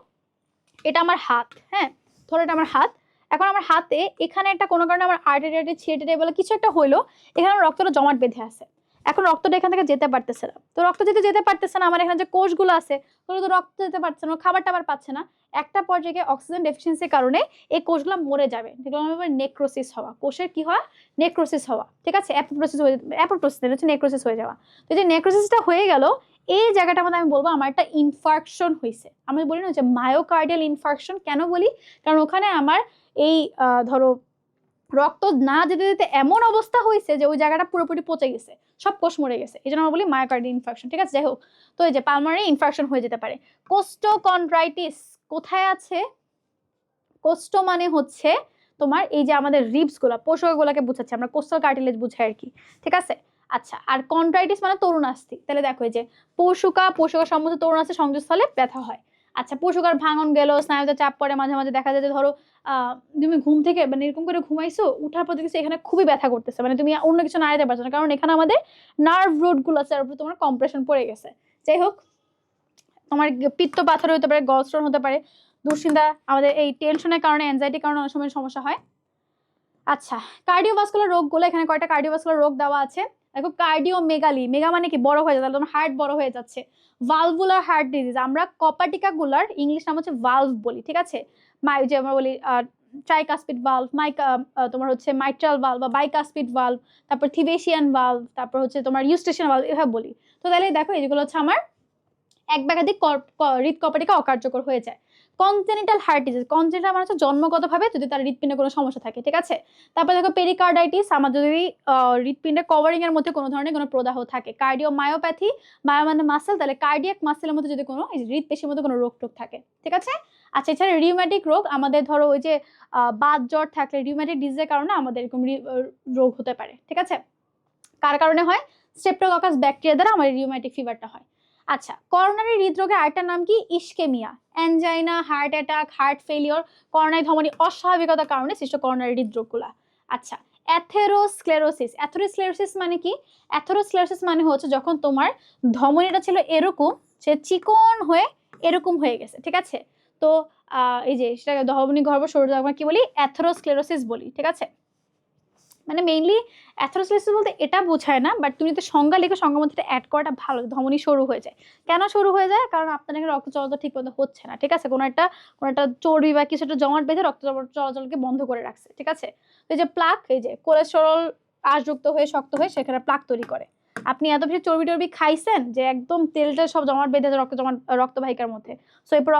এটা আমার হাত, হ্যাঁ ধরো এটা আমার হাত, এখন আমার হাতে এখানে একটা কোনো কারণে আমার আর্টারি ছিঁড়ে বলে কিছু একটা হইলো, এখানে আমার রক্তটা জমাট বেঁধে আছে। এখন রক্তটা এখান থেকে যেতে পারতেছে না। তো রক্ত যেতে পারতেছে না, আমার এখানে যে কোষগুলো আছে ওগুলো তো রক্ত যেতে পারছে না, খাবার টাবার পাচ্ছে না। একটা পর্যায়ে অক্সিজেন ডেফিসিয়েন্সির কারণে এই কোষগুলো মরে যাবে, যেগুলো আমার নেক্রোসিস হওয়া, কোষের কি হওয়া? নেক্রোসিস হওয়া, ঠিক আছে। অ্যাপোপ্টোসিস হচ্ছে নেক্রোসিস হয়ে যাওয়া। তো যে নেক্রোসিসটা হয়ে গেল, এই জায়গাটার মধ্যে আমি বলবো আমার একটা ইনফার্কশন হয়েছে। আমি বলি না যে মায়োকার্ডিয়াল ইনফার্কশন, কেন বলি? কারণ ওখানে আমার এই ধরো রক্ত না যেতে যেতে এমন অবস্থা হয়েছে যে ওই জায়গাটা পুরোপুরি পচে গেছে, সব কোষ মরে গেছে, এই জন্য আমরা বলি মায়োকার্ডিয়াল ইনফার্কশন, ঠিক আছে। যাই হোক, তো এই যে পালমোনারি ইনফার্কশন হয়ে যেতে পারে। কোস্টোকন্ড্রাইটিস কোথায় আছে? কোস্ট মানে হচ্ছে তোমার এই যে আমাদের রিবস গুলা, পোষকগুলোকে বুঝাচ্ছে, আমরা কোস্টাল কার্টিলেজ বুঝাই আর কি, ঠিক আছে। আচ্ছা, আর কন্ড্রাইটিস মানে তরুণাস্থি। তাহলে দেখো এই যে পশুকা সম্বন্ধে তরুণাস্থি সংযোগস্থলে ব্যথা হয়। আচ্ছা, পশুকার ভাঙন গেল, স্নায়ুতে চাপ পড়ে, মাঝে মাঝে দেখা যায় যে ধরো তুমি ঘুম থেকে মানে এরকম করে ঘুমাইছো, উঠার পর দেখছো এখানে খুবই ব্যথা করতেছে, মানে তুমি অন্য কিছু নাড়াতে পারছো না, কারণ এখানে আমাদের নার্ভ রুট গুলো আছে, তার উপর তোমার কম্প্রেশন পড়ে গেছে। যাই হোক, তোমার পিত্ত পাথর হতে পারে, গলস্টোন হতে পারে, দুশ্চিন্তা, আমাদের এই টেনশনের কারণে, অ্যাংজাইটির কারণে অনেক সময় সমস্যা হয়। আচ্ছা, কার্ডিওভাস্কুলার রোগগুলো, এখানে কয়টা কার্ডিওভাস্কুলার রোগ দেওয়া আছে দেখো। কার্ডিওমেগালি, মেগা মানে কি বড় হয়ে যাচ্ছে, তাহলে তোমার হার্ট বড় হয়ে যাচ্ছে। ভালভুলার হার্ট ডিজিজ, আমরা কপাটিকাগুলার ইংলিশ নাম হচ্ছে ভালভ বলি, ঠিক আছে। যে আমরা বলি ট্রাইকাসপিড ভালভ, তোমার হচ্ছে মাইট্রাল ভালভ বা বাইকাসপিড ভালভ, তারপর থিবেশিয়ান ভালভ, তারপর হচ্ছে তোমার ইউস্টেশিয়ান ভালভ, এভাবে বলি। তো তাহলে দেখো এইগুলো হচ্ছে আমার এক বা একাধিক হৃদকপাটিকা অকার্যকর হয়ে যায়। কনজেনিটাল হার্ট ডিজিজ, কনজেনিটাল মানে হচ্ছে জন্মগতভাবে যদি তার হৃদপিণ্ডে কোনো সমস্যা থাকে, ঠিক আছে। তারপর দেখো পেরিকার্ডাইটিস, আমার যদি হৃদপিণ্ডের কভারিং এর মধ্যে কোনো ধরনের কোনো প্রদাহ থাকে। কার্ডিওমায়োপ্যাথি, মায়ো মানে মাসেল, তাহলে কার্ডিয়াক মাসেলের মধ্যে যদি কোনো হৃদপেশির মধ্যে কোনো রোগ টোগ থাকে, ঠিক আছে। আচ্ছা, এছাড়া রিউম্যাটিক রোগ, আমাদের ধরো ওই যে বাত জ্বর থাকলে রিউম্যাটিক ডিজিজের কারণে আমাদের এরকম রোগ হতে পারে, ঠিক আছে। কার কারণে হয়? স্ট্রেপ্টোককাস ব্যাকটেরিয়া দ্বারা আমাদের রিউম্যাটিক ফিভারটা হয়। আচ্ছা, করোনারি হৃদরোগের আরেকটা নাম কি? Ischaemia, angina, heart attack, heart failure, coronary ধমনী অস্বাভাবিকতার কারণে সৃষ্ট করোনারি হৃদরোগগুলা। আচ্ছা, অ্যাথেরোস্ক্লেরোসিস, অ্যাথেরোস্ক্লেরোসিস মানে কি? অ্যাথেরোস্ক্লেরোসিস মানে হচ্ছে যখন তোমার ধমনীটা ছিল এরকম, সে চিকন হয়ে এরকম হয়ে গেছে, ঠিক আছে। তো এই যে সেটাকে ধমনী গর্ভ সৌরজাগরণ আমরা কি বলি? অ্যাথেরোস্ক্লেরোসিস বলি, ঠিক আছে। মানে মেইনলি অ্যাথেরোস্ক্লেরোসিস বলতে এটা বোঝায় না, বাট তুমি যদি সংজ্ঞা লিখো সংজ্ঞার মধ্যে এটা অ্যাড করাটা ভালো। ধমনী সরু হয়ে যায়, কেন সরু হয়ে যায়? কারণ আপনার এখানে রক্ত চলাচল ঠিক মতো হচ্ছে না, ঠিক আছে। কোনো একটা চর্বি বা কিছু একটা জমাট বেঁধে রক্ত চলাচলকে বন্ধ করে রাখছে, ঠিক আছে। তো এই যে প্লাক, এই যে কোলেস্টেরল আঁশযুক্ত হয়ে শক্ত হয়ে সেখানে প্লাক তৈরি করে। আপনি এত বেশি চর্বি টর্বি খাইছেন যে একদম তেলটা সব জমাট বেঁধে রক্তবাহিকার মধ্যে, সো এরপর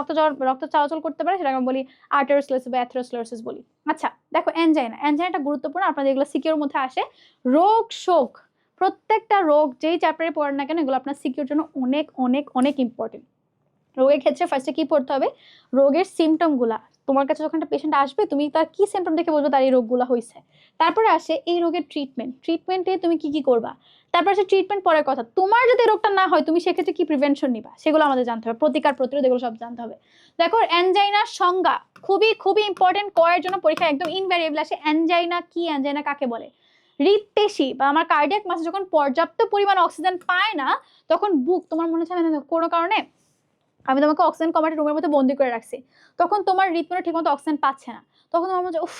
রক্ত চলাচল করতে পারে, সেটাকে আমি বলি আর্টেরিওস্ক্লেরোসিস বা অ্যাথেরোস্ক্লেরোসিস বলি। আচ্ছা দেখো, অ্যানজাইনাটা গুরুত্বপূর্ণ, আপনাদের এগুলো সিকিউর মধ্যে আসে। রোগ শোক, প্রত্যেকটা রোগ যেই চ্যাপ্টারে পড়েন না কেন, এগুলো আপনার সিকিউর জন্য অনেক অনেক অনেক ইম্পর্টেন্ট। রোগের ক্ষেত্রে ফার্স্টে কি পড়তে হবে? রোগের সিমটমগুলা। তোমার কাছে যখন একটা পেশেন্ট আসবে, তুমি তার কি সিমটম দেখে বুঝবে তার এই রোগগুলো হয়েছে। তারপরে আসে এই রোগের ট্রিটমেন্টে তুমি কি কি করবা। তারপর আসে ট্রিটমেন্ট পরের কথা, তোমার যদি রোগটা না হয় তুমি সেক্ষেত্রে কি প্রিভেনশন নিবা, সেগুলো আমাদের জানতে হবে। প্রতিকার প্রতিরোধ এগুলো সব জানতে হবে। দেখো, অ্যানজাইনার সংজ্ঞা খুবই খুবই ইম্পর্টেন্ট, কয়ের জন্য পরীক্ষা একদম ইনভ্যারিয়েবল আসে। অ্যানজাইনা কি? অ্যানজাইনা কাকে বলে? হৃদপেশি বা আমার কার্ডিয়াক মাসে যখন পর্যাপ্ত পরিমাণ অক্সিজেন পায় না, তখন বুক, তোমার মনে হচ্ছে কোনো কারণে আমি তোমাকে অক্সিজেন কমাটি রুমের মধ্যে বন্দি করে রাখছি, তখন তোমার হৃদপিণ্ড ঠিকমতো অক্সিজেন পাচ্ছে না, তখন তোমার মধ্যে উফ,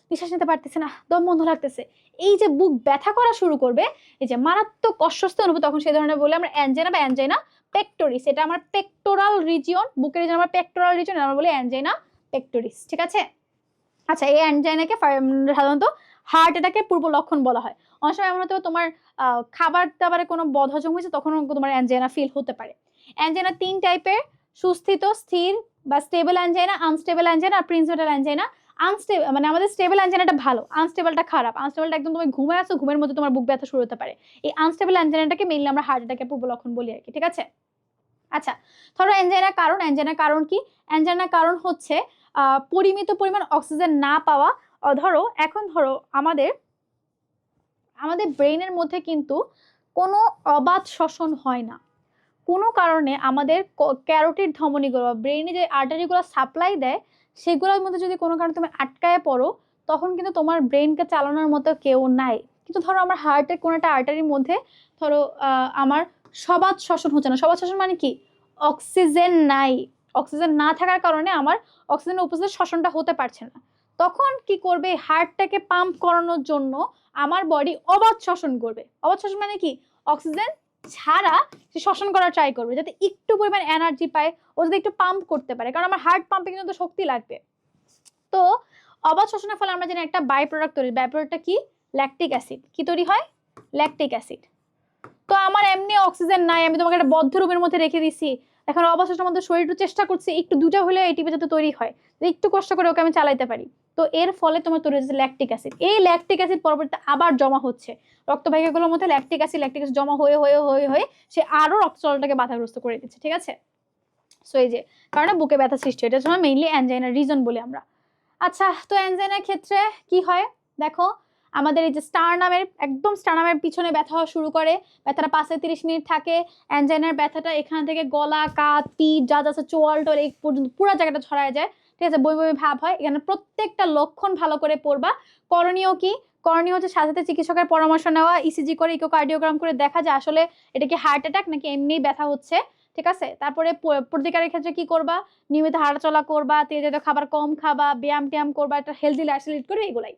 নিঃশ্বাস নিতে পারতেছে না, দম বন্ধ লাগতেছে, এই যে বুক ব্যথা করা শুরু করবে, এই যে মারাত্মক অস্বস্তি অনুভূতি, তখন সেই ধরনের বলে আমরা অ্যানজাইনা বা অ্যানজাইনা পেক্টোরিস। এটা আমার পেক্টোরাল রিজিয়ন, বুকের রিজিয়ন আমার পেক্টোরাল রিজিয়ন, আমরা বলি অ্যানজাইনা পেক্টোরিস, ঠিক আছে। আচ্ছা, এই অ্যানজাইনাকে সাধারণত হার্ট অ্যাটাকের পূর্ব লক্ষণ বলা হয়। অনেক সময় এমন হতে তোমার খাবার দাবারে কোনো বদহজম হয়েছে, তখন তোমার অ্যানজাইনা ফিল হতে পারে। অ্যানজাইনা 3 টাইপের: সুস্থিত, স্থির বা স্টেবল অ্যানজাইনা, আনস্টেবল অ্যানজাইনা আর প্রিন্সিপাল অ্যানজাইনা। আনস্টেবল মানে আমাদের স্টেবল অ্যানজাইনাটা ভালো, আনস্টেবলটা খারাপ। আনস্টেবলটা একদম তুমি ঘুমায় আছো, ঘুমের মধ্যে তোমার বুক ব্যথা শুরু হতে পারে। এই আনস্টেবল অ্যানজাইনাটাকে মেইনলি আমরা হার্ট অ্যাটাকের পূর্ব লক্ষণ বলি আর কি, ঠিক আছে। আচ্ছা, ধরো অ্যানজাইনার কারণ কি? অ্যানজাইনার কারণ হচ্ছে পরিমিত পরিমাণ অক্সিজেন না পাওয়া। ধরো আমাদের ব্রেইনের মধ্যে কিন্তু কোনো অবাধ শ্বসন হয় না, কোনো কারণে আমাদের ক্যারোটিড ধমনীগুলো বা ব্রেইনে যে আর্টারিগুলো সাপ্লাই দেয়, সেগুলোর মধ্যে যদি কোনো কারণে তুমি আটকায় পড়ো, তখন কিন্তু তোমার ব্রেইনকে চালানোর মতো কেউ নাই। কিন্তু ধরো আমার হার্টের কোনো একটা আর্টারির মধ্যে ধরো আমার সবাত শ্বসন হচ্ছে না। সবাত শ্বসন মানে কি? অক্সিজেন নাই, অক্সিজেন না থাকার কারণে আমার অক্সিজেনের উপস্থিত শ্বসনটা হতে পারছে না। তখন কি করবে? হার্টটাকে পাম্প করানোর জন্য আমার বডি অবাধ শ্বসন করবে। অবাধ শ্বসন মানে কি? অক্সিজেন ছাড়া সে শ্বসন করার ট্রাই করবে, যাতে একটু পরিমাণ এনার্জি পায়, ও যদি একটু পাম্প করতে পারে, কারণ আমার হার্ট পাম্পে কিন্তু শক্তি লাগবে। তো অবাধ শ্বসনের ফলে আমরা জানি একটা বাই প্রোডাক্ট তৈরি। বাই প্রোডাক্টটা কি? Lactic acid. কি তৈরি হয়? Lactic acid. তো আমার এমনি অক্সিজেন নাই, আমি তোমাকে একটা বদ্ধ রুমের মধ্যে রেখে দিছি, এখন অবাধ শ্বসনের মধ্যে শরীর একটু চেষ্টা করছে, একটু দুটা হলে এটিপি যাতে তৈরি হয়, একটু কষ্ট করে ওকে আমি চালাইতে পারি। তো এর ফলে তোমার তৈরি হচ্ছে ল্যাকটিক অ্যাসিড। এই ল্যাকটিক অ্যাসিড পরবর্তীতে আবার জমা হচ্ছে রক্তবাহিকাগুলোর মধ্যে। ল্যাকটিক অ্যাসিড জমা হয়ে হয়ে হয়ে হয়ে সে আরো রক্ত চলাচলটাকে বাধাগ্রস্ত করে দিচ্ছে, ঠিক আছে। সো এই যে কারণে বুকে ব্যথা সৃষ্টি হয়, এটা হচ্ছে মেইনলি অ্যানজাইনার রিজন বলি আমরা। আচ্ছা, তো অ্যানজাইনার ক্ষেত্রে কি হয় দেখো, আমাদের এই যে স্টারনামের পিছনে ব্যথা হওয়া শুরু করে, ব্যথাটা 5 থেকে 30 মিনিট থাকে। অ্যানজাইনার ব্যথাটা এখান থেকে গলা, কাঁধ, পিঠ, যা যা আছে, চোয়াল টোয়াল এই পর্যন্ত পুরো জায়গাটা ছড়ায় যায়, ঠিক আছে। বমি বমি ভাব হয়। এখানে প্রত্যেকটা লক্ষণ ভালো করে পড়বা। করণীয় কি? করণীয় হচ্ছে সাথে সাথে চিকিৎসকের পরামর্শ নেওয়া, ইসিজি করে, ইকোকার্ডিওগ্রাম করে দেখা যায় আসলে এটা কি হার্ট অ্যাটাক নাকি এমনি ব্যথা হচ্ছে, ঠিক আছে। তারপরে প্রতিকারের ক্ষেত্রে কি করবা? নিয়মিত হাঁটাচলা করবা, তেল জাতীয় খাবার কম খাবা, ব্যায়াম ট্যায়াম করবা, একটা হেলদি লাইফস্টাইল লিড করবে, এগুলাই।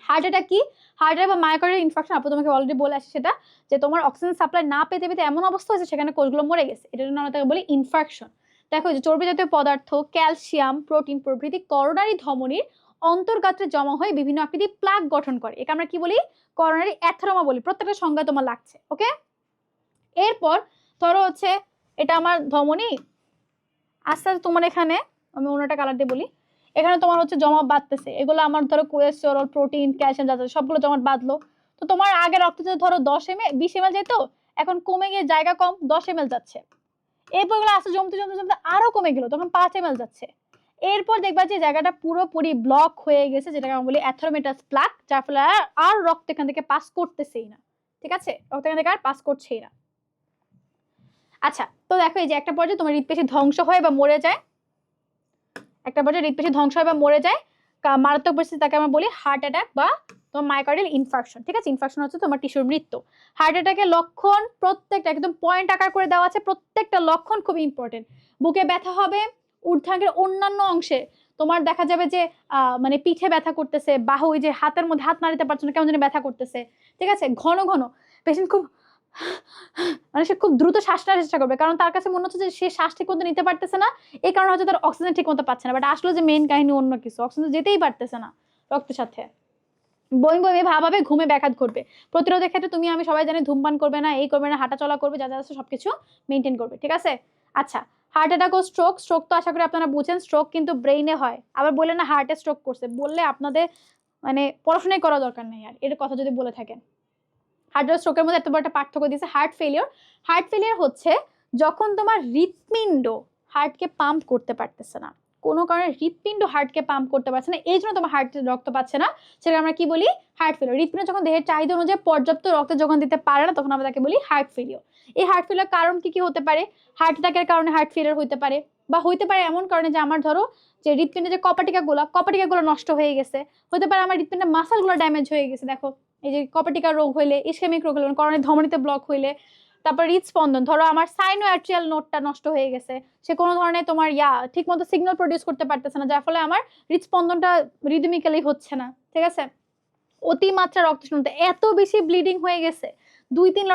হার্ট অ্যাটাক কি? হার্ট অ্যাটাক বা মায়োকার্ডিয়াল ইনফার্কশন আপু তোমাকে অলরেডি বলে আসছে সেটা, যে তোমার অক্সিজেন সাপ্লাই না পেতে পেতে এমন অবস্থা হয়েছে সেখানে কোষগুলো মরে গেছে, এটার জন্য আমরা তাকে বলি ইনফার্কশন। দেখো যে চর্বি জাতীয় পদার্থ, ক্যালসিয়াম, প্রোটিন প্রভৃতি করোনারি ধমনীর অন্তর্গাত্রে জমা হয়ে বিভিন্ন আকৃতির প্লাক গঠন করে, একে আমরা কি বলি? করোনারি অ্যাথেরোমা বলি। প্রত্যেকটা সংজ্ঞা তোমার লাগছে, ওকে? এরপর ধরো হচ্ছে এটা আমার ধমনী, আস্তে আস্তে তোমার এখানে আমি অন্যটা কালার দিয়ে বলি, এখানে তোমার হচ্ছে জমা বাঁধতেছে, এগুলো আমার ধরো কোলেস্টেরল, প্রোটিন, ক্যালসিয়াম যা সবগুলো জমা বাঁধলো। তো তোমার আগে রক্তে ধরো 20 ml যেত, এখন কমে গিয়ে জায়গা কম 10 ml যাচ্ছে। এরপর এগুলো আস্তে জমতে জমতে জমতে আরো কমে গেল, তখন 5 ml যাচ্ছে। এরপর দেখবা যে জায়গাটা পুরোপুরি ব্লক হয়ে গেছে, যেটাকে আমরা বলি অ্যাথেরোমেটাস প্লাক, যার ফলে আর রক্ত এখান থেকে পাস করতেছেই না। ঠিক আছে, রক্ত এখান থেকে আর পাস করছেই না। আচ্ছা, তো দেখো এই যে একটা পর্যায়ে তোমার হৃদপেশি ধ্বংস হয় বা মরে যায়, একটা পর্যায়ে হৃদপেশি ধ্বংস হয় বা মরে যায়, মারাত্মক পরিস্থিতি তাকে আমরা বলি হার্ট অ্যাটাক বা তোমার মায়োকার্ডিয়াল ইনফার্কশন। ঠিক আছে, ইনফার্কশন হচ্ছে তোমার টিস্যুর মৃত্যু। হার্ট অ্যাটাকের লক্ষণ প্রত্যেকটা একদম পয়েন্ট আকার করে দেওয়া আছে, প্রত্যেকটা লক্ষণ খুব ইম্পর্টেন্ট। বুকে ব্যথা হবে, ঊর্ধ্বাঙ্গের অন্যান্য অংশে তোমার দেখা যাবে যে মানে পিঠে ব্যথা করতেছে, বাহু, ওই যে হাতের মধ্যে হাত নাড়িতে পারছো না, কেমন জানি ব্যথা করতেছে। ঠিক আছে, ঘন ঘন পেশেন্ট খুব মানে সে খুব দ্রুত শ্বাস নেওয়ার চেষ্টা করবে, কারণ তার কাছে মনে হচ্ছে যে সে শ্বাস ঠিক মতো নিতে পারতেছে না, এই কারণে হচ্ছে তার অক্সিজেন ঠিক মতো পাচ্ছে না। বাট আসলে যে মেইন কাহিনী অন্য কিছু, অক্সিজেন যেতেই পারতেছে না রক্তের সাথে। বমি বমি ভাব হবে, ঘুমে ব্যাঘাত ঘটবে। প্রতিরোধের ক্ষেত্রে তুমি আমি সবাই জানি ধূমপান করবে না, এই করবে না, হাঁটা চলা করবে, যা যা আছে সবকিছু মেনটেন করবে। ঠিক আছে, আচ্ছা, হার্ট অ্যাটাক ও স্ট্রোক। স্ট্রোক তো আশা করি আপনারা বুঝেন, স্ট্রোক কিন্তু ব্রেইনে হয়। আবার বলে না হার্টে স্ট্রোক করছে, বললে আপনাদের মানে পড়াশোনাই করা দরকার নেই আর, এর কথা যদি বলে থাকেন। হার্ট আর স্ট্রোকের মধ্যে এত বড় একটা পার্থক্য দিয়েছে। হার্ট ফেলিওর, হার্ট ফেলিওর হচ্ছে যখন তোমার হৃৎপিণ্ড হার্টকে পাম্প করতে পারতেছে না, কোনো কারণে হৃৎপিণ্ড হার্টকে পাম্প করতে পারছে না, এই জন্য তোমার হার্টে রক্ত পাচ্ছে না, সেটা আমরা কি বলি? Heart failure. হৃৎপিণ্ড যখন দেহের চাহিদা অনুযায়ী পর্যাপ্ত রক্ত যোগান দিতে পারে না, তখন আমরা তাকে বলি হার্ট ফেলিওর। এই হার্ট ফেলিওর কারণ কি কি হতে পারে? হার্ট অ্যাটাকের কারণে হার্ট ফেলিওর হতে পারে, বা হইতে পারে এমন কারণে যে আমার ধরো যে হৃৎপিণ্ডে যে কপাটিকাগুলো নষ্ট হয়ে গেছে, হতে পারে আমার হৃৎপিণ্ডের মাসলগুলো ড্যামেজ হয়ে গেছে। দেখো এই যে কপাটিকা রোগ হইলে, ইসকেমিক রোগ হইলে, করোনারি ধমনীতে ব্লক হইলে, তারপর হৃদস্পন্দন, ধরো আমার সাইনোআর্ট্রিয়াল নোডটা নষ্ট হয়ে গেছে, সে কোনো ধরনের তোমার ঠিক মতো সিগন্যাল প্রডিউস করতে পারতেছে না, যার ফলে আমার হৃদস্পন্দনটা রিদমিক্যালি হচ্ছে না। ঠিক আছে, অতিমাত্রা রক্ত শূন্যতা, এত বেশি ব্লিডিং হয়ে গেছে, 2-3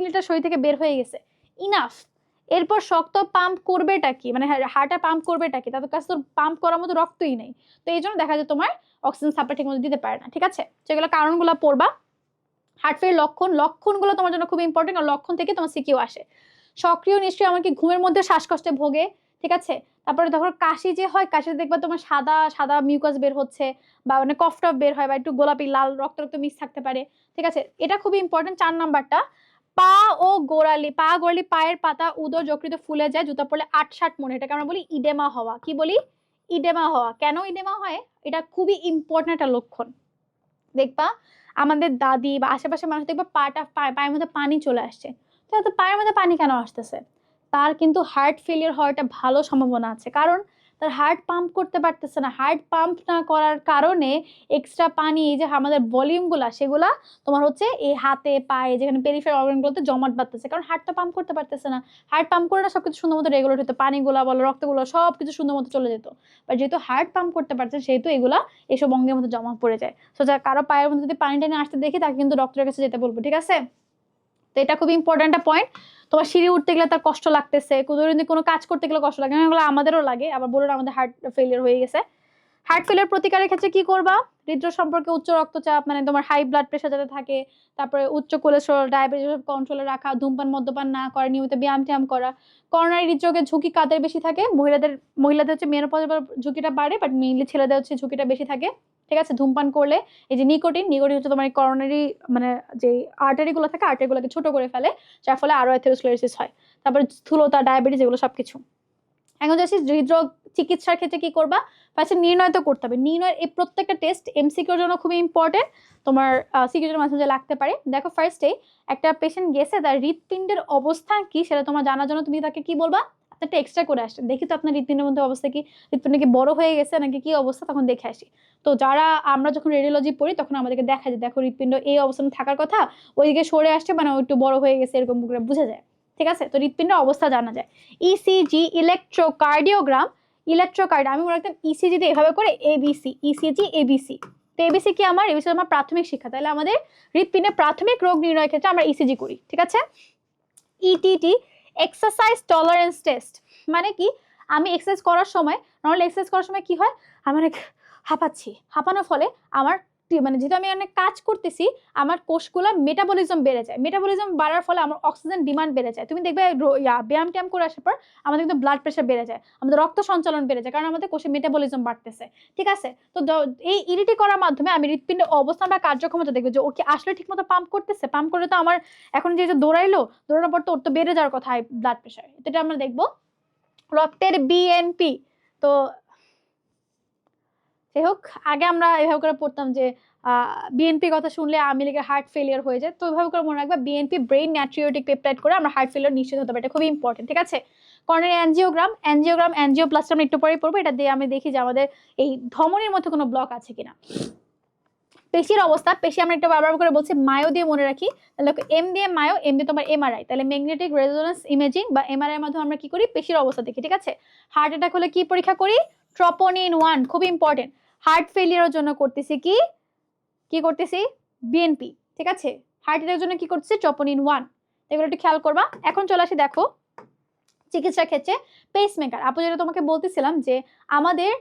লিটার শরীর থেকে বের হয়ে গেছে, ইনাফ। এরপর শক্ত পাম্প করবেটা কি, মানে হার্টে পাম্প করবেটা কি, তাদের কাছে তো পাম্প করার মতো রক্তই নেই। তো এই জন্য দেখা যায় তোমার অক্সিজেন সাপ্লাই ঠিক মতো দিতে পারে না। ঠিক আছে, সেগুলো কারণগুলো পড়বা। হার্ট ফেলিওর লক্ষণগুলো তোমার জন্য খুব ইম্পর্টেন্ট, আর লক্ষণ থেকে তোমার সিকিউ আসে। সক্রিয় নিষ্ক্রিয় এমনকি ঘুমের মধ্যে শ্বাসকষ্টে ভোগে। ঠিক আছে, তারপরে ধরো কাশি যে হয়, কাশিতে দেখবা তোমার সাদা সাদা মিউকাস বের হচ্ছে, বা মানে কফ টফ বের হয়, বা একটু গোলাপি লাল রক্ত রক্ত মিক্স থাকতে পারে। ঠিক আছে, এটা খুবই ইম্পর্টেন্ট। 4 নাম্বারটা, পা গোড়ালি, পায়ের পাতা উদর যকৃত ফুলে যায়, জুতা পরলে 8-7 মনে, এটাকে আমরা বলি ইডেমা হওয়া। কি বলি? ইডেমা হওয়া। কেন ইডেমা হয়? এটা খুবই ইম্পর্টেন্ট একটা লক্ষণ। দেখবা আমাদের দাদি বা আশেপাশে মানুষ দেখবা পায়ের মধ্যে পানি চলে আসছে, তো পায়ের মধ্যে পানি কেন আসতেছে? তার কিন্তু হার্ট ফেলিয়ার হওয়ার একটা ভালো সম্ভাবনা আছে, কারণ তার হার্ট পাম্প করতে পারতেছে না। হার্ট পাম্প না করার কারণে এক্সট্রা পানি, এই যে আমাদের ভলিউমগুলা, সেগুলা তোমার হচ্ছে এই হাতে পায়ে যেখানে পেরিফেরাল অর্গানগুলোতে জমাট বাঁধতেছে, কারণ হার্টটা পাম্প করতে পারতেছে না। হার্ট পাম্প করে না সবকিছু সুন্দর মতো রেগুলেট হতো, পানিগুলা বলো রক্তগুলো সবকিছু সুন্দর মতো চলে যেত। বা যেহেতু হার্ট পাম্প করতে পারছে, সেহেতু এগুলা এইসব অঙ্গের মধ্যে জমা পড়ে যায়। সো যা কারো পায়ের মধ্যে যদি পানি টানি আসতে দেখি, তাকে কিন্তু ডক্টরের কাছে যেতে বলবো। ঠিক আছে, তো এটা খুব ইম্পর্টেন্ট একটা পয়েন্ট। তোমার সিঁড়ি উঠতে গেলে তার কষ্ট লাগতেছে, কোনো কাজ করতে গেলে কষ্ট লাগে, এগুলো আমাদেরও লাগে। আবার বলুন আমাদের হার্ট ফেলিয়ার হয়ে গেছে। হার্ট ফেলিয়ার প্রতিকারের ক্ষেত্রে কি করবা? হৃদরোগ সম্পর্কে উচ্চ রক্তচাপ, মানে তোমার হাই ব্লাড প্রেশার যাতে থাকে, তারপরে উচ্চ কোলেস্টেরল, ডায়াবেটিস কন্ট্রোলে রাখা, ধূমপান মদ্যপান না করা, নিয়মিত ব্যায়াম ট্যায়াম করা। করোনারি হৃদরোগের ঝুঁকি কাদের বেশি থাকে? মহিলাদের হচ্ছে মেনোপজের ঝুঁকিটা বাড়ে, বাট মেইনলি ছেলেদের হচ্ছে ঝুঁকিটা বেশি থাকে। ঠিক আছে, ধূমপান করলে এই যে নিকোটিন হচ্ছে তোমার করোনারি মানে যে আর্টারিগুলো থাকে, আর্টারিগুলোকে ছোট করে ফেলে, যার ফলে আরো অ্যাথেরোস্ক্লেরোসিস হয়। তারপরে স্থূলতা, ডায়াবেটিস, এগুলো সবকিছু। এখন যাচ্ছি হৃদরোগ চিকিৎসার ক্ষেত্রে কি করবা? ফার্স্টে নির্ণয় তো করতে হবে। নির্ণয়ের এই প্রত্যেকটা টেস্ট এমসিকিউর জন্য খুবই ইম্পর্টেন্ট, তোমার সিকিউর মাঝে মাঝে লাগতে পারে। দেখো ফার্স্টে একটা পেশেন্ট গেছে, তার হৃৎপিণ্ডের অবস্থান কি সেটা তোমার জানার জন্য তুমি তাকে কি বলবা? একটা এক্সট্রা করে আসছে, দেখি তো আপনার হৃৎপিণ্ডের মধ্যে অবস্থা কি, হৃৎপিণ্ড কি বড় হয়ে গেছে নাকি কি অবস্থা, তখন দেখে আসি। তো যারা আমরা যখন রেডিওলজি পড়ি, তখন আমাদেরকে দেখা যায় দেখো হৃৎপিণ্ড এই অবস্থানে থাকার কথা, ওইদিকে সরে আসছে, মানে একটু বড় হয়ে গেছে, এরকম বোঝা যায়। ঠিক আছে, তো হৃৎপিণ্ডের অবস্থা জানা যায়। ইসিজি, ইলেকট্রোকার্ডিওগ্রাম, আমি মনে রাখতাম ইসিজি তে এভাবে করে এবিসি, ইসিজি এবিসি, তো এবিসি কি আমার? এবিসি আমার প্রাথমিক শিক্ষা। তাহলে আমাদের হৃৎপিণ্ডের প্রাথমিক রোগ নির্ণয়ের ক্ষেত্রে আমরা ইসিজি করি, ঠিক আছে? ইটিটি এক্সারসাইজ টলারেন্স টেস্ট, মানে কি? আমি এক্সারসাইজ করার সময়, নর্মালি এক্সারসাইজ করার সময় কি হয়, আমি অনেক হাঁপাচ্ছি, হাঁপানোর ফলে আমার মানে যেহেতু আমি অনেক কাজ করতেছি, আমার কোষগুলো মেটাবলিজম বেড়ে যায়। মেটাবলিজম বাড়ার ফলে আমার অক্সিজেন ডিমান্ড বেড়ে যায়। তুমি দেখবে ব্যায়াম ট্যায়াম করে আসার পর আমাদের কিন্তু ব্লাড প্রেশার বেড়ে যায়, আমাদের রক্ত সঞ্চালন বেড়ে যায়, কারণ আমাদের কোষে মেটাবলিজম বাড়তেছে, ঠিক আছে? তো এই ইডিটি করার মাধ্যমে আমি হৃৎপিণ্ডের অবস্থান বা কার্যক্ষমতা দেখবে যে ও কি আসলে ঠিকমতো পাম্প করতেছে। পাম্প করলে তো আমার এখন যে দৌড়াইলো, দৌড়ানোর পর তো ওর তো বেড়ে যাওয়ার কথা হাই ব্লাড প্রেশার। এটা আমরা দেখবো। রক্তের বিএনপি, তো যাই হোক, আগে আমরা এভাবে করে পড়তাম যে বিএনপি কথা শুনলে আওয়ামী লীগের হার্ট ফেলিয়ার হয়ে যায়। তো এভাবে করে মনে রাখবা, বিএনপি ব্রেইন ন্যাট্রিওটিক পেপটাইড করে আমরা হার্ট ফেলিয়ার নিশ্চিত হতে পারি। এটা খুবই ইম্পর্টেন্ট, ঠিক আছে? কর্নারি অ্যাঞ্জিওপ্লাস্টি আমরা একটু পরেই পড়বো। এটা দিয়ে আমি দেখি যে আমাদের এই ধমনির মধ্যে কোনো ব্লক আছে কিনা। পেশির অবস্থা, পেশি আমরা একটু বারবার করে বলছি, মায়ো দিয়ে মনে রাখি। তাহলে এম দিয়ে মায়ো, এম দিয়ে তোমার এমআরআই। তাহলে ম্যাগনেটিক রেজোনেন্স ইমেজিং বা এমআরআই এর মাধ্যমে আমরা কি করি? পেশির অবস্থা দেখি, ঠিক আছে? হার্ট অ্যাটাক হলে কি পরীক্ষা করি? ট্রপোনিন 1, খুব ইম্পর্টেন্ট। হার্ট ফেলিয়ারের জন্য করতেছি কি করতেছি? বিএনপি, ঠিক আছে? হার্ট অ্যাটাকের জন্য কি করতেছি? ট্রপোনিন 1। এগুলো একটু খেয়াল করবা। এখন চলে আসি, দেখো চিকিৎসার ক্ষেত্রে পেসমেকার। আপু যেটা তোমাকে বলতেছিলাম যে আমাদের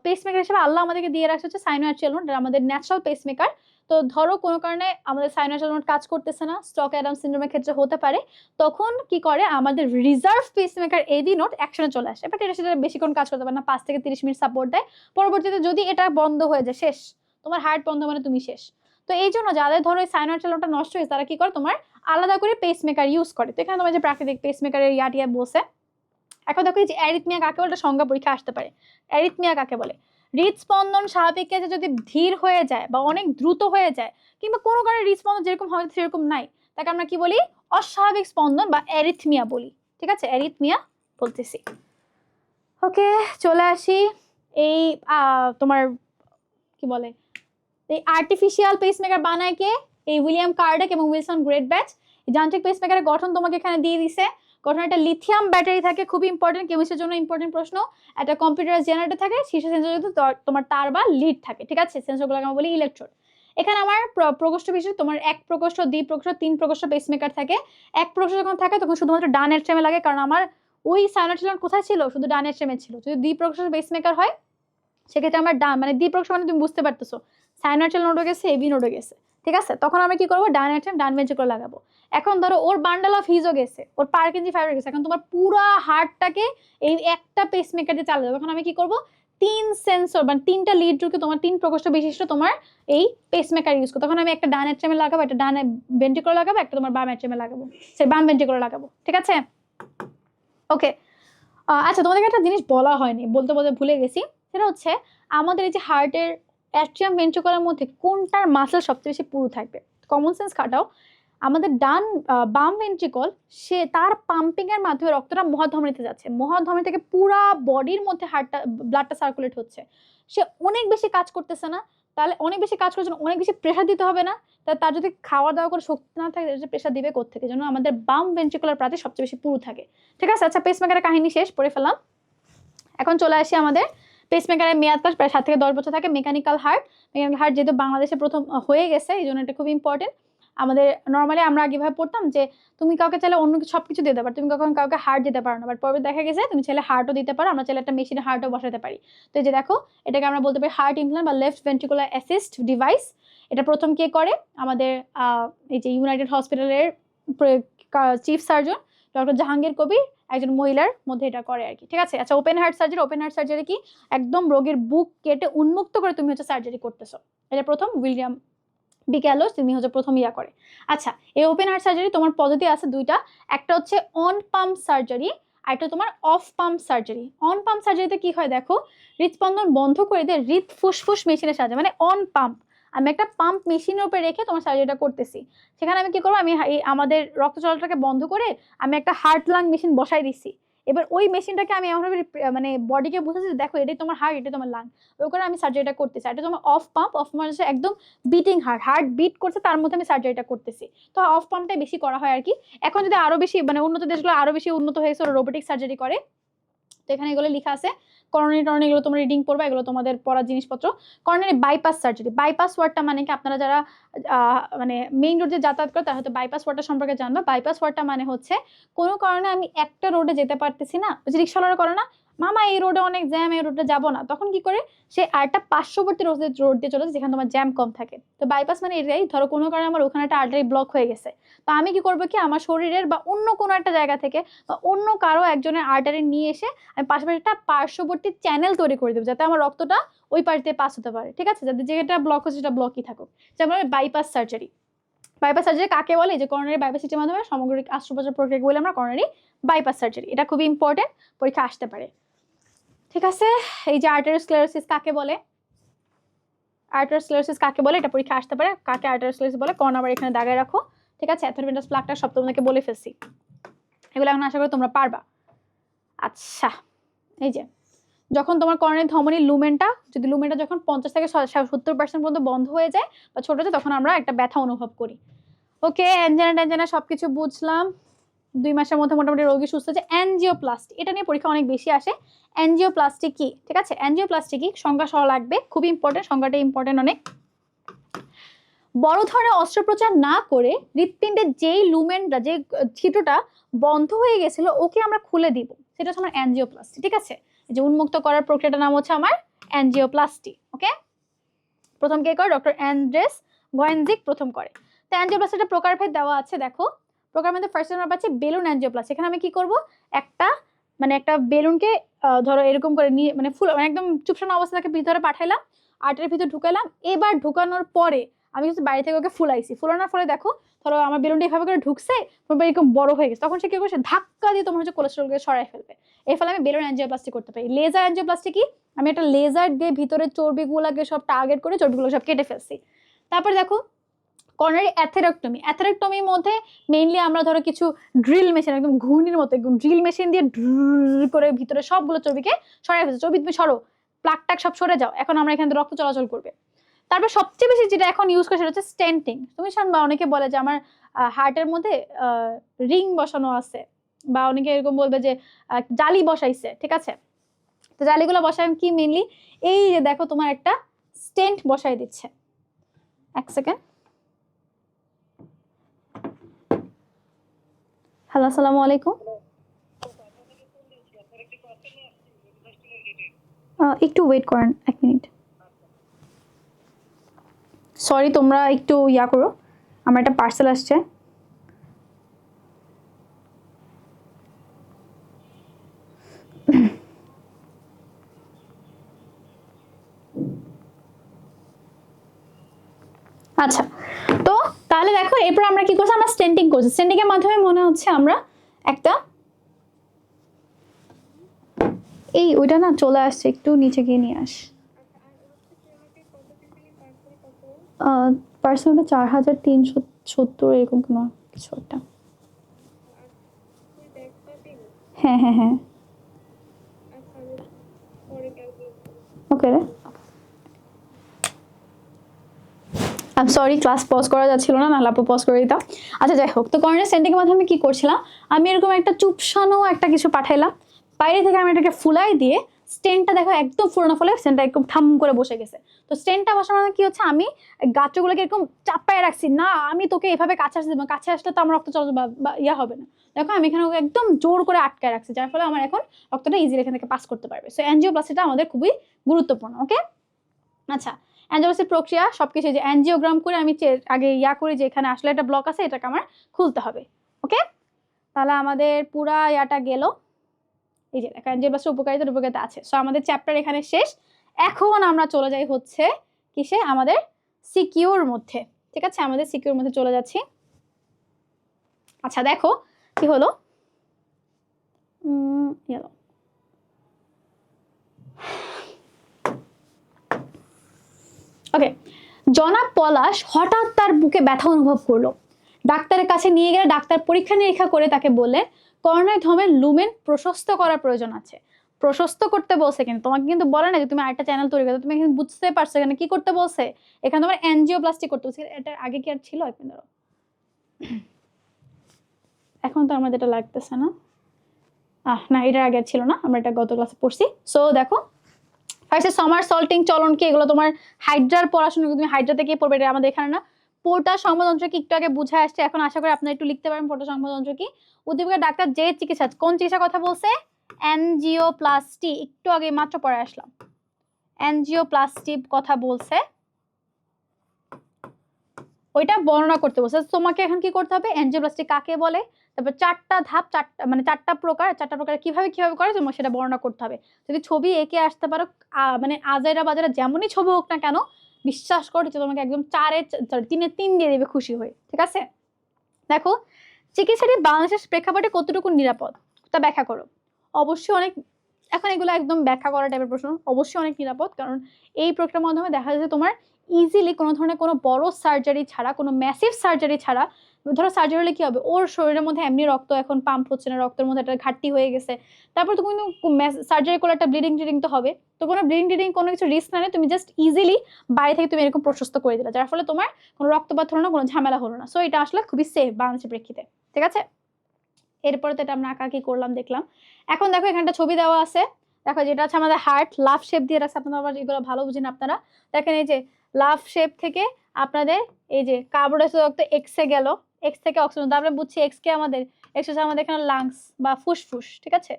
পেসমেকার হিসেবে আল্লাহ আমাদেরকে দিয়ে রাখছে হচ্ছে সাইনোয়াচুয়াল নোড, আমাদের ন্যাচারাল পেসমেকার। তো ধরো কোনো কারণে আমাদের সাইনোয়াচুয়াল নোড কাজ করতেছে না, স্টক অ্যাডাম সিনড্রোমের ক্ষেত্রে হতে পারে, তখন কি করে আমাদের রিজার্ভ পেসমেকার এডি নোড অ্যাকশনে চলে আসে। বাট এটা সেটা বেশিক্ষণ কাজ করতে পারে না, 5 থেকে 30 মিনিট সাপোর্ট দেয়। পরবর্তীতে যদি এটা বন্ধ হয়ে যায়, শেষ, তোমার হার্ট বন্ধ মানে তুমি শেষ। তো এই জন্য যাদের ধরো এই সাইনোয়াচুয়াল নোডটা নষ্ট হয়েছে, তারা কি করে, তোমার আলাদা করে পেসমেকার ইউজ করে। তো এখানে তোমার যে প্রাকৃতিক পেসমেকারের ইয়াটিয়া বসে। এখন দেখো যে অ্যারিথমিয়া কাকে বলে, সংজ্ঞা পরীক্ষা আসতে পারে। অ্যারিথমিয়া কাকে বলে? হৃদস্পন্দন স্বাভাবিক কাছে যদি ধীর হয়ে যায় বা অনেক দ্রুত হয়ে যায়, কিংবা কোনো কারণে হৃদস্পন্দন যেরকম হবে সেরকম নাই, তাকে আমরা কি বলি? অস্বাভাবিক স্পন্দন বা অ্যারিথমিয়া বলি, ঠিক আছে? অ্যারিথমিয়া বলতেছি। ওকে, চলে আসি এই তোমার কি বলে, এই আর্টিফিশিয়াল পেসমেকার বানায় কে? এই উইলিয়াম কার্ডেক এবং উইলসন গ্রেট ব্যাচ। যান্ত্রিক পেসমেকারের গঠন তোমাকে এখানে দিয়ে দিছে। গঠন একটা লিথিয়াম ব্যাটারি থাকে, খুবই ইম্পর্টেন্ট, কেমিস্ট্রির জন্য ইম্পর্টেন্ট প্রশ্ন। একটা কম্পিউটার জেনারেটর থাকে, শীর্ষ সেন্সর তোমার তার বা লিড থাকে, ঠিক আছে? সেন্সরগুলোকে আমরা বলি ইলেকট্রোড। এখানে আমার প্রকোষ্ঠ বিশিষ্ট তোমার 1 প্রকোষ্ঠ, 2 প্রকোষ্ঠ, 3 প্রকোষ্ঠ পেসমেকার থাকে। 1 প্রকোষ্ঠ যখন থাকে তখন শুধুমাত্র ডান এক্সট্রিমে লাগে, কারণ আমার ওই সাইনোচুয়াল কোথায় ছিল? শুধু ডান এক্সট্রিমে ছিল। যদি 2 প্রকোষ্ঠ পেসমেকার হয়, সেক্ষেত্রে আমার ডান মানে 2 প্রকোষ্ঠ মানে তুমি বুঝতে পারতেছো, সাইনোচুয়াল নোডও গেছে, এবি নোডও গেছে, ঠিক আছে? তখন আমরা কি করবো? ডান এক্সট্রিম ডান ভেন্ট্রিকল লাগাবো। এখন ধরো ওর বান্ডেল অফ হিজও গেছে, ওর পার্কিনজি ফাইবার গেছে, এখন তোমার পুরো হার্টটাকে এই একটা পেসমেকার দিয়ে চালাতে হবে। এখন আমি কি করবো? 3 সেন্সর মানে 3টা লিড রুকে তোমার 3 প্রকোষ্ঠ বিশিষ্ট তোমার এই পেসমেকার ইউজ করো। তখন আমি একটা ডান এক্সট্রিমে লাগাবো, একটা ডান ভেন্ট্রিকল লাগাবো, একটা তোমার বাম এক্সট্রিমে লাগাবো, সে বাম ভেন্ট্রিকল লাগাবো, ঠিক আছে? ওকে, আচ্ছা, তোমাদেরকে একটা জিনিস বলা হয়নি, বলতে বলতে ভুলে গেছি। সেটা হচ্ছে আমাদের এই যে হার্টের অ্যাট্রিয়াম ভেন্ট্রিকলের মধ্যে কোনটার মাসল সবচেয়ে বেশি পুরু থাকবে? কমন সেন্স খাটাও। আমাদের বাম ভেন্ট্রিকল, সে তার পাম্পিং এর মাধ্যমে রক্তটা মহাধমনীতে যাচ্ছে, মহাধমনী থেকে পুরা বডির মধ্যে হার্টটা ব্লাডটা সার্কুলেট হচ্ছে। সে অনেক বেশি কাজ করতেছে না, তাহলে অনেক বেশি কাজ করার জন্য অনেক বেশি প্রেশার দিতে হবে না? তার যদি খাওয়া দাওয়া করে শক্তি না থাকে, প্রেশার দিবে কোত্থেকে? জন্য আমাদের বাম ভেন্ট্রিকুলার প্রাতে সবচেয়ে বেশি পুরু থাকে, ঠিক আছে? আচ্ছা, পেসমেকারের কাহিনী শেষ, পড়ে ফেললাম। এখন চলে আসি আমাদের পেসমেকারের মেয়াদকাল প্রায় 7 থেকে 10 বছর থাকে। মেকানিক্যাল হার্ট যেহেতু বাংলাদেশে প্রথম হয়ে গেছে, এই জন্য এটা খুব ইম্পর্টেন্ট। আমাদের নর্মালি আমরা আগেভাবে পড়তাম যে তুমি কাউকে চাইলে অন্য সবকিছু দিতে পারো, তুমি কখন কাউকে হার্ট দিতে পারো না, বাট পরে দেখা গেছে তুমি চাইলে হার্টও দিতে পারো, আমরা চাইলে একটা মেশিনে হার্টও বসাতে পারি। তো এই যে দেখো, এটাকে আমরা বলতে পারি হার্ট ইমপ্ল্যান্ট বা লেফট ভেন্ট্রিকুলার অ্যাসিস্ট ডিভাইস। এটা প্রথম কে করে? আমাদের এই যে ইউনাইটেড হসপিটালের chief surgeon doctor Jahangir Kabir, একজন মহিলার মধ্যে এটা করে আর কি, ঠিক আছে? আচ্ছা, ওপেন হার্ট সার্জারি কি? একদম রোগীর বুক কেটে উন্মুক্ত করে তুমি হচ্ছে সার্জারি করতেছো। এটা প্রথম উইলিয়াম বিক্যালোস, তিনি হচ্ছে প্রথম ইয়া করে। আচ্ছা, এই ওপেন হার্ট সার্জারি তোমার পদ্ধতি আছে দুইটা, একটা হচ্ছে অন পাম্প সার্জারি, আর একটা তোমার off pump surgery. On pump সার্জারিতে কি হয় দেখো, হৃদস্পন্দন বন্ধ করে দিয়ে হৃদ ফুসফুস মেশিনের সাহায্যে, মানে অন পাম্প, আমি একটা পাম্প মেশিনের উপরে রেখে তোমার সার্জারিটা করতেছি। সেখানে আমি কি করবো? আমি আমাদের রক্ত চলাচলটাকে বন্ধ করে আমি একটা হার্ট লাং মেশিন বসাই দিচ্ছি। এবার ওই মেশিনটাকে আমি এমনভাবে মানে বডিকে বুঝেছি, দেখো এটাই তোমার হার্ট, এটা তোমার লাং, ওই করে আমি সার্জারিটা করতেছি। এটা তোমার অফ পাম্প, অফ মানে একদম বিটিং হার্ট বিট করছে, তার মধ্যে আমি সার্জারিটা করতেছি। তো অফ পাম্পটাই বেশি করা হয় আর কি। এখন যদি আরো বেশি মানে উন্নত দেশগুলো আরো বেশি উন্নত হয়েছে, ওরা রোবোটিক সার্জারি করে। তো এখানে এগুলো লেখা আছে করোনারি টরনারি, এগুলো তোমরা রিডিং পড়বা, এগুলো তোমাদের পড়ার জিনিসপত্র। করোনারি বাইপাস সার্জারি, বাইপাস ওয়ার্ডটা মানে কি, আপনারা যারা মানে মেইন রোডে যাতায়াত করে তারা হয়তো বাইপাস ওয়ার্ডটা সম্পর্কে জানবা। বাইপাস ওয়ার্ডটা মানে হচ্ছে কোনো কারণে আমি একটা রোডে যেতে পারতেছি না, ওই যে রিক্সাওয়ালারা করে না, মামা এই রোডে অনেক জ্যাম, এই রোডে যাবো না, তখন কি করে সে আরেকটা পার্শ্ববর্তী রোড দিয়ে চলে যায় যেখানে তোমার জ্যাম কম থাকে। তো বাইপাস মানে এটাই, ধরো কোনো কারণে আমার ওখানে একটা আর্টারি ব্লক হয়ে গেছে, তো আমি কি করবো কি, আমার শরীরের বা অন্য কোনো একটা জায়গা থেকে বা অন্য কারো একজনের আর্টারি নিয়ে এসে আমি পাশাপাশি একটা পার্শ্ববর্তী চ্যানেল তৈরি করে দেবো যাতে আমার রক্তটা ওই পাশ দিয়ে পাস হতে পারে, ঠিক আছে, যাতে যেটা ব্লক হচ্ছে সেটা ব্লকই থাকুক, যেমন বাইপাস সার্জারি। বাইপাস সার্জারি কাকে বলে, যে করোনারি বাইপাস সিস্টেমের মাধ্যমে সামগ্রিক অস্ত্রোপচার প্রক্রিয়াকে বলে আমরা করোনারি বাইপাস সার্জারি। এটা খুবই ইম্পর্টেন্ট, পরীক্ষা আসতে পারে, ঠিক আছে। এই যে আর্টেরিওস্ক্লেরোসিস কাকে বলে, আর্টেরিওস্ক্লেরোসিস কাকে বলে, এটা পরীক্ষা আসতে পারে, কাকে আর্টেরিওস্ক্লেরোসিস বলে, কোন আবার এখানে দাগায় রাখো, ঠিক আছে। অ্যাথেরোভেনাস প্লাকটা সব তোমাদেরকে বলে ফেলছি, এগুলো এখন আশা করি তোমরা পারবা। আচ্ছা, এই যে যখন তোমার করোনারি ধমনী লুমেনটা, যদি লুমেনটা যখন 50 থেকে 70% পর্যন্ত বন্ধ হয়ে যায় বা ছোট যায়, তখন আমরা একটা ব্যথা অনুভব করি। ওকে, অ্যাঞ্জেনা ট্যাঞ্জেনা সবকিছু বুঝলাম, 2 মাসের মধ্যে মোটামুটি রোগী সুস্থ হচ্ছে। অ্যাঞ্জিওপ্লাস্টি, এটা নিয়ে পরীক্ষা অনেক বেশি আসে। অ্যাঞ্জিওপ্লাস্টি কি, ঠিক আছে, অ্যাঞ্জিওপ্লাস্টি কি সংজ্ঞা সহ লাগবে, খুবই ইম্পর্টেন্ট, সংজ্ঞাটা ইম্পর্টেন্ট অনেক। বড় ধরনের অস্ত্রোপচার না করে হৃৎপিণ্ডের যেই লুমেনটা, যে ছিদ্রটা বন্ধ হয়ে গেছিল ওকে আমরা খুলে দিব, সেটা হচ্ছে আমার অ্যাঞ্জিওপ্লাস্টি, ঠিক আছে। যে উন্মুক্ত করার প্রক্রিয়াটার নাম হচ্ছে আমার অ্যাঞ্জিওপ্লাস্টি। ওকে, প্রথম কে করে, ডক্টর অ্যান্ড্রেস গয়েনজিক প্রথম করে। তো অ্যাঞ্জিওপ্লাস্টিটা প্রকারভেদ দেওয়া আছে, দেখো প্রকারভেদে ফার্স্ট আমরা পাচ্ছি বেলুন অ্যাঞ্জিওপ্লাস্টি। এখানে আমি কি করব, একটা মানে একটা বেলুনকে ধরো এরকম করে নিয়ে, মানে ফুল মানে একদম চুপসানো অবস্থাটাকে ভিতরে পাঠাইলাম, আর্টারির ভিতরে ঢুকাইলাম, এবার ঢুকানোর পরে আমি কিছু বাইরে থেকে ওকে ফুলাইছি, ফুলানোর ফলে দেখো ধরো আমার বেলুনটা এভাবে করে ঢুকছে, এরকম বড় হয়ে গেছে, তখন সে কি করছে, ধাক্কা দিয়ে তোমার হচ্ছে কোলেস্ট্রলকে সরাই ফেলবে, এর ফলে আমি বেলুন অ্যাঞ্জিওপ্লাস্টি করতে পারি। লেজার অ্যাঞ্জিওপ্লাস্টি কি, আমি একটা লেজার দিয়ে ভিতরে চর্বিগুলোকে সব টার্গেট করে চর্বিগুলো সব কেটে ফেলছি। তারপর দেখো করোনারি অ্যাথেরেক্টমি, অ্যাথেরেক্টমির মধ্যে মেইনলি আমরা ধরো কিছু ড্রিল মেশিন, একদম ঘূর্ণির মতো একদম ড্রিল মেশিন দিয়ে ড্রিল করে ভিতরে সবগুলো চর্বিকে সরাই ফেলছে, চর্বি তুমি সরো, প্লাক টাক সব সরে যাও, এখন আমরা এখান থেকে রক্ত চলাচল করবে। তারপর সবচেয়ে বেশি যেটা এখন ইউজ করে সেটা হচ্ছে স্টেন্টিং। তুমি শুনবা অনেকে বলে যে আমার হার্টের মধ্যে রিং বসানো আছে, বা অনেকে এরকম বলবে যে জালি বসাইছে, ঠিক আছে। তো জালিগুলো বসায় কি, মেইনলি এই যে দেখো তোমার একটা স্টেন্ট বসাই দিচ্ছে, এক সেকেন্ড। হ্যালো, আসসালামু আলাইকুম। একটু ওয়েট করেন 1 মিনিট, সরি তোমরা একটু ইয়া করো, আমার একটা পার্সেল আসছে। আচ্ছা, তো তাহলে দেখো এরপর আমরা কি করছি, আমরা স্টেন্টিং করছি, স্টেন্টিং এর মাধ্যমে মনে হচ্ছে আমরা একটা এই ওইটা না চলে আসছে, একটু নিচে গিয়ে নিয়ে আস। পার্সেল হবে 4370 এরকম কোনো কিছু একটা। হ্যাঁ হ্যাঁ হ্যাঁ, ওকে রে, I am sorry, class pause করা যাচ্ছিল না, নাহলে আপু পজ করে দিতাম। আচ্ছা যাই হোক, তো কর্নার স্টেন্টিংয়ের মাধ্যমে কি করছিলাম, আমি এরকম একটা চুপসানো একটা কিছু পাঠাইলাম, বাইরে থেকে আমি এটাকে ফুলাই দিয়ে স্টেনটা দেখো একদম ফুলানো ফলে স্টেনটা একদম ঠাম করে বসে গেছে। তো স্টেনটা বসার মানে কি হচ্ছে, আমি গাছগুলোকে এরকম চাপায় রাখছি না, আমি তোকে এভাবে কাছে আসতে দেবো, কাছে আসলে তো আমার রক্ত চলাচল বা ইয়া হবে না, দেখো আমি এখানে একদম জোর করে আটকায় রাখছি, যার ফলে আমার এখন রক্তটা ইজিলি এখান থেকে পাস করতে পারবে। সো অ্যাঞ্জিওপ্লাস্টিটা আমাদের খুবই গুরুত্বপূর্ণ। ওকে, আচ্ছা, অ্যাঞ্জিওপ্লাস্টির প্রক্রিয়া সবকিছু, যে অ্যাঞ্জিওগ্রাম করে আমি আগে ইয়া করি যে এখানে আসলে একটা ব্লক আছে, এটাকে আমার খুলতে হবে। ওকে, তাহলে আমাদের পুরা ইয়াটা গেল, এই যে দেখো অ্যাঞ্জিওপ্লাস্টির উপকারিতা আছে। সো আমাদের চ্যাপ্টার এখানে শেষ, এখন আমরা চলে যাই হচ্ছে কিসে, আমাদের সিকিউর মধ্যে, ঠিক আছে, আমাদের সিকিউর মধ্যে চলে যাচ্ছি। আচ্ছা দেখো কি হলো, ওকে, জনাব পলাশ হঠাৎ তার বুকে ব্যথা অনুভব করলো, ডাক্তারের কাছে নিয়ে গেলে ডাক্তার পরীক্ষা নিরীক্ষা করে তাকে বললেন করোনারি ধমনীর লুমেন প্রশস্ত করার প্রয়োজন আছে। প্রশস্ত করতে বলছে, কিন্তু তোমাকে কিন্তু বলে না যে তুমি আরেকটা চ্যানেল তৈরি করো, তুমি এখানে বুঝতে পারছো এখানে কি করতে বলছে, এখানে তোমার অ্যাঞ্জিওপ্লাস্টি করতে বলছে। এটার আগে কি আর ছিল, এখন তো আমাদের এটা লাগতেছে না, না এটার আগে ছিল না, আমরা এটা গত ক্লাসে পড়ছি। সো দেখো ফার্স্টে সামার সল্টিং চলন কি, এগুলো তোমার হাইড্রার পড়াশোনা, তুমি হাইড্রা থেকে পড়বে, এটা আমাদের এখানে না। পোর্টা সংবাদযন্ত্র কি একটু আগে বুঝে আসছে, এখন আশা করি আপনারা একটু লিখতে পারেন পোর্টা সংবাদযন্ত্র কি। উদ্দীপকের ডাক্তার যে চিকিৎসা, কোন চিকিৎসার কথা বলছে? অ্যানজিওপ্লাস্টি, একটু আগে মাত্র পড়ে আসলাম, অ্যানজিওপ্লাস্টি কথা বলছে, ওইটা বর্ণনা করতে বলছে। তোমাকে এখন কি করতে হবে, অ্যানজিওপ্লাস্টি কাকে বলে, তারপর চারটা ধাপ, মানে চারটা প্রকার কিভাবে কিভাবে করে তোমার সেটা বর্ণনা করতে হবে। যদি ছবি এঁকে আসতে পারো, মানে আজাইরা বাজারে যেমনই ছবি হোক না কেন, বিশ্বাস করো যে তোমাকে একদম 3-এ 3 দিয়ে দেবে খুশি হয়ে, ঠিক আছে। দেখো চিকিৎসাটি বাংলাদেশের প্রেক্ষাপটে কতটুকু নিরাপদ তা ব্যাখ্যা করো। অবশ্যই অনেক, এখন এগুলো একদম ব্যাখ্যা করা টাইপের প্রশ্ন, অবশ্যই অনেক নিরাপদ, কারণ এই প্রক্রিয়ার মাধ্যমে দেখা যায় তোমার ইজিলি কোনো ধরনের কোনো বড় সার্জারি ছাড়া, কোনো ম্যাসিভ সার্জারি ছাড়া, ধরো সার্জারি হলে কি হবে, ওর শরীরের মধ্যে এমনি রক্ত এখন পাম্প হচ্ছে না, রক্তের মধ্যে একটা ঘাটতি হয়ে গেছে, তারপর তুমি সার্জারি করলে একটা ব্লিডিং টিডিং তো হবে, তো কোনো ব্লিডিং টিডিং কোনো কিছু রিস্ক না নেই, তুমি জাস্ট ইজিলি বাইরে থেকে তুমি এরকম প্রশস্ত করে দিলে, যার ফলে তোমার কোনো রক্তপাত হলো না, কোনো ঝামেলা হলো না। সো এটা আসলে খুবই সেফ বাংলাদেশের প্রেক্ষিতে, ঠিক আছে। এরপরে তো এটা আমরা আঁকাকি করলাম দেখলাম। এখন দেখো এখানটা ছবি দেওয়া আছে, দেখো যেটা আছে আমাদের হার্ট, লাভ শেপ দিয়ে রাখছে, আপনারা আবার এগুলো ভালো বুঝেন আপনারা। দেখেন এই যে লাভ শেপ থেকে আপনাদের এই যে কার্বন ডাই অক্সাইড এক্স এ গেল, এক্স থেকে অক্সিজেন, তারপরে বুঝছি এক্স কে আমাদের, এক্স হচ্ছে আমাদের এখানে লাংস বা ফুসফুস, ঠিক আছে,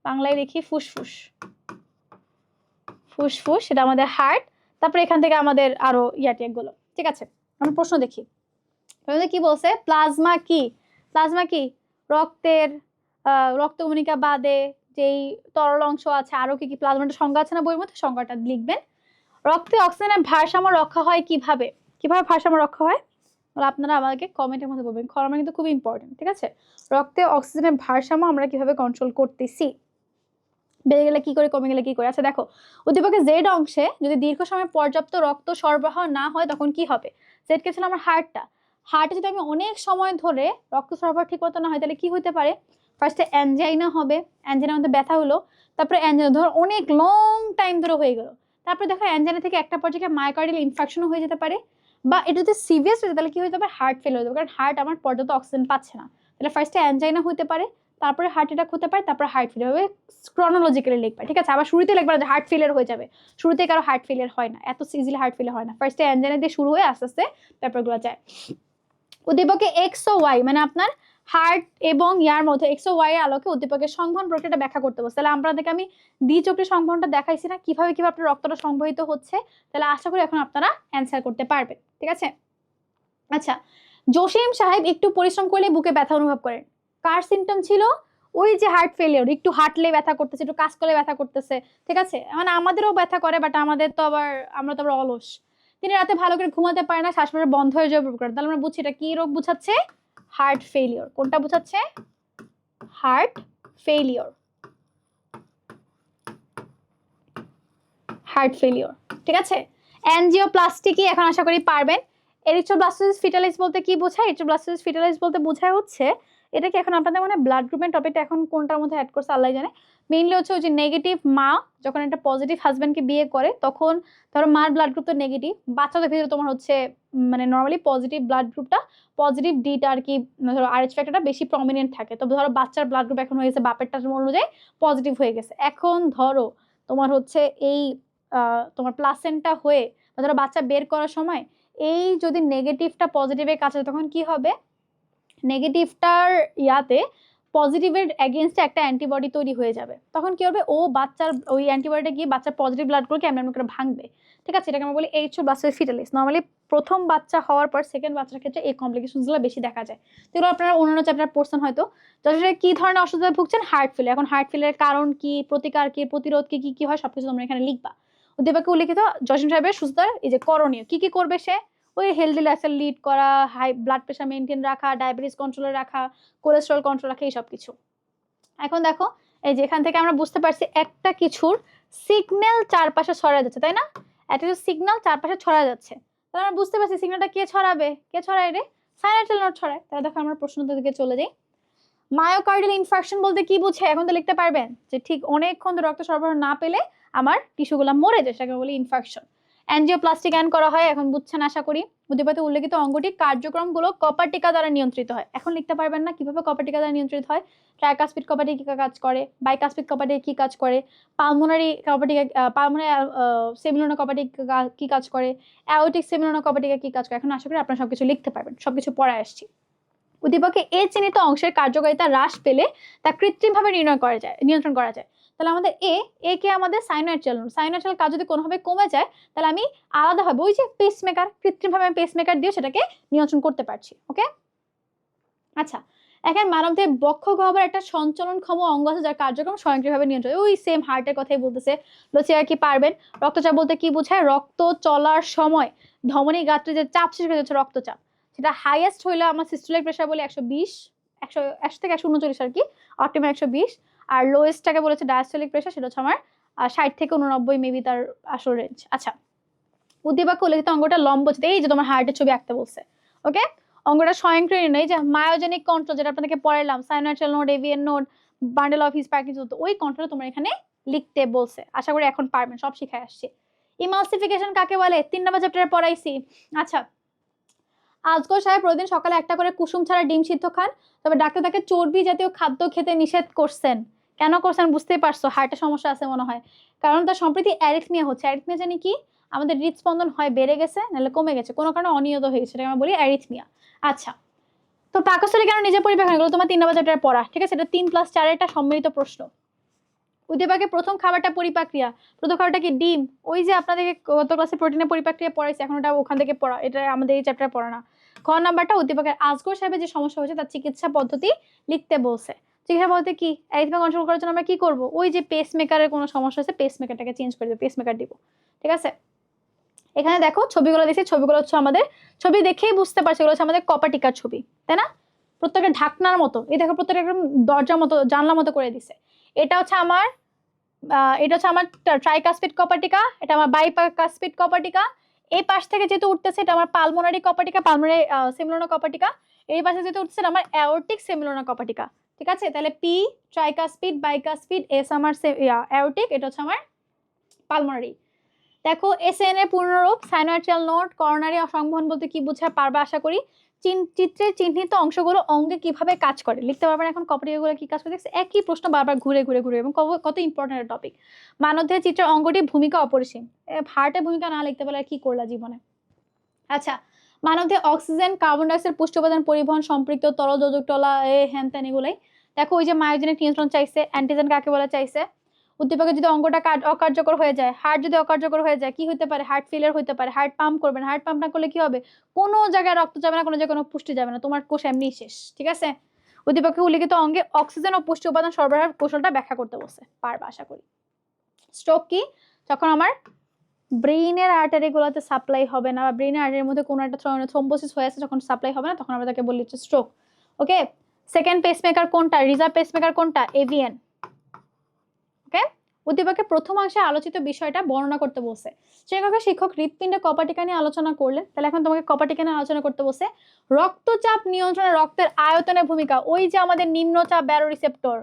বাংলায় লিখি ফুসফুস, ফুসফুস সেটা আমাদের হার্ট। তারপরে এখান থেকে আমাদের আরো ইয়াটিক গুলো, ঠিক আছে। আমরা প্রশ্ন দেখি কি বলছে, প্লাজমা কি, প্লাজমা কি রক্তের রক্তকণিকা বাদে যেই তরল অংশ আছে, আরো কি কি প্লাজমাটা সংজ্ঞা আছে না বইয়ের মধ্যে, সংজ্ঞাটা লিখবেন। রক্তে অক্সিজেনের ভারসাম্য রক্ষা হয় কিভাবে, কিভাবে ভারসাম্য রক্ষা হয় আপনারা আমাকে কমেন্টের মধ্যে বলবেন, কমেন্ট কিন্তু খুব ইম্পর্টেন্ট, ঠিক আছে। রক্তে অক্সিজেনের ভারসাম্য আমরা কিভাবে কন্ট্রোল করতেছি, বেড়ে গেলে কি করে, কমে গেলে কি করে। আচ্ছা দেখো উদ্দীপকের জেড অংশে যদি দীর্ঘ সময় পর্যাপ্ত রক্ত সরবরাহ না হয় তখন কি হবে। জেড কে ছিল আমার হার্টটা, হার্টে যদি আমি অনেক সময় ধরে রক্ত সরবরাহ ঠিক মতো না হয় তাহলে কি হতে পারে, ফার্স্টে অ্যানজাইনা হবে, অ্যানজাইনার মধ্যে ব্যথা হলো, তারপরে অ্যানজাইনা ধর অনেক লং টাইম ধরে হয়ে গেল, তারপরে দেখো অ্যানজাইনা থেকে একটা পর্যায়ে মায়োকার্ডিয়াল ইনফেকশনও হয়ে যেতে পারে, বা এটা যদি সিভিয়াস হয়ে যায় তাহলে কি হতে পারে, হার্ট ফেল হয়ে যাবে, কারণ হার্ট আমার পর্যাপ্ত অক্সিজেন পাচ্ছে না। তাহলে ফার্স্টে অ্যানজাইনা হতে পারে, তারপরে হার্ট অ্যাটাক হতে পারে, তারপরে হার্ট ফেলিয়ার হবে, ক্রনোলজিক্যালি লিখবে, ঠিক আছে। আবার শুরুতে লিখবে যে হার্ট ফেলিয়ার হয়ে যাবে, শুরুতে কারো হার্ট ফেলিয়ার হয় না, এত ইজিলি হার্ট ফেলিয়ার হয় না, ফার্স্টে অ্যানজাইনা দিয়ে শুরু হয়ে আস্তে আস্তে ব্যাপারগুলো যায়। উদ্দীপকে এক্স ও ওয়াই মানে আপনার হার্ট এবং ইয়ার মধ্যে এক্স ও ওয়াই এর আলোকে উদ্দীপকের সংবহন প্রক্রিয়াটা ব্যাখ্যা করতে বলছে। তাহলে আপনাদেরকে আমি দ্বিচক্রী সংবহনটা দেখাইছি না, কিভাবে কিভাবে আপনার রক্তটা সংবহিত হচ্ছে, তাহলে আশা করি এখন আপনারা অ্যান্সার করতে পারবেন, ঠিক আছে। আচ্ছা জসিম সাহেব একটু পরিশ্রম করলে বুকে ব্যথা অনুভব করেন, কার সিমটম ছিল, ওই যে হার্ট ফেলিওর, একটু হাঁটলে ব্যথা করতেছে, একটু কাজ করলে ব্যথা করতেছে, ঠিক আছে। মানে আমাদেরও ব্যথা করে, বাট আমাদের তো আবার, আমরা তো আবার অলস। তিনি রাতে ভালো করে ঘুমাতে পারে না, শ্বাস প্রশ্বাস বন্ধ হয়ে যাবে করেন, তাহলে আমরা বুঝছি এটা কি রোগ বুঝাচ্ছে, হার্ট ফেলিওর। কোনটা বুঝাচ্ছে, হার্ট ফেলিওর, হার্ট ফেলিওর, ঠিক আছে। অ্যানজিওপ্লাস্টি কি এখন আশা করি পারবেন। এরিথ্রোব্লাস্টোসিস ফিটালিস বলতে কি বোঝায়, এরিথ্রোব্লাস্টোসিস ফিটালিস বলতে বোঝায় হচ্ছে, এটা কি এখন আপনাদের মানে ব্লাড গ্রুপের টপিকটা এখন কোনটার মধ্যে অ্যাড করছে আল্লাহ জানে, মেইনলি হচ্ছে ওই যে নেগেটিভ মা যখন একটা পজিটিভ হাজব্যান্ডকে বিয়ে করে, তখন ধরো মার ব্লাড গ্রুপ তো নেগেটিভ, বাচ্চাদের ভিতরে তোমার হচ্ছে মানে নর্মালি পজিটিভ ব্লাড গ্রুপটা, পজিটিভ ডিটা আর কি, ধরো আরএইচ ফ্যাক্টরটা বেশি প্রমিনেন্ট থাকে, তো ধরো বাচ্চার ব্লাড গ্রুপ এখন হয়ে গেছে বাপেরটার অনুযায়ী পজিটিভ হয়ে গেছে, এখন ধরো তোমার হচ্ছে এই তোমার প্লাসেন্টা হয়ে ধরো বাচ্চা বের করার সময় এই যদি নেগেটিভটা পজিটিভের কাছে, তখন কি হবে, নেগেটিভটার ইয়াতে পজিটিভের এগেনস্টে একটা অ্যান্টিবডি তৈরি হয়ে যাবে, তখন কি হবে, ও বাচ্চার ওই অ্যান্টিবডিটা গিয়ে বাচ্চার পজিটিভ ব্লাডগুলোকে এমন করে ভাঙবে, ঠিক আছে। এটাকে আমরা বলি এরিথ্রোব্লাস্টোসিস ফিটালিস। নর্মালি প্রথম বাচ্চা হওয়ার পর সেকেন্ড বাচ্চার ক্ষেত্রে এই কমপ্লিকেশনসগুলো বেশি দেখা যায়, যেগুলো আপনারা অন্যান্য চ্যাপ্টার পড়ছেন হয়তো। যশোরে কি ধরনের অসুবিধায় ভুগছেন, হার্ট ফেলিয়ার, এখন হার্ট ফেলিয়ারের কারণ কি, প্রতিকার কি, প্রতিরোধ কি, কি হয় সবকিছু তোমরা এখানে লিখবা। উদ্দীপকে উল্লিখিত জসিম সাহেবের সুস্থতার এই যে করণীয় কি কি করবে সে, ওই হেলদি লাইফস্টাইল লিড করা, হাই ব্লাড প্রেশার মেনটেন রাখা, ডায়াবেটিস কন্ট্রোলে রাখা, কোলেস্টেরল কন্ট্রোল রাখা, এই সব কিছু। এখন দেখো এই যে এখান থেকে আমরা বুঝতে পারছি একটা কিছুর সিগন্যাল চারপাশে ছড়া যাচ্ছে, তাই না, একটা সিগন্যাল চারপাশে ছড়া যাচ্ছে, তাহলে আমরা বুঝতে পারছি সিগন্যালটা কে ছড়াবে, কে ছড়ায় রে, সাইনাইটাল নোড ছড়ায়। তাহলে দেখো আমরা প্রশ্নটার দিকে চলে যাই। মায়োকার্ডিয়াল ইনফার্কশন বলতে কি বোঝায়, এখন তো লিখতে পারবেন যে ঠিক অনেকক্ষণ রক্ত সরবরাহ না পেলে আমার টিস্যুগুলো মরে যায়, সেটাকে বলি ইনফার্কশন। অ্যাঞ্জিওপ্লাস্টি জ্ঞান করা হয়, এখন বুঝছেন আশা করি। উদ্দীপকে উল্লেখিত অঙ্গটি কার্যক্রমগুলো কপার টিকা দ্বারা নিয়ন্ত্রিত হয়। এখন লিখতে পারবেন না কিভাবে কপার টিকা দ্বারা নিয়ন্ত্রিত হয়। ট্রাইকাসপিড কপার টিকা কি কাজ করে, বাইকাসপিড কপার টিকা কি কাজ করে, পালমোনারি কপার টিকা পালমোনারি সেমিলোনা কপার টিকা কি কাজ করে, অ্যাওটিক সেমিলোনা কপার টিকা কি কাজ করে। এখন আশা করি আপনারা সবকিছু লিখতে পারবেন, সবকিছু পড়ে আসছি। উদ্দীপকে এ চিহ্নিত অংশের কার্যকারিতা হ্রাস পেলে তা কৃত্রিমভাবে নিয়ন্ত্রণ করা যায়। তাহলে আমাদের এ কে আমাদের সাইনোয়াইড সাইনোয়াইড কাজ যদি কোনোভাবে কমে যায়, তাহলে আমি আলাদাভাবে ওই যে পেসমেকার, কৃত্রিমভাবে আমি পেসমেকার দিয়ে সেটাকে নিয়ন্ত্রণ করতে পারছি। ওকে, আচ্ছা। এখন মানবদেহে বক্ষ গহ্বরের একটা সঞ্চালনক্ষম অঙ্গ আছে যার কার্যক্রম স্বয়ংক্রিয়ভাবে নিয়ন্ত্রণ, ওই সেম হার্টের কথাই বলতেছে। লচিয়া কি পারবেন? রক্তচাপ বলতে কি বোঝায়? রক্ত চলার সময় ধমনী গাত্রে যে চাপ সৃষ্টি হচ্ছে রক্তচাপ, সেটা হাইয়েস্ট হইলে আমার সিস্টোলিক প্রেশার বলে 120, 100 থেকে 139 আর কি, অপটিমাম 120। আর লোয়েস্টটাকে বলেছে ডায়াস্টোলিক প্রেশার, সেটা হচ্ছে আমার 60 থেকে 89 মেবি তার আসল রেঞ্জ। আচ্ছা, উদ্দীপকে উল্লেখিত অঙ্গটা লম্ব, এই যে তোমার হার্টের ছবি আঁকতে বলছে। ওকে, অঙ্গটা স্বয়ংক্রিয় নয়, যে মায়োজেনিক কন্ট্রোল যেটা আপনাদেরকে পড়াইলাম, sinoatrial node, AVN node, bundle of His Purkinje, ওই কন্ট্রোল তোমরা এখানে লিখতে বলছে। আশা করি এখন পারবেন, সব শিখাই আসছে। ইমালসিফিকেশন কাকে বলে 3 নম্বর চ্যাপ্টারে পড়াইছি। আচ্ছা, আজগর সাহেব প্রতিদিন সকালে একটা করে কুসুম ছাড়া ডিম সিদ্ধ খান, তবে ডাক্তার তাকে চর্বি জাতীয় খাদ্য খেতে নিষেধ করছেন। কেন করছেন বুঝতেই পারছো, হার্টের সমস্যা আছে মনে হয়। কারণ তার সম্প্রতি অ্যারিথমিয়া হচ্ছে। অ্যারিথমিয়া জানি কি, আমাদের হৃদস্পন্দন হয় বেড়ে গেছে নাহলে কমে গেছে, কোনো কারণে অনিয়ত হয়ে গেছে, আমরা বলি অ্যারিথমিয়া। আচ্ছা, তো পাকস্থলী কেন নিজে পরিপাক, এগুলো তোমার 3 নম্বর চ্যাপ্টারে পড়া, ঠিক আছে? এটা 3+4 একটা সম্মিলিত প্রশ্ন। উদ্দীপকে প্রথম খাবারটা পরিপাক্রিয়া, প্রথম খাবারটা কি? ডিম। ওই যে আপনাদেরকে গত ক্লাসে প্রোটিনের পরিপাক্রিয়া পড়াইছে, এখন ওটা ওখান থেকে পড়া, এটা আমাদের এই চ্যাপ্টারে পড়া না। খ নাম্বারটা উদ্দীপকের আজগর সাহেবের যে সমস্যা হয়েছে তার চিকিৎসা পদ্ধতি লিখতে বলছে। চিকিৎসা পদ্ধতি কি? অ্যারিথমিয়া কন্ট্রোল করার জন্য আমরা কি করব? ওই যে পেসমেকারের কোনো সমস্যা হয়েছে, পেসমেকারটাকে চেঞ্জ করে দেবো, পেসমেকার দিব, ঠিক আছে? এখানে দেখো ছবিগুলো দিয়েছি, ছবিগুলো হচ্ছে আমাদের, ছবি দেখেই বুঝতে পারছি এগুলো হচ্ছে আমাদের কপার টিকার ছবি, তাই না? প্রত্যেকটা ঢাকনার মতো, এই দেখো প্রত্যেকটা একদম দরজার মতো, জানলার মতো করে দিছে। এটা হচ্ছে আমার ট্রাইকাসপিড কপার টিকা, এটা আমার বাইকাসপিড কপার টিকা। এই পাশ থেকে যেহেতু উঠতেছে এটা আমার পালমোনারি কপার টিকা, পালমোনারি সেমিলোনা কপার টিকা। এই পাশে যেহেতু উঠছে এটা আমার অ্যাওর্টিক সেমিলোনা কপার টিকা, ঠিক আছে? তাহলে পি ট্রাইকাসপিড, বাইকাসপিড, এস আমার অ্যাওর্টিক, এটা হচ্ছে আমার পালমোনারি। দেখো এসএন এর পূর্ণরূপ সাইনোয়ার্টিয়াল নোড, করোনারি সংবহন বলতে কি বোঝায় পারবা আশা করি। চিত্রের চিহ্নিত অংশগুলো অঙ্গে কিভাবে কাজ করে লিখতে পারবেন। এখন কপারটিকাগুলো কি কাজ করে দেখছে, একই প্রশ্ন বারবার ঘুরে ঘুরে ঘুরে, এবং কত ইম্পর্টেন্ট টপিক। মানবদেহের চিত্রের অঙ্গটি ভূমিকা অপরিসীম, হার্টের ভূমিকা না লিখতে পারলে কি করলা জীবনে। আচ্ছা, মানবদেহে অক্সিজেন, কার্বন ডাইঅক্সাইড, পুষ্টি উপাদান পরিবহন, সম্পৃক্ত তরল যোজক টলা, হ্যান ত্যান এগুলাই। দেখো ওই যে মায়োজেনিক নিয়ন্ত্রণ চাইছে, অ্যান্টিজেন কাকে বলে চাইছে। উদ্দীপকে যদি অঙ্গটা অকার্যকর হয়ে যায়, হার্ট যদি অকার্যকর হয়ে যায়, কি হতে পারে? হার্ট ফেলিয়ার হতে পারে। হার্ট পাম্প করবেন, হার্ট পাম্প না করলে কি হবে? কোনো জায়গায় রক্ত যাবে না, কোনো জায়গায় কোনো পুষ্টি যাবে না, তোমার কোষ এমনি শেষ, ঠিক আছে? উদ্দীপকে উল্লিখিত অঙ্গে অক্সিজেন ও পুষ্টি উপাদান সরবরাহের কৌশলটা ব্যাখ্যা করতে বলছে, পারবা আশা করি। স্ট্রোক কি? যখন আমার ব্রেইনের আর্টারিগুলোতে সাপ্লাই হবে না, বা ব্রেইনের আর্টারির মধ্যে কোনো একটা থ্রম্বোসিস হয়ে আছে, যখন সাপ্লাই হবে না তখন আমরা তাকে বলি হচ্ছে স্ট্রোক। ওকে, সেকেন্ড পেসমেকার কোনটা? রিজার্ভ পেসমেকার কোনটা? এভিএন। ওকে, উদ্দীপকে প্রথম অংশে আলোচিত বিষয়টা বর্ণনা করতে বলছে। শিক্ষক হৃৎপিণ্ডে কপার টিকা নিয়ে আলোচনা করলেন, তাহলে এখন তোমাকে কপার টিকা নিয়ে আলোচনা করতে বলছে। রক্তচাপ নিয়ন্ত্রণে রক্তের আয়তনের ভূমিকা, ওই যে আমাদের নিম্নচাপ ব্যারো রিসেপ্টর,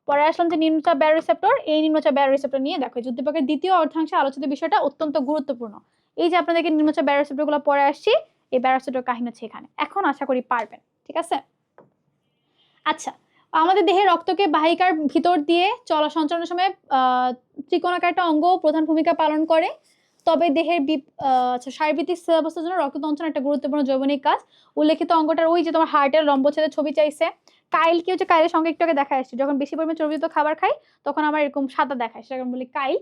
পরে আসলাম যে নিম্নচাপ ব্যারো রিসেপ্টর, এই নিম্নচাপ ব্যারো রিসেপ্টর নিয়ে দেখো উদ্দীপকের দ্বিতীয় অর্ধাংশে আলোচিত বিষয়টা অত্যন্ত গুরুত্বপূর্ণ। এই যে আপনাদেরকে নিম্নচাপ ব্যারো রিসেপ্টর গুলো পরে আসছি, এই ব্যারো রিসেপ্টর কাহিনী হচ্ছে এখানে, এখন আশা করি পারবেন, ঠিক আছে? আচ্ছা, আমাদের দেহের রক্তকে বাহিকার ভিতর দিয়ে সঞ্চালনের সময় ত্রিকোণাকার একটা অঙ্গ প্রধান ভূমিকা পালন করে। তবে দেহের শারীরবৃত্তিক অবস্থার জন্য রক্ততঞ্চন একটা গুরুত্বপূর্ণ জৈবনিক কাজ। উল্লেখিত অঙ্গটার ওই যে তোমার হার্টের লম্বচ্ছেদের ছবি চাইছে। কাইল কি হচ্ছে? কাইলের সঙ্গে একটু আগে দেখা আসছে, যখন বেশি পরিমাণে চর্বিযুক্ত খাবার খাই তখন আমার এরকম সাদা দেখায়, সেটা বলি কাইল।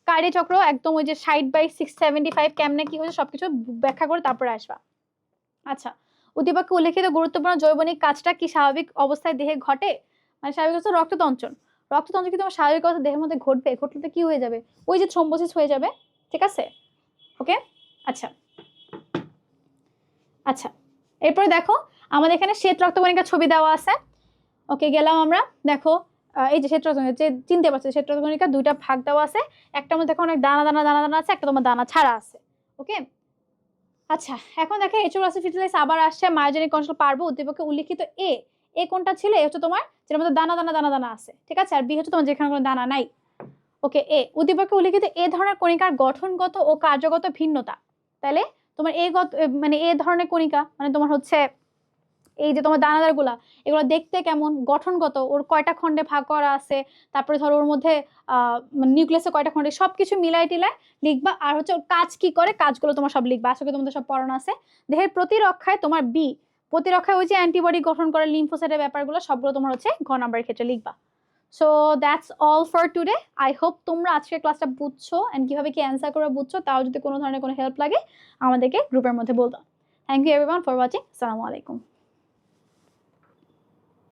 কাইলি চক্র একদম ওই যে 60/675 কেমনে কি হয়েছে সবকিছু ব্যাখ্যা করে তারপরে আসবা। আচ্ছা, উদ্দীপকে উল্লেখিত গুরুত্বপূর্ণ জৈবনিক কাজটা কি স্বাভাবিক অবস্থায় দেহে ঘটে? মানে স্বাভাবিক অবস্থা রক্ততঞ্চন। রক্ততঞ্চন কি তোমার স্বাভাবিক অবস্থা দেহের মধ্যে ঘটবে? ঘটলে তো কি হয়ে যাবে? ওই যে থ্রম্বোসিস হয়ে যাবে, ঠিক আছে? ওকে, আচ্ছা আচ্ছা, এরপরে দেখো আমাদের এখানে শ্বেত রক্তকণিকার ছবি দেওয়া আছে। ওকে, গেলাম আমরা। দেখো এই যে শ্বেত রক্তকণিকা, যে চিনতে পারছো শ্বেত রক্তকণিকা দুইটা ভাগ দেওয়া আছে, একটার মধ্যে দেখো অনেক দানা দানা দানা দানা আছে, একটা তোমার দানা ছাড়া আছে। ওকে, আচ্ছা, এখন দেখে ফিটিলাইস আবার আসছে, মায়োজেনিক কন্ট্রোল পারবো। উদ্দীপকে উল্লিখিত এ কোনটা ছিল? এ হচ্ছে তোমার যেটার মধ্যে দানা দানা দানা দানা আছে, ঠিক আছে? আর বি হচ্ছে তোমার যেখানে কোনো দানা নাই। ওকে, এ উদ্দীপকে উল্লিখিত এ ধরনের কণিকার গঠনগত ও কার্যগত ভিন্নতা। তাহলে তোমার মানে এ ধরনের কণিকা মানে তোমার হচ্ছে এই যে তোমার দানাদার গুলা, এগুলো দেখতে কেমন, গঠনগত, ওর কয়টা খণ্ডে ভাগ করা আছে, তারপরে ধরো ওর মধ্যে নিউক্লিয়াসে কয়টা খণ্ডে, সবকিছু মিলাই টিলাই লিখবা। আর হচ্ছে ওর কাজ কি করে, কাজগুলো তোমার সব লিখবা, আজকে তোমাদের সব পড়ানো আছে। দেহের প্রতিরক্ষায় তোমার বি, প্রতিরক্ষায় ওই যে অ্যান্টিবডি গঠন করে লিম্ফোসাইটের ব্যাপারগুলো সবগুলো তোমার হচ্ছে ঘ নাম্বারের ক্ষেত্রে লিখবা। So that's all for today. I hope তোমরা আজকের ক্লাসটা বুঝছো এন্ড কিভাবে কি অ্যান্সার করে বুঝছো। তাও যদি কোনো ধরনের কোনো হেল্প লাগে আমাদেরকে গ্রুপের মধ্যে বলবা। Thank you everyone for watching. আসসালামু আলাইকুম।